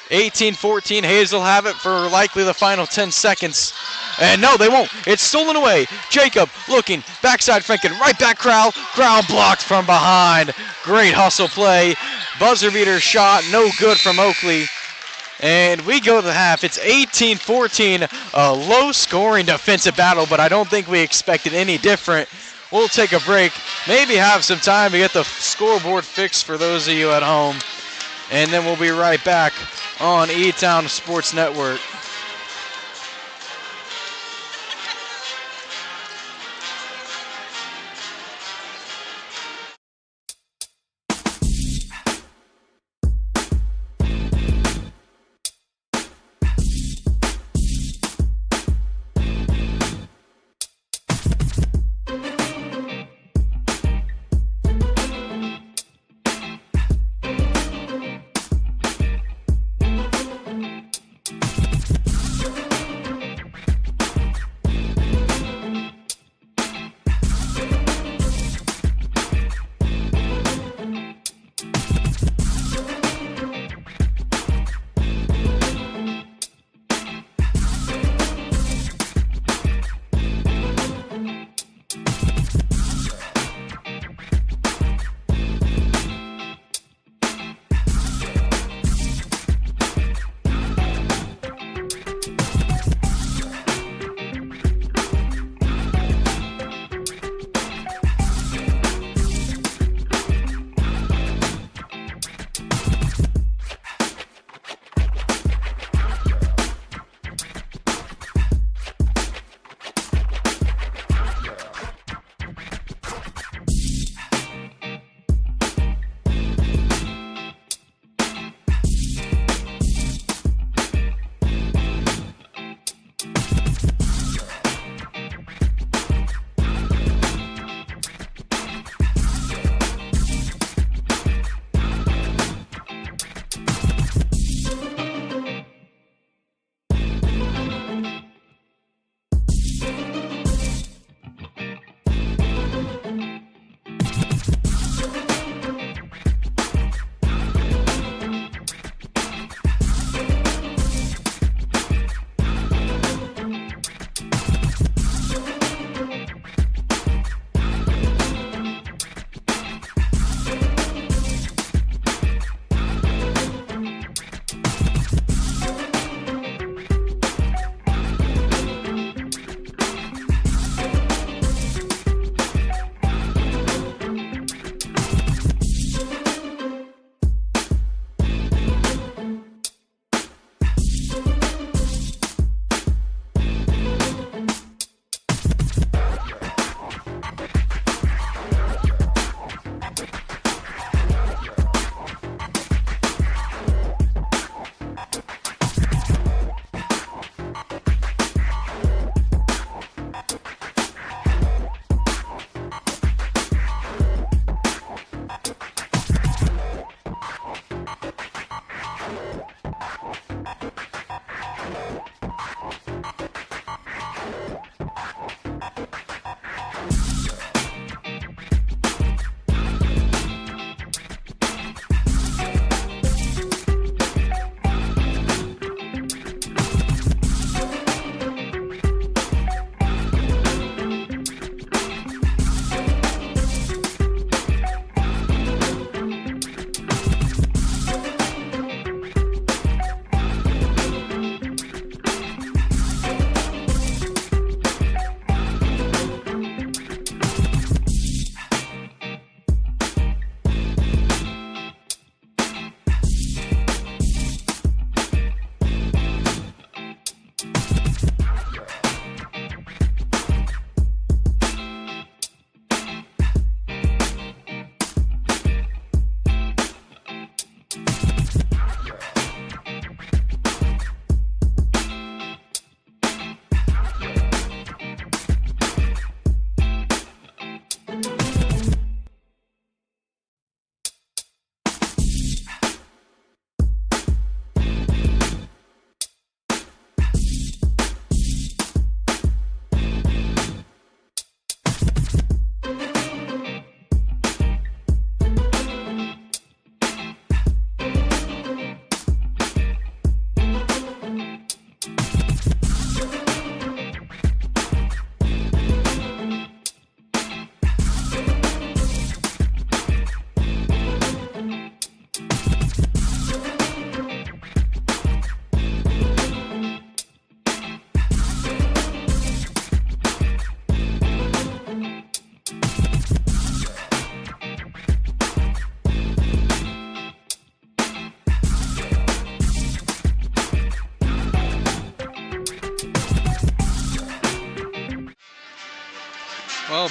18-14, Hayes will have it for likely the final 10 seconds. And no, they won't. It's stolen away. Jacob looking, backside Franklin, right back Crowell. Crowell blocked from behind. Great hustle play. Buzzer beater shot, no good from Oakley. And we go to the half. It's 18-14, a low-scoring defensive battle, but I don't think we expected any different. We'll take a break, maybe have some time to get the scoreboard fixed for those of you at home, and then we'll be right back on E-Town Sports Network.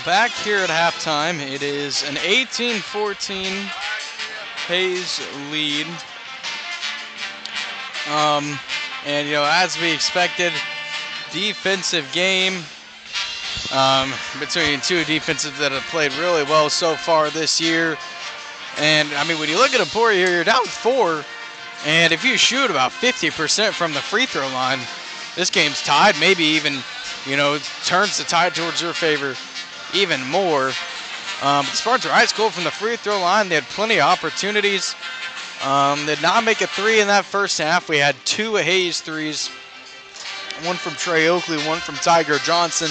back here at halftime. It is an 18-14 Hayes lead. And, as we expected, defensive game between two defenses that have played really well so far this year. And, when you look at Emporia here, you're down 4. And if you shoot about 50% from the free throw line, this game's tied, maybe even, turns the tide towards your favor even more. Spartans were high school from the free throw line. They had plenty of opportunities. Did not make a 3 in that first half. We had 2 Hayes threes, one from Trey Oakley, one from Tiger Johnson.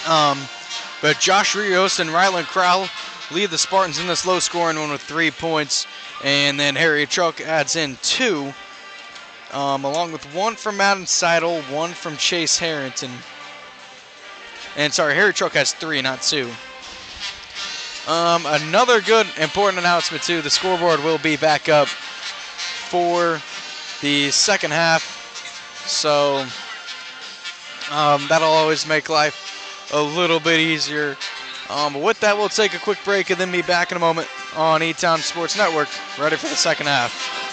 But Josh Rios and Ryland Crowell lead the Spartans in this low-scoring one with 3 points. And then Harry Chuck adds in 2, along with 1 from Madden Seidel, 1 from Chase Harrington. And sorry, Harry Chuck has 3, not 2. Another good important announcement too, the scoreboard will be back up for the second half. So that'll always make life a little bit easier. But with that, we'll take a quick break and then be back in a moment on E-Town Sports Network, ready for the second half.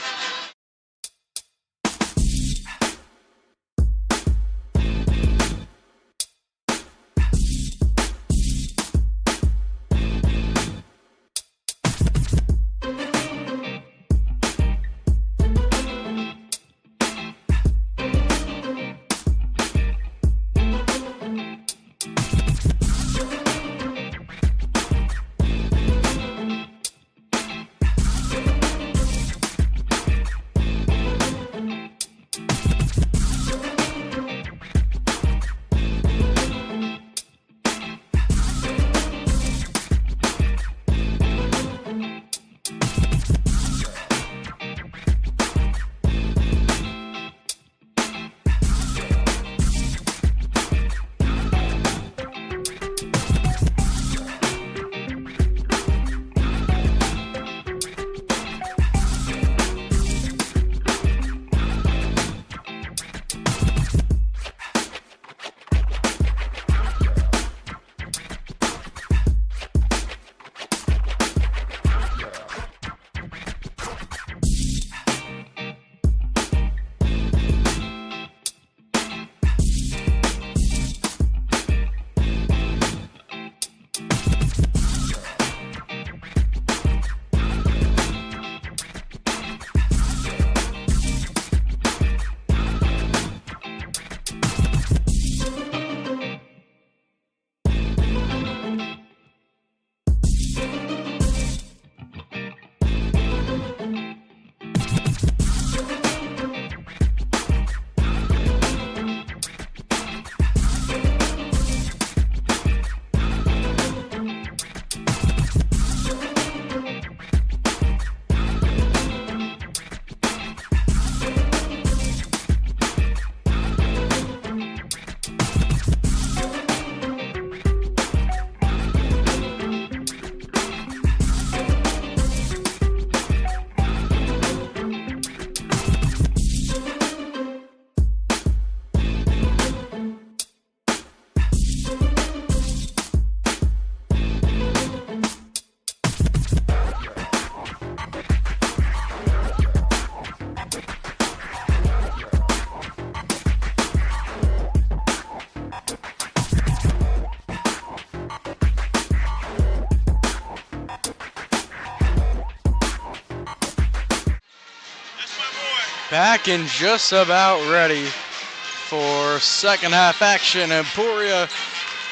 Back and just about ready for second half action. Emporia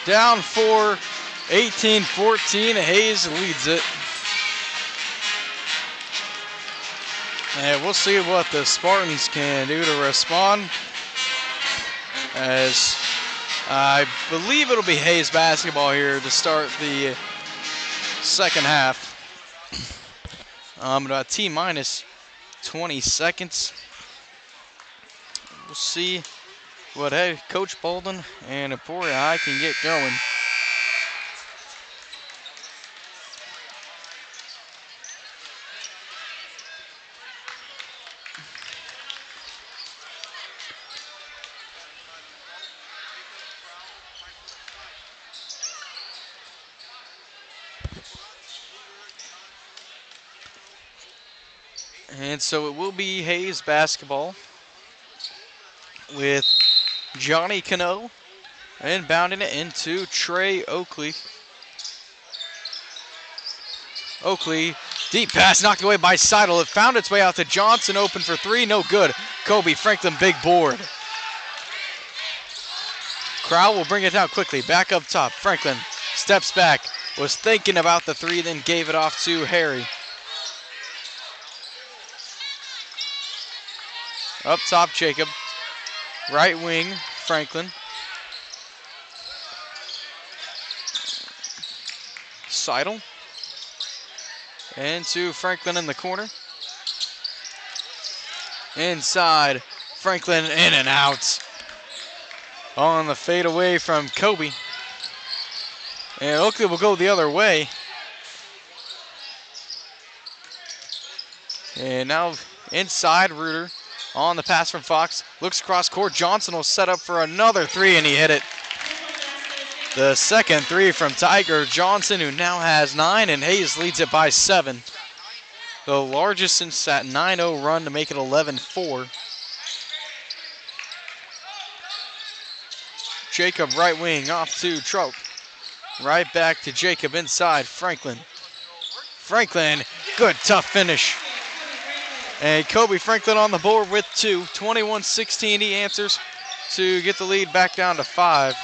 down 4, 18-14. Hayes leads it. And we'll see what the Spartans can do to respond, as I believe it'll be Hayes basketball here to start the second half. About T-minus 20 seconds. We'll see what Coach Bolden and Emporia High can get going. And so it will be Hayes basketball with Johnny Cano inbounding it into Trey Oakley. Oakley, deep pass knocked away by Seidel. It found its way out to Johnson, open for three, no good. Kobe Franklin, big board. Crowell will bring it down quickly, back up top. Franklin steps back, was thinking about the three, then gave it off to Harry. Up top, Jacob. Right wing, Franklin. Seidel. Into Franklin in the corner. Inside, Franklin in and out. On the fadeaway from Kobe. And Oakley will go the other way. And now inside, Reuter on the pass from Fox. Looks across court. Johnson will set up for another three, and he hit it. The second three from Tiger Johnson, who now has 9, and Hayes leads it by 7. The largest since that 9-0 run to make it 11-4. Jacob right wing off to Trout. Right back to Jacob inside, Franklin. Franklin, good tough finish. And Kobe Franklin on the board with 2, 21-16. He answers to get the lead back down to 5.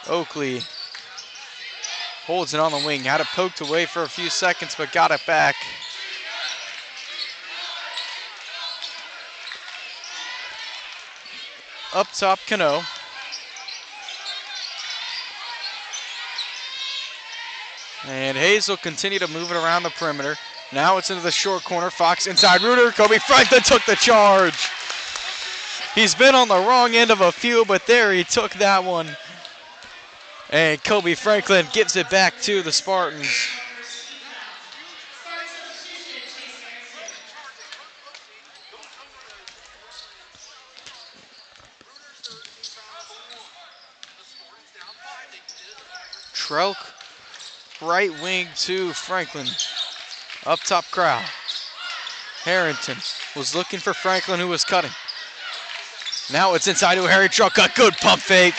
Oakley holds it on the wing. Had it poked away for a few seconds, but got it back. Up top, Cano. And Hayes will continue to move it around the perimeter. Now it's into the short corner. Fox inside Reuter. Kobe Franklin took the charge. He's been on the wrong end of a few, but there he took that one. And Kobe Franklin gives it back to the Spartans. Trelk, right wing to Franklin. Up top, Crowell. Harrington was looking for Franklin, who was cutting. Now it's inside to Harry Trelk. A good pump fake.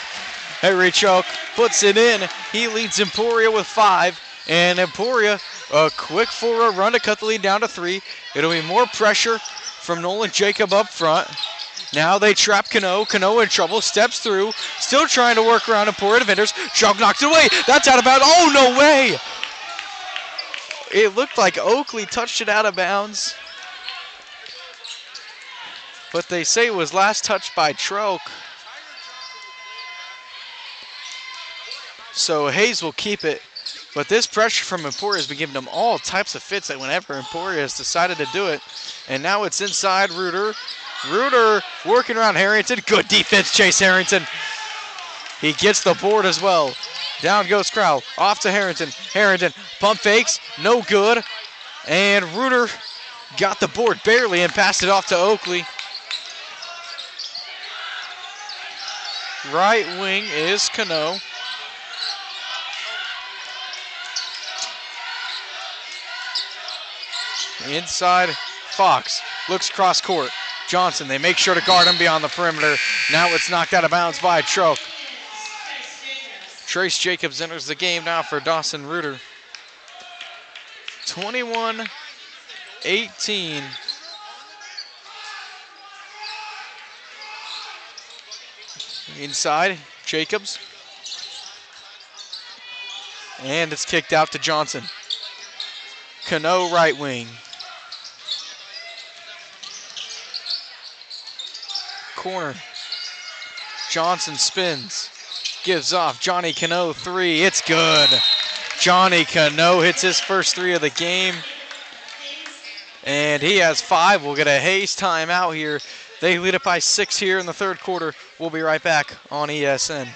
Harry Trelk puts it in. He leads Emporia with 5. And Emporia, a quick forward run to cut the lead down to 3. It'll be more pressure from Nolan Jacob up front. Now they trap Cano. Cano in trouble, steps through, still trying to work around Emporia defenders. Trelk knocked it away. That's out of bounds. Oh, no way! It looked like Oakley touched it out of bounds. But they say it was last touched by Trelk. So Hayes will keep it. But this pressure from Emporia has been giving them all types of fits that whenever Emporia has decided to do it. And now it's inside Reuter. Reuter working around Harrington. Good defense, Chase Harrington. He gets the board as well. Down goes Crowell. Off to Harrington. Harrington pump fakes. No good. And Reuter got the board barely and passed it off to Oakley. Right wing is Cano. Inside, Fox looks cross court. Johnson, they make sure to guard him beyond the perimeter. Now it's knocked out of bounds by Trelk. Trace Jacobs enters the game now for Dawson Reuter. 21-18. Inside, Jacobs. And it's kicked out to Johnson. Cano right wing. Corner. Johnson spins. Gives off. Johnny Cano 3. It's good. Johnny Cano hits his first 3 of the game. And he has 5. We'll get a Hayes timeout here. They lead it by 6 here in the third quarter. We'll be right back on ESN.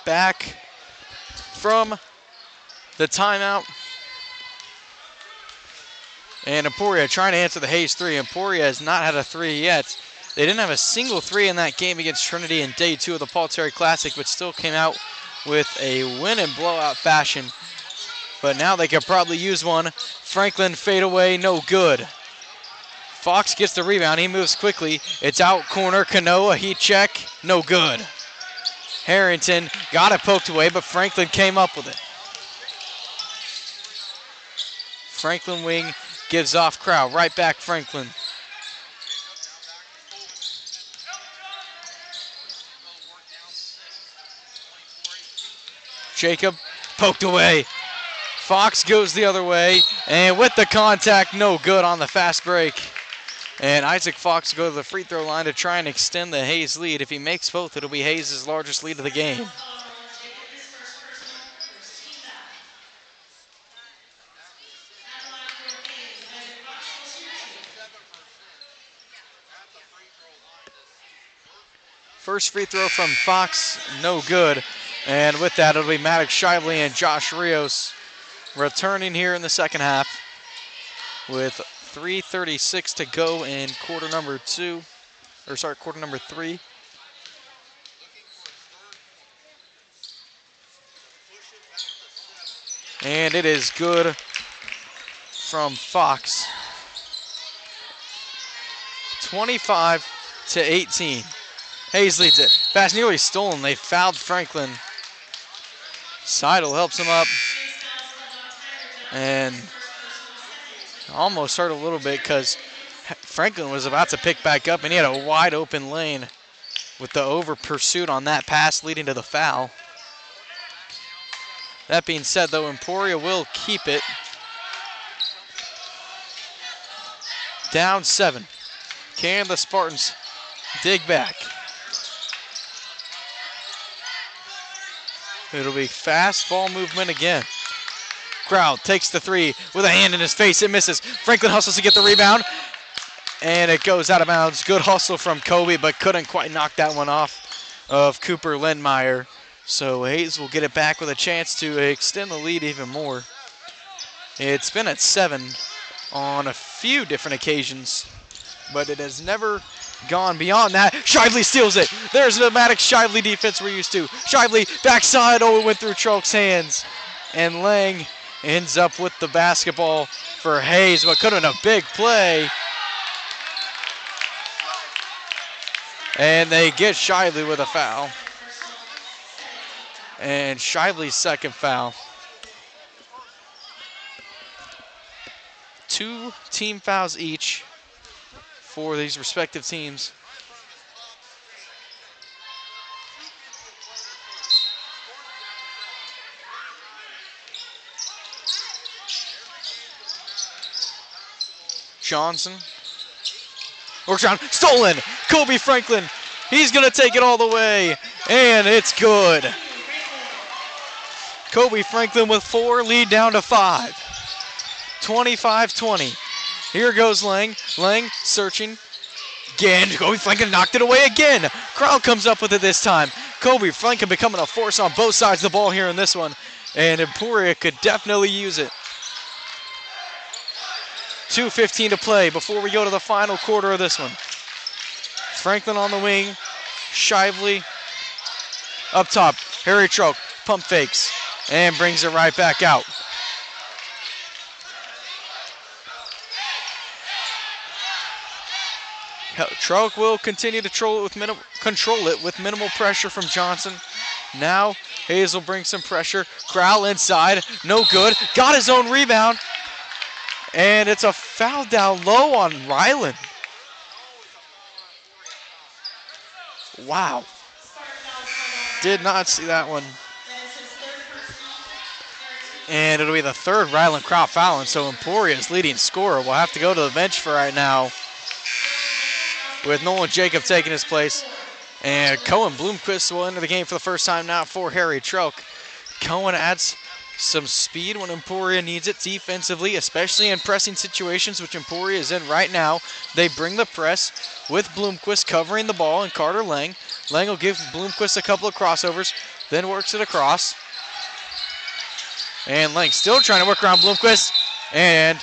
back from the timeout. And Emporia trying to answer the Hayes three. Emporia has not had a three yet. They didn't have a single three in that game against Trinity in day 2 of the Paul Terry Classic, but still came out with a win in blowout fashion. But now they could probably use one. Franklin fadeaway, no good. Fox gets the rebound, he moves quickly. It's out corner, Kanoa, heat check, no good. Harrington got it poked away, but Franklin came up with it. Franklin wing gives off crowd, right back Franklin. Jacob poked away. Fox goes the other way, and with the contact, no good on the fast break. And Isaac Fox go to the free throw line to try and extend the Hayes lead. If he makes both, it'll be Hayes' largest lead of the game. First free throw from Fox, no good. And with that, it'll be Maddox Shively and Josh Rios returning here in the second half with 3:36 to go in quarter number 3. And it is good from Fox. 25-18. Hayes leads it. Pass nearly stolen. They fouled Franklin. Seidel helps him up. And almost hurt a little bit because Franklin was about to pick back up and he had a wide open lane with the over pursuit on that pass leading to the foul. That being said, though, Emporia will keep it. Down 7. Can the Spartans dig back? It'll be fast ball movement again. Crowd takes the three with a hand in his face. It misses. Franklin hustles to get the rebound. And it goes out of bounds. Good hustle from Kobe, but couldn't quite knock that one off of Cooper Lindmeyer. So Hayes will get it back with a chance to extend the lead even more. It's been at 7 on a few different occasions, but it has never gone beyond that. Shively steals it. There's the Maddox Shively defense we're used to. Shively backside. Oh, it went through Chalk's hands. And Lang ends up with the basketball for Hayes, but could have been a big play. And they get Shively with a foul. And Shively's second foul. 2 team fouls each for these respective teams. Johnson works around, stolen. Kobe Franklin, he's gonna take it all the way, and it's good. Kobe Franklin with 4, lead down to 5. 25-20. Here goes Lang. Lang searching. Again, Kobe Franklin knocked it away again. Crowd comes up with it this time. Kobe Franklin becoming a force on both sides of the ball here in this one. And Emporia could definitely use it. 2:15 to play before we go to the final quarter of this one. Franklin on the wing. Shively up top. Harry Troke pump fakes and brings it right back out. Troke will continue to control it with minimal pressure from Johnson. Now Hayes will bring some pressure. Crowell inside, no good. Got his own rebound. And it's a foul down low on Ryland. Wow. Did not see that one. And it'll be the third Ryland Crowell foul, and so Emporia's leading scorer will have to go to the bench for right now, with Nolan Jacob taking his place. And Cohen Bloomquist will enter the game for the first time now for Harry Troke. Cohen adds some speed when Emporia needs it defensively, especially in pressing situations, which Emporia is in right now. They bring the press with Bloomquist covering the ball and Carter Lang. Lang will give Bloomquist a couple of crossovers. then works it across. And Link still trying to work around Bloomquist. And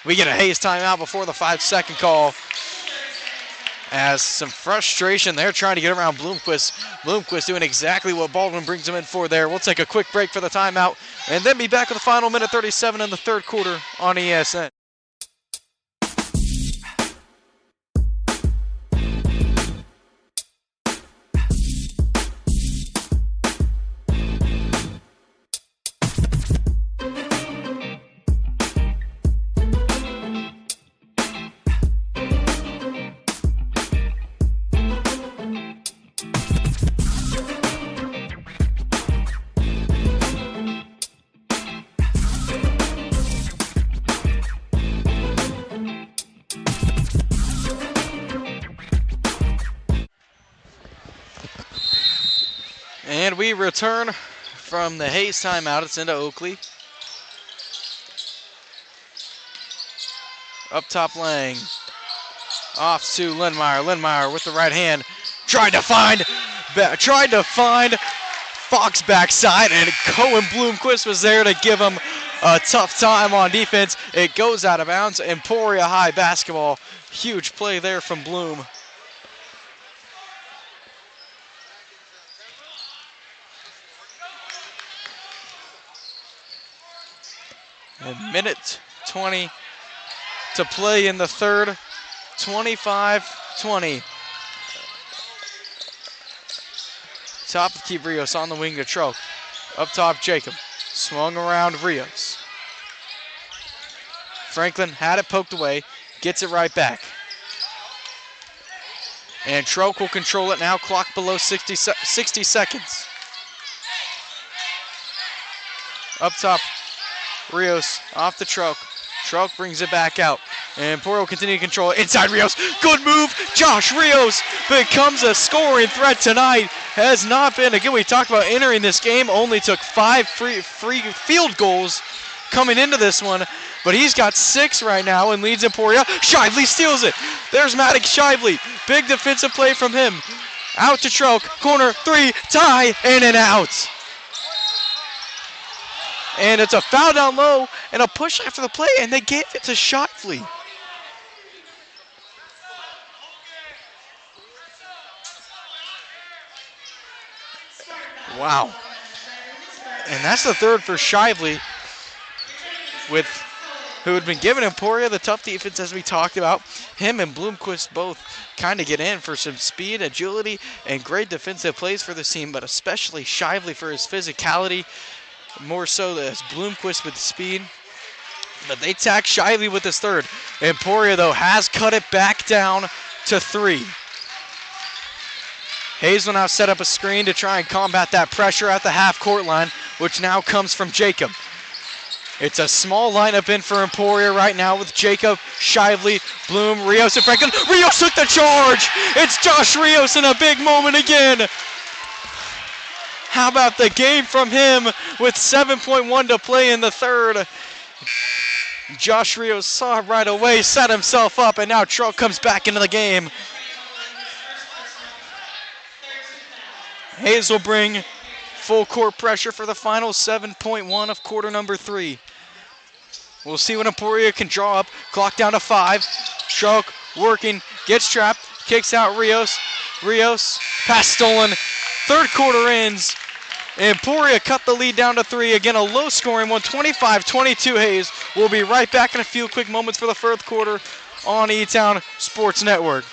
we get a Hayes timeout before the 5-second call. As some frustration there trying to get around Bloomquist. Bloomquist doing exactly what Baldwin brings him in for there. We'll take a quick break for the timeout and then be back with the final minute 37 in the third quarter on ESN. And we return from the Hayes timeout. It's into Oakley. Up top Lang. Off to Lindmeyer. Lindmeyer with the right hand. Tried to find Fox backside, and Cohen Bloomquist was there to give him a tough time on defense. It goes out of bounds. Emporia High basketball. Huge play there from Bloom. A minute 20 to play in the third. 25-20. Top of keep Rios on the wing to Troke. Up top Jacob. Swung around Rios. Franklin had it poked away. Gets it right back. And Troke will control it now. Clock below 60 seconds. Up top. Rios off the Troke. Troke brings it back out. And Emporia will continue to control it. Inside Rios. Good move. Josh Rios becomes a scoring threat tonight. Has not been, again, we talked about entering this game. Only took 5 free field goals coming into this one. But he's got 6 right now and leads Emporia. Shively steals it. There's Maddox Shively. Big defensive play from him. Out to Troke. Corner 3. Tie. In and out. And it's a foul down low and a push after the play, and they gave it to Shively. Wow. And that's the third for Shively, with who had been giving Emporia the tough defense as we talked about. Him and Bloomquist both kind of get in for some speed, agility, and great defensive plays for this team, but especially Shively for his physicality. More so as Bloomquist with speed. But they tack Shively with his third. Emporia, though, has cut it back down to 3. Hayes will now set up a screen to try and combat that pressure at the half-court line, which now comes from Jacob. It's a small lineup in for Emporia right now with Jacob, Shively, Bloom, Rios, and Franklin. Rios took the charge! It's Josh Rios in a big moment again! How about the game from him with 7.1 to play in the third? Josh Rios saw it right away, set himself up, and now Troke comes back into the game. Hayes will bring full court pressure for the final 7.1 of quarter number 3. We'll see when Emporia can draw up. Clock down to 5. Troke working, gets trapped, kicks out Rios. Rios, pass stolen. Third quarter ends. Emporia cut the lead down to 3. Again, a low-scoring one, 25-22 Hayes. We'll be right back in a few quick moments for the fourth quarter on E-Town Sports Network.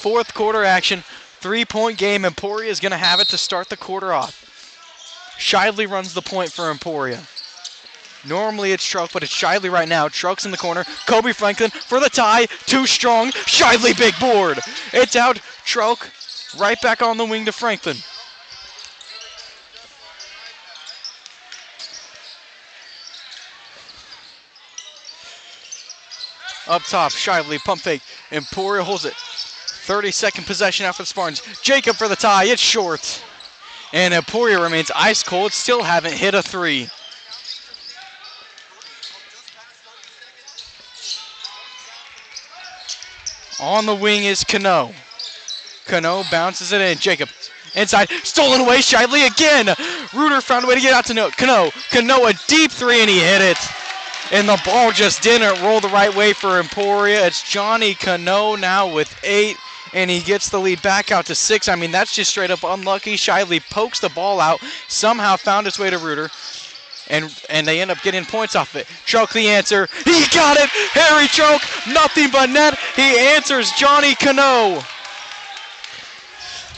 fourth quarter action. 3-point game. Emporia is going to have it to start the quarter off. Shively runs the point for Emporia. Normally it's Truk, but it's Shively right now. Truk's in the corner. Kobe Franklin for the tie. Too strong. Shively big board. It's out. Truk right back on the wing to Franklin. Up top, Shively, pump fake. Emporia holds it. 30-second possession after the Spartans. Jacob for the tie. It's short. And Emporia remains ice cold. Still haven't hit a three. On the wing is Cano. Cano bounces it in. Jacob inside. Stolen away. Shively again. Reuter found a way to get out to Cano. Cano a deep three and he hit it. And the ball just didn't roll the right way for Emporia. It's Johnny Cano now with 8. And he gets the lead back out to 6. I mean, that's just straight up unlucky. Shively pokes the ball out. Somehow found its way to Reuter. And they end up getting points off it. Truk the answer. He got it! Harry Truk, nothing but net. He answers Johnny Cano.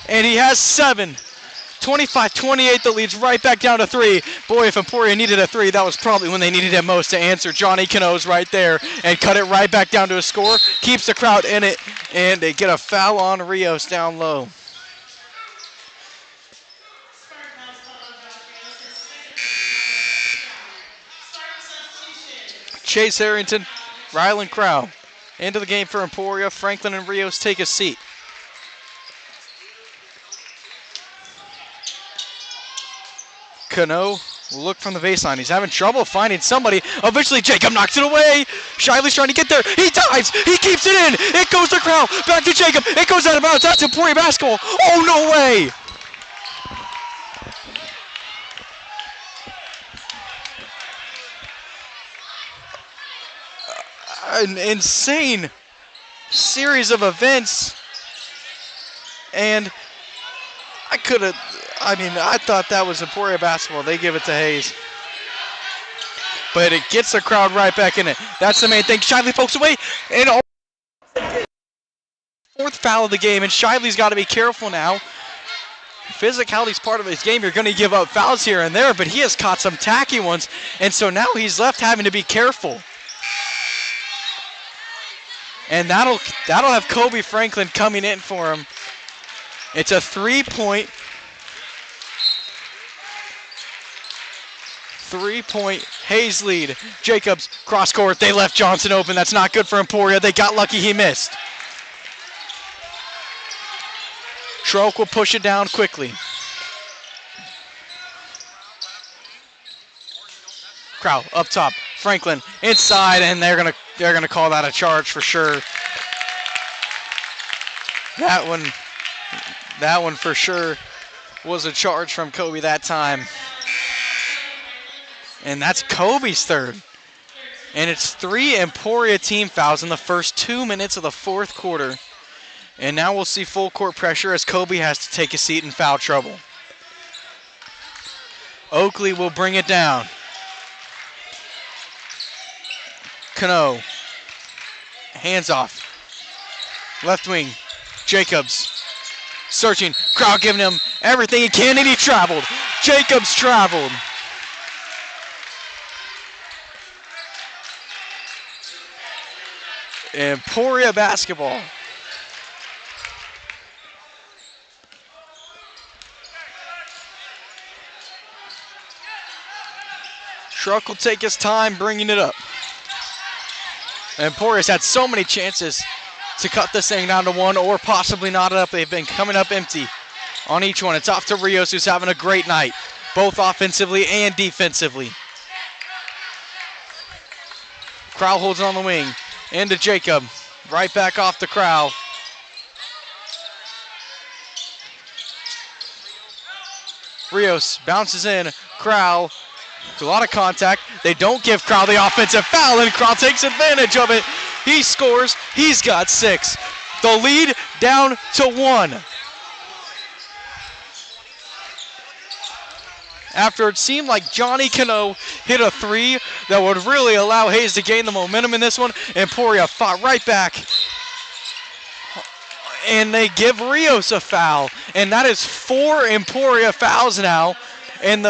And he has 7. 25-28, the lead's right back down to 3. Boy, if Emporia needed a 3, that was probably when they needed it most to answer. Johnny Cano's right there and cut it right back down to a score. Keeps the crowd in it, and they get a foul on Rios down low. Chase Harrington, Rylan Crow. Into the game for Emporia. Franklin and Rios take a seat. Cano will look from the baseline. He's having trouble finding somebody. Eventually, Jacob knocks it away. Shively's trying to get there. He dives. He keeps it in. It goes to Crow. Back to Jacob. It goes out of bounds. That's Emporia basketball. Oh, no way. An insane series of events. And I thought that was Emporia basketball. They give it to Hayes. But it gets the crowd right back in it. That's the main thing. Shively pokes away. And fourth foul of the game. And Shively's got to be careful now. Physicality's part of his game. You're going to give up fouls here and there, but he has caught some tacky ones. And so now he's left having to be careful. And that'll have Kobe Franklin coming in for him. It's a 3-point Hayes lead. Jacobs cross court. They left Johnson open. That's not good for Emporia. They got lucky he missed. Truk will push it down quickly. Crow up top. Franklin inside, and they're gonna call that a charge for sure. That one for sure was a charge from Kobe that time. And that's Kobe's third. And it's 3 Emporia team fouls in the first 2 minutes of the fourth quarter. And now we'll see full court pressure as Kobe has to take a seat in foul trouble. Oakley will bring it down. Cano. Hands off. Left wing. Jacobs. Searching. Crowd giving him everything he can, and he traveled. Jacobs traveled. Emporia basketball. Truk will take his time bringing it up. Emporia's had so many chances to cut this thing down to 1 or possibly knot it up. They've been coming up empty on each one. It's off to Rios, who's having a great night, both offensively and defensively. Crow holds it on the wing. Into Jacob. Right back off the Crow. Rios bounces in. Crow. A lot of contact. They don't give Crow the offensive foul, and Crow takes advantage of it. He scores. He's got 6. The lead down to 1. After it seemed like Johnny Cano hit a 3 that would really allow Hayes to gain the momentum in this one, Emporia fought right back And they give Rios a foul. And that is 4 Emporia fouls now. And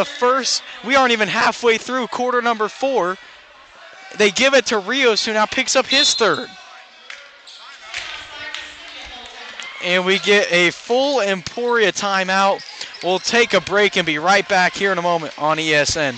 we aren't even halfway through quarter number 4. They give it to Rios, who now picks up his third. And we get a full Emporia timeout. We'll take a break and be right back here in a moment on ESN.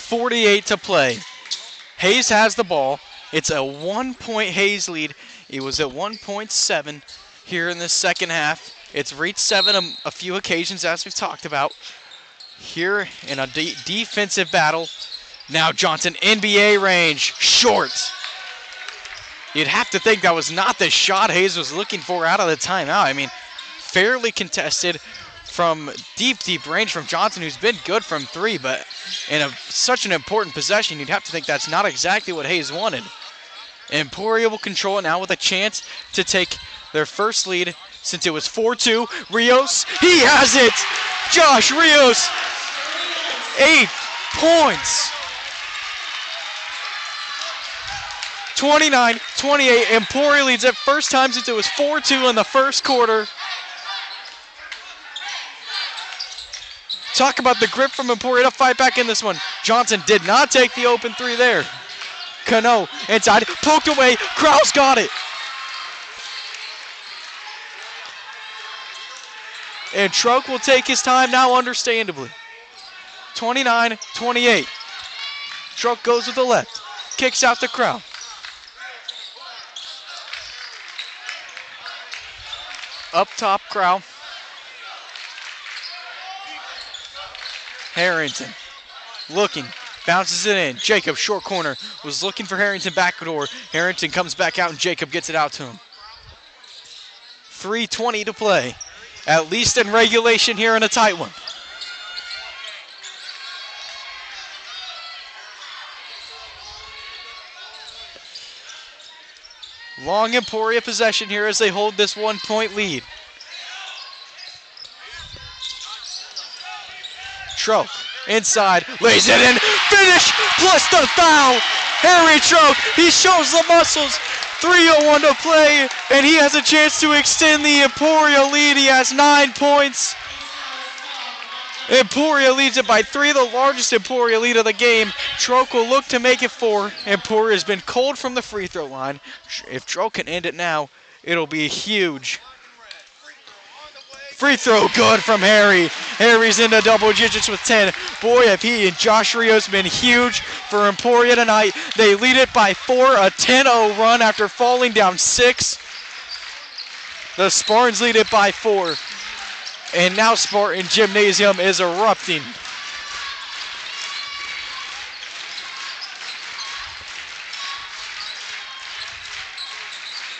.48 to play. Hayes has the ball. It's a 1-point Hayes lead. It was at 1.7 here in the second half. It's reached 7 a few occasions, as we've talked about. Here in a defensive battle. Now Johnson, NBA range, short. You'd have to think that was not the shot Hayes was looking for out of the timeout. I mean, fairly contested from deep range from Johnson, who's been good from 3, but in such an important possession, you'd have to think that's not exactly what Hayes wanted. Emporia will control it now with a chance to take their first lead since it was 4-2. Rios, he has it! Josh Rios, 8 points. 29-28, Emporia leads it first time since it was 4-2 in the first quarter. Talk about the grip from Emporia to fight back in this one. Johnson did not take the open 3 there. Cano inside, poked away, Kraus got it. And Troke will take his time now, understandably. 29-28. Troke goes with the left, kicks out to Kraus. Up top, Kraus. Harrington looking, bounces it in. Jacob, short corner, was looking for Harrington backdoor. Harrington comes back out and Jacob gets it out to him. 3:20 to play, at least in regulation here in a tight one. Long Emporia possession here as they hold this 1-point lead. Troke inside, lays it in, finish, plus the foul. Harry Troke, he shows the muscles. 3:01 to play, and he has a chance to extend the Emporia lead. He has 9 points. Emporia leads it by 3, the largest Emporia lead of the game. Troke will look to make it 4. Emporia has been cold from the free throw line. If Troke can end it now, it'll be huge. Free throw good from Harry. Harry's into double digits with 10. Boy, if he and Josh Rios been huge for Emporia tonight. They lead it by 4, a 10-0 run after falling down 6. The Spartans lead it by 4. And now Spartan Gymnasium is erupting.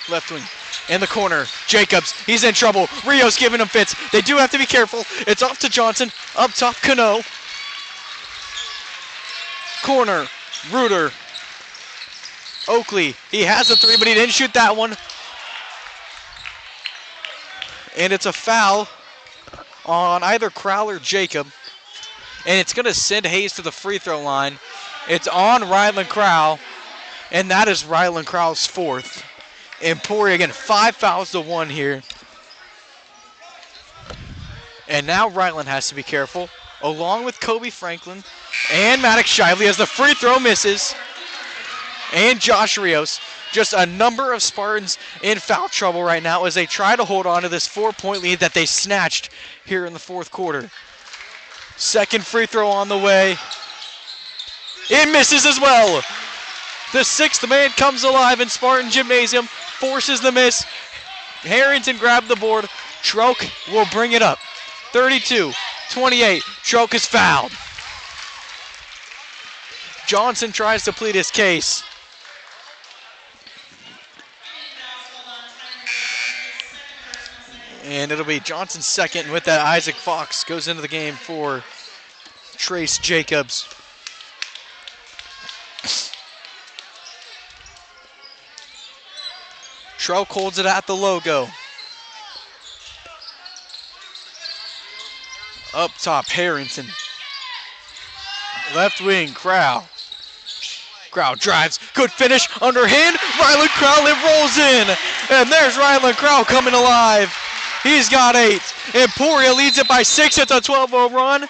Left wing. In the corner, Jacobs, he's in trouble. Rios giving him fits. They do have to be careful. It's off to Johnson. Up top, Cano. Corner, Reuter. Oakley, he has a 3, but he didn't shoot that one. And it's a foul on either Crowell or Jacob. And it's going to send Hayes to the free throw line. It's on Ryland Crowell. And that is Ryland Crowell's 4th. Emporia again, 5 fouls to 1 here. And now Ryland has to be careful, along with Kobe Franklin and Maddox Shively as the free throw misses. And Josh Rios. just a number of Spartans in foul trouble right now as they try to hold on to this 4-point lead that they snatched here in the fourth quarter. Second free throw on the way. It misses as well. The sixth man comes alive in Spartan Gymnasium, forces the miss. Harrington grabbed the board. Troke will bring it up. 32-28. Troke is fouled. Johnson tries to plead his case. And it'll be Johnson's second. And with that, Isaac Fox goes into the game for Trace Jacobs. Troke holds it at the logo. Up top, Harrington. Left wing, Crow. Crow drives, good finish, underhand. Ryland Crowley rolls in. And there's Ryland Crow coming alive. He's got 8. Emporia leads it by 6. It's a 12-0 run.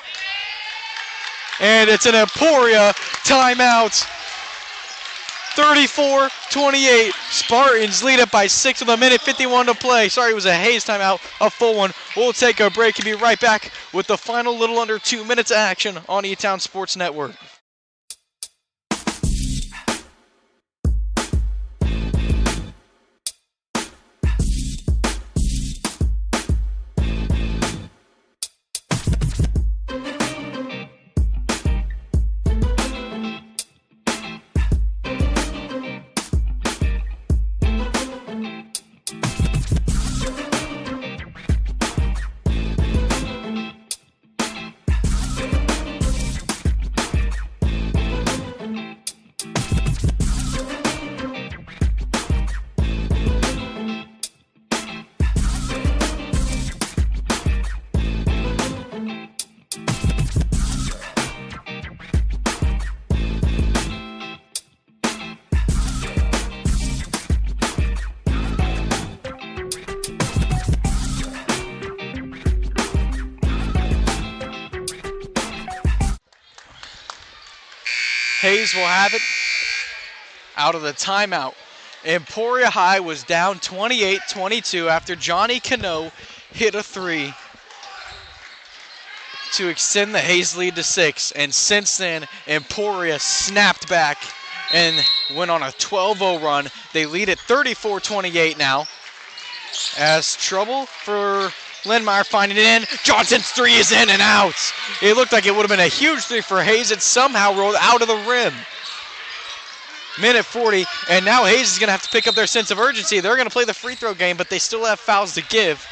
And it's an Emporia timeout. 34-28. Spartans lead it by 6 with 1:51 to play. Sorry, it was a Hayes timeout, a full one. We'll take a break and be right back with the final little under 2 minutes of action on E-Town Sports Network. Hayes will have it out of the timeout. Emporia High was down 28-22 after Johnny Cano hit a 3 to extend the Hayes lead to 6. And since then, Emporia snapped back and went on a 12-0 run. They lead at 34-28 now. As trouble for Lindmeyer finding it in. Johnson's 3 is in and out. It looked like it would have been a huge 3 for Hayes. It somehow rolled out of the rim. Minute 40, and now Hayes is going to have to pick up their sense of urgency. They're going to play the free throw game, but they still have fouls to give.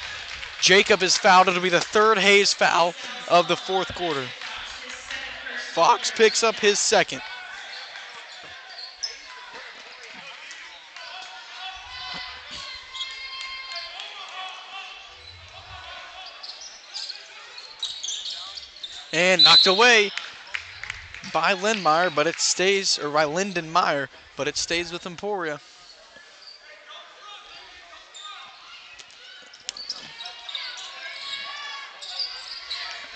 Jacob is fouled. It'll be the third Hayes foul of the fourth quarter. Fox picks up his second. And knocked away by Lindmeyer, but it stays, or by Lindenmeyer, but it stays with Emporia.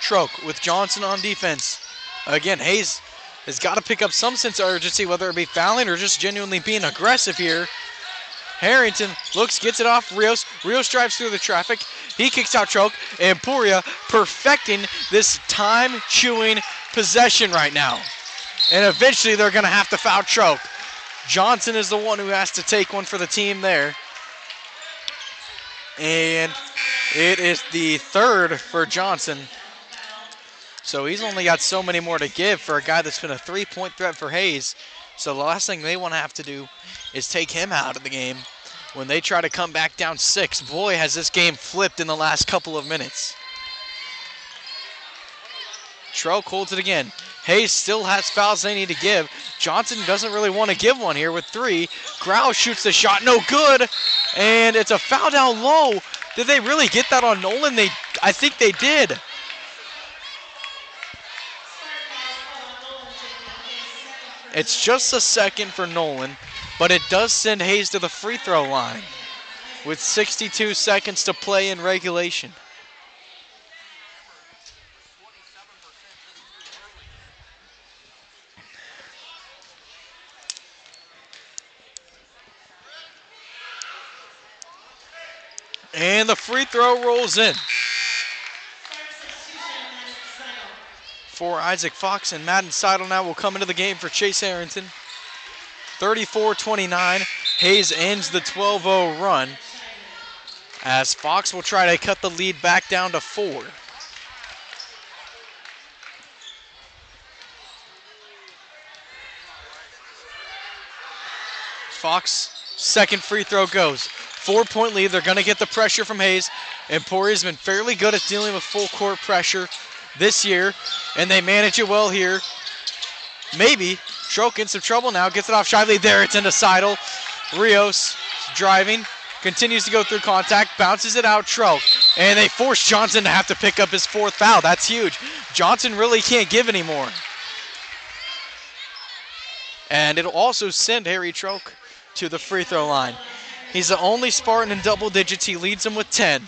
Troke with Johnson on defense. Again, Hayes has got to pick up some sense of urgency, whether it be fouling or just genuinely being aggressive here. Harrington looks, gets it off Rios. Rios drives through the traffic. He kicks out Troke. Emporia perfecting this time-chewing possession right now. And eventually they're going to have to foul Troke. Johnson is the one who has to take one for the team there. And it is the third for Johnson. So he's only got so many more to give for a guy that's been a three-point threat for Hayes. So the last thing they want to have to do is take him out of the game when they try to come back down 6. Boy, has this game flipped in the last couple of minutes. Troke holds it again. Hayes still has fouls they need to give. Johnson doesn't really want to give one here with 3. Grau shoots the shot, no good. And it's a foul down low. Did they really get that on Nolan? I think they did. It's just a second for Nolan, but it does send Hayes to the free throw line with 62 seconds to play in regulation. And the free throw rolls in. For Isaac Fox and Madden Seidel now will come into the game for Chase Arrington. 34-29. Hayes ends the 12-0 run as Fox will try to cut the lead back down to 4. Fox, second free throw goes. 4-point lead. They're going to get the pressure from Hayes. Emporia's been fairly good at dealing with full court pressure this year, and they manage it well here. Maybe Stroke in some trouble now. Gets it off Shively. There, it's into Seidel. Rios driving. Continues to go through contact. Bounces it out. Troke. And they force Johnson to have to pick up his 4th foul. That's huge. Johnson really can't give anymore. And it'll also send Harry Troke to the free throw line. He's the only Spartan in double digits. He leads them with 10.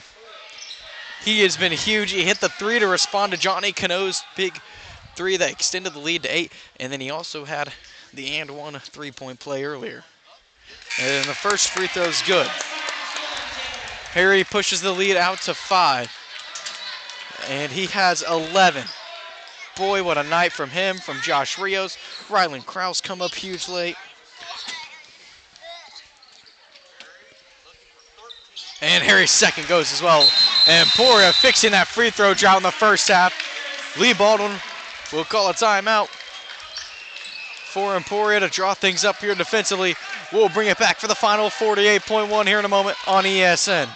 He has been huge. He hit the 3 to respond to Johnny Cano's big 3 that extended the lead to 8. And then he also had the and one 3-point play earlier. And the first free throw is good. Harry pushes the lead out to 5. And he has 11. Boy, what a night from him, from Josh Rios. Rylan Krause come up huge late. And Harry's second goes as well. And Emporia fixing that free throw drought in the first half. Lee Baldwin will call a timeout for Emporia to draw things up here defensively. We'll bring it back for the final 48.1 here in a moment on ESN.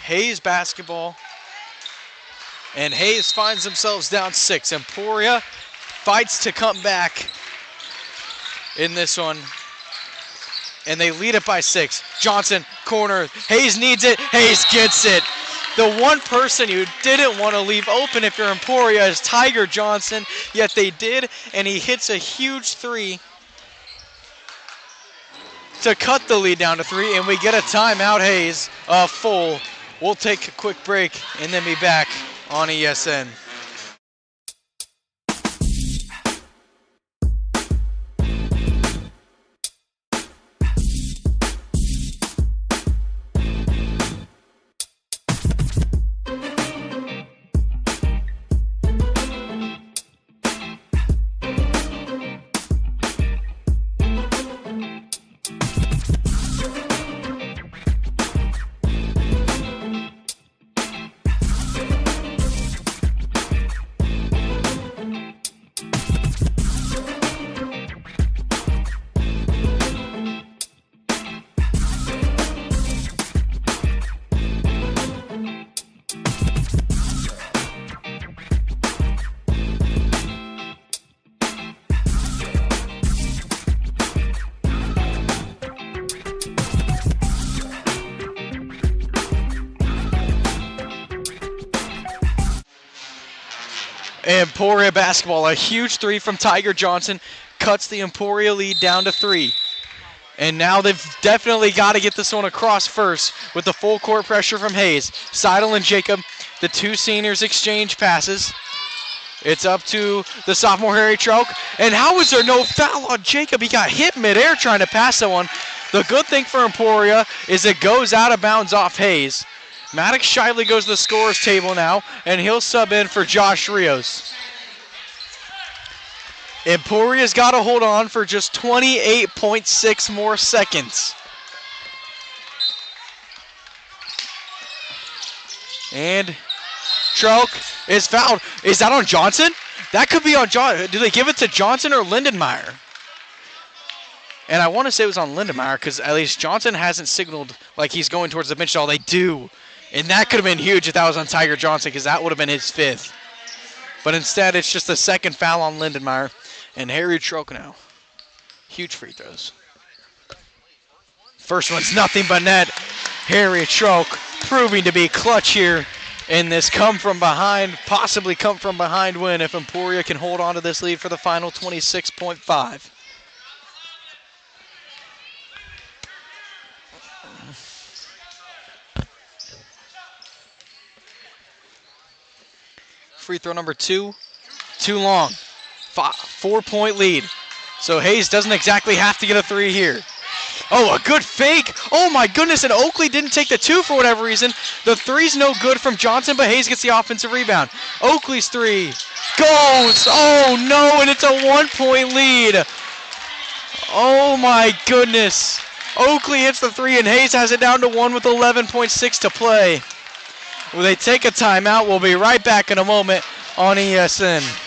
Hayes basketball, and Hayes finds themselves down 6. Emporia fights to come back in this one, and they lead it by 6. Johnson, corner, Hayes needs it, Hayes gets it. The one person you didn't want to leave open if you're Emporia is Tiger Johnson, yet they did, and he hits a huge 3 to cut the lead down to 3, and we get a timeout, Hayes, full. We'll take a quick break and then be back on ESN. Emporia basketball, a huge 3 from Tiger Johnson, cuts the Emporia lead down to 3. And now they've definitely got to get this one across first with the full court pressure from Hayes. Seidel and Jacob, the 2 seniors, exchange passes. It's up to the sophomore Harry Troke. And how is there no foul on Jacob? He got hit midair trying to pass that one. The good thing for Emporia is it goes out of bounds off Hayes. Maddox Shively goes to the scorer's table now, and he'll sub in for Josh Rios. Emporia's got to hold on for just 28.6 more seconds. And Troke is fouled. Is that on Johnson? That could be on Johnson. Do they give it to Johnson or Lindenmeyer? And I want to say it was on Lindemeyer because at least Johnson hasn't signaled like he's going towards the bench at all. They do. And that could have been huge if that was on Tiger Johnson because that would have been his 5th. But instead, it's just the 2nd foul on Lindemeyer. And Harry Troke now. Huge free throws. First one's nothing but net. Harry Troke proving to be clutch here in this possibly come from behind win if Emporia can hold on to this lead for the final 26.5. Free throw number 2, too long. 4-point lead. So Hayes doesn't exactly have to get a 3 here. Oh, a good fake. Oh my goodness, and Oakley didn't take the 2 for whatever reason. The 3's no good from Johnson, but Hayes gets the offensive rebound. Oakley's 3 goes. Oh no, and it's a 1-point lead. Oh my goodness. Oakley hits the 3 and Hayes has it down to 1 with 11.6 to play. Well, they take a timeout. We'll be right back in a moment on ESN.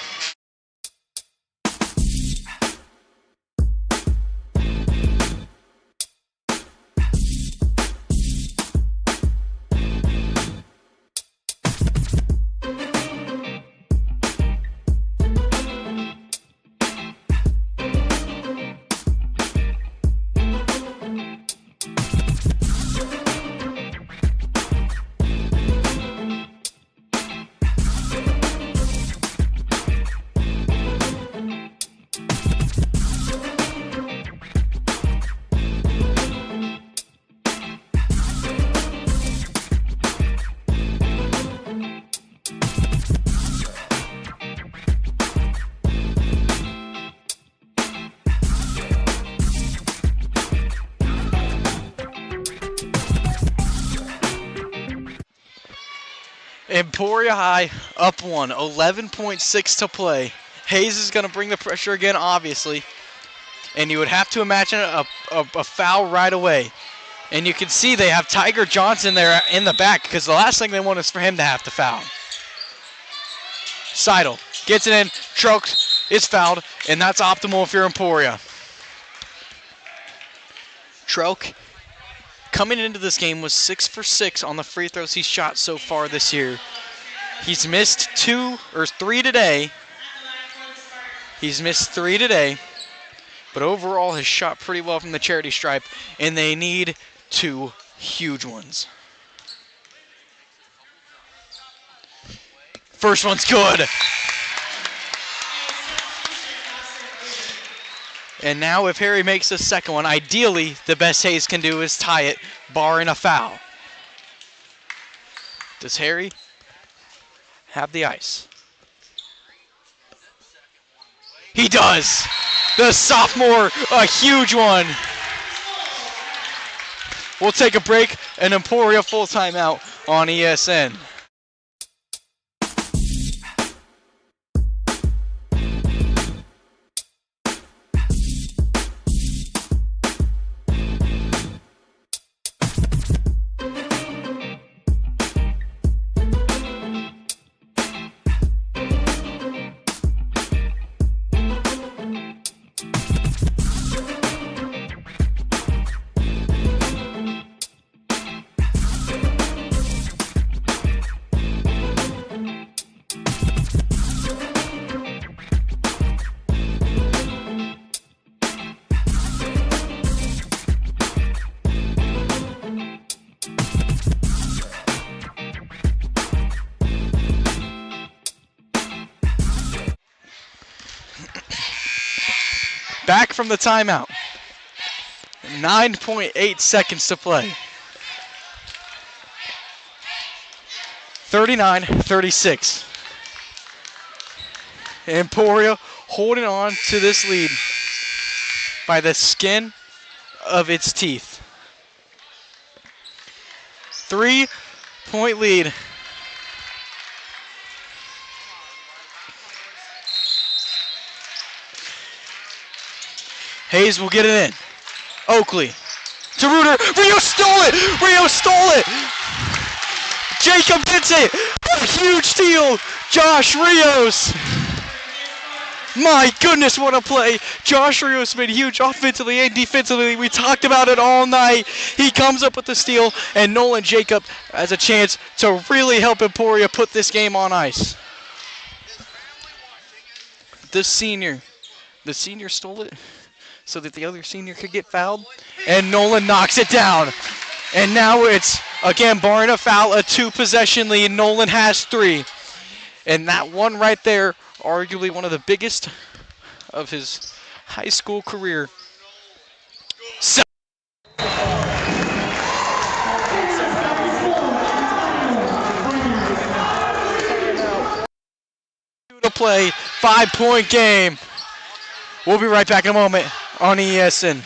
Emporia High up 1, 11.6 to play. Hayes is going to bring the pressure again, obviously. And you would have to imagine a foul right away. And you can see they have Tiger Johnson there in the back because the last thing they want is for him to have to foul. Seidel gets it in, Troke is fouled, and that's optimal if you're Emporia. Troke coming into this game was 6 for 6 on the free throws he's shot so far this year. He's missed 3 today. He's missed 3 today, but overall has shot pretty well from the charity stripe, and they need 2 huge ones. First one's good. And now if Harry makes the second one, ideally the best Hayes can do is tie it, barring a foul. Does Harry have the ice? He does. The sophomore, a huge one. We'll take a break, and Emporia full timeout on ESN. Back from the timeout. 9.8 seconds to play. 39-36. Emporia holding on to this lead by the skin of its teeth. 3-point lead. Hayes will get it in. Oakley to Reuter. Rio stole it! Rio stole it! Jacob gets it! A huge steal! Josh Rios My goodness, what a play. Josh Rios been huge offensively and defensively. We talked about it all night. He comes up with the steal, and Nolan Jacob has a chance to really help Emporia put this game on ice. The senior stole it so that the other senior could get fouled, and Nolan knocks it down. And now it's, again, barring a foul, a 2-possession lead. Nolan has 3. And that one right there, arguably one of the biggest of his high school career. To play, 5-point game. We'll be right back in a moment on ESN.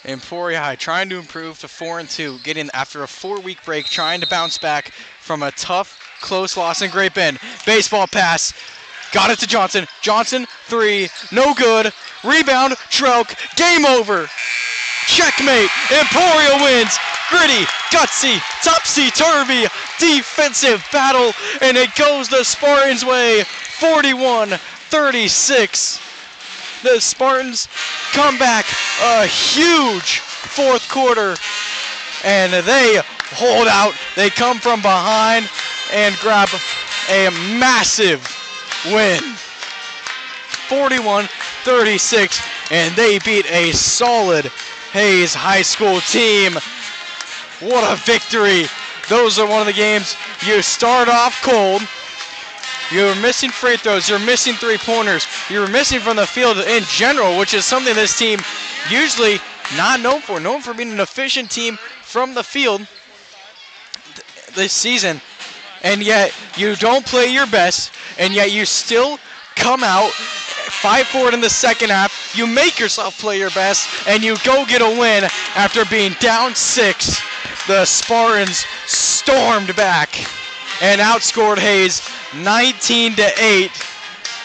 Emporia High trying to improve to 4-2, getting after a 4-week break, trying to bounce back from a tough, close loss in Great Bend. Baseball pass, got it to Johnson. Johnson, 3, no good. Rebound, Trelk, game over. Checkmate, Emporia wins. Gritty, gutsy, topsy-turvy, defensive battle, and it goes the Spartans' way, 41-36. The Spartans come back a huge fourth quarter, and they hold out. They come from behind and grab a massive win, 41-36, and they beat a solid Hayes High School team. What a victory. Those are one of the games you start off cold. You're missing free throws. You're missing 3-pointers. You're missing from the field in general, which is something this team usually not known for. Known for being an efficient team from the field this season. And yet you don't play your best, and yet you still come out, fight for it in the second half. You make yourself play your best, and you go get a win after being down 6. The Spartans stormed back and outscored Hayes 19-8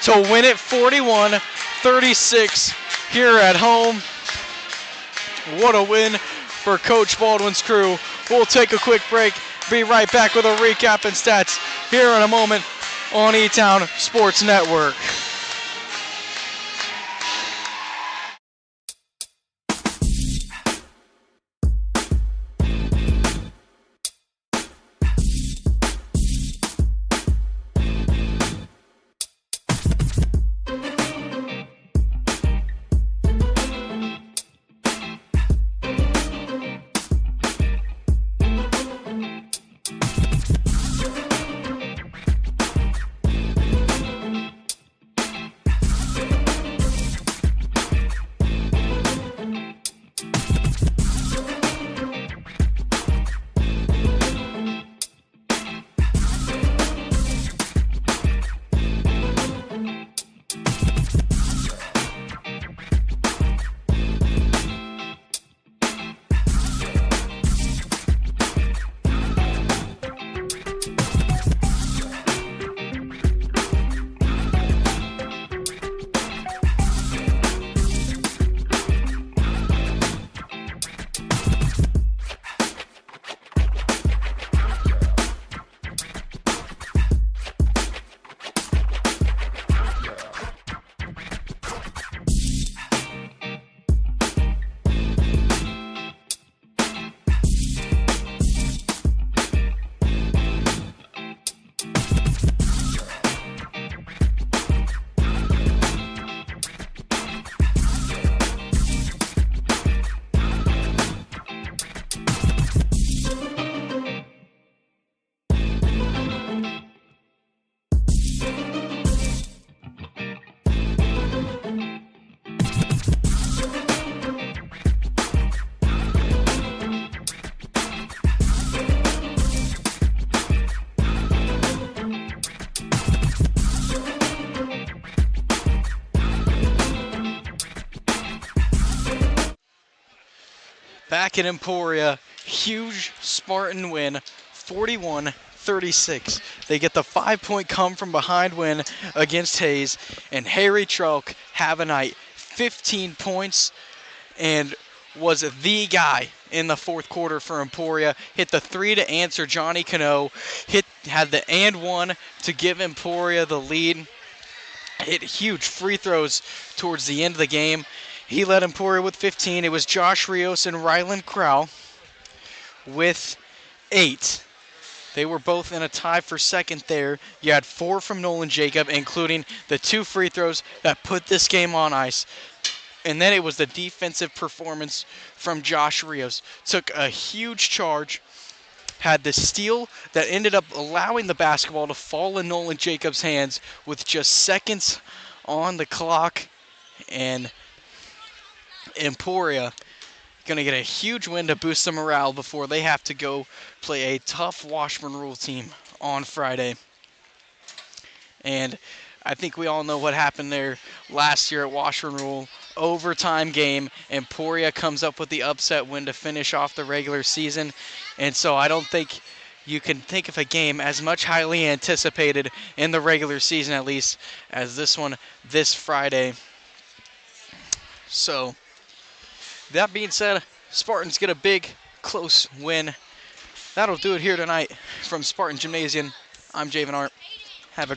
to win it 41-36 here at home. What a win for Coach Baldwin's crew. We'll take a quick break, be right back with a recap and stats here in a moment on E-Town Sports Network. back in Emporia. Huge Spartan win, 41-36. They get the 5-point come from behind win against Hayes, and Harry Trelk have a night. 15 points and was the guy in the fourth quarter for Emporia. Hit the 3 to answer Johnny Cano. Had the and 1 to give Emporia the lead. Hit huge free throws towards the end of the game. He led Emporia with 15. It was Josh Rios and Rylan Crow with 8. They were both in a tie for second there. You had 4 from Nolan Jacob, including the 2 free throws that put this game on ice. And then it was the defensive performance from Josh Rios. Took a huge charge, had the steal that ended up allowing the basketball to fall in Nolan Jacobs' hands with just seconds on the clock. And Emporia going to get a huge win to boost the morale before they have to go play a tough Washburn Rule team on Friday. And I think we all know what happened there last year at Washburn Rule. Overtime game. Emporia comes up with the upset win to finish off the regular season. And so I don't think you can think of a game as much highly anticipated in the regular season, at least, as this one this Friday. So that being said, Spartans get a big, close win. That'll do it here tonight from Spartan Gymnasium. I'm Javen Art. Have a great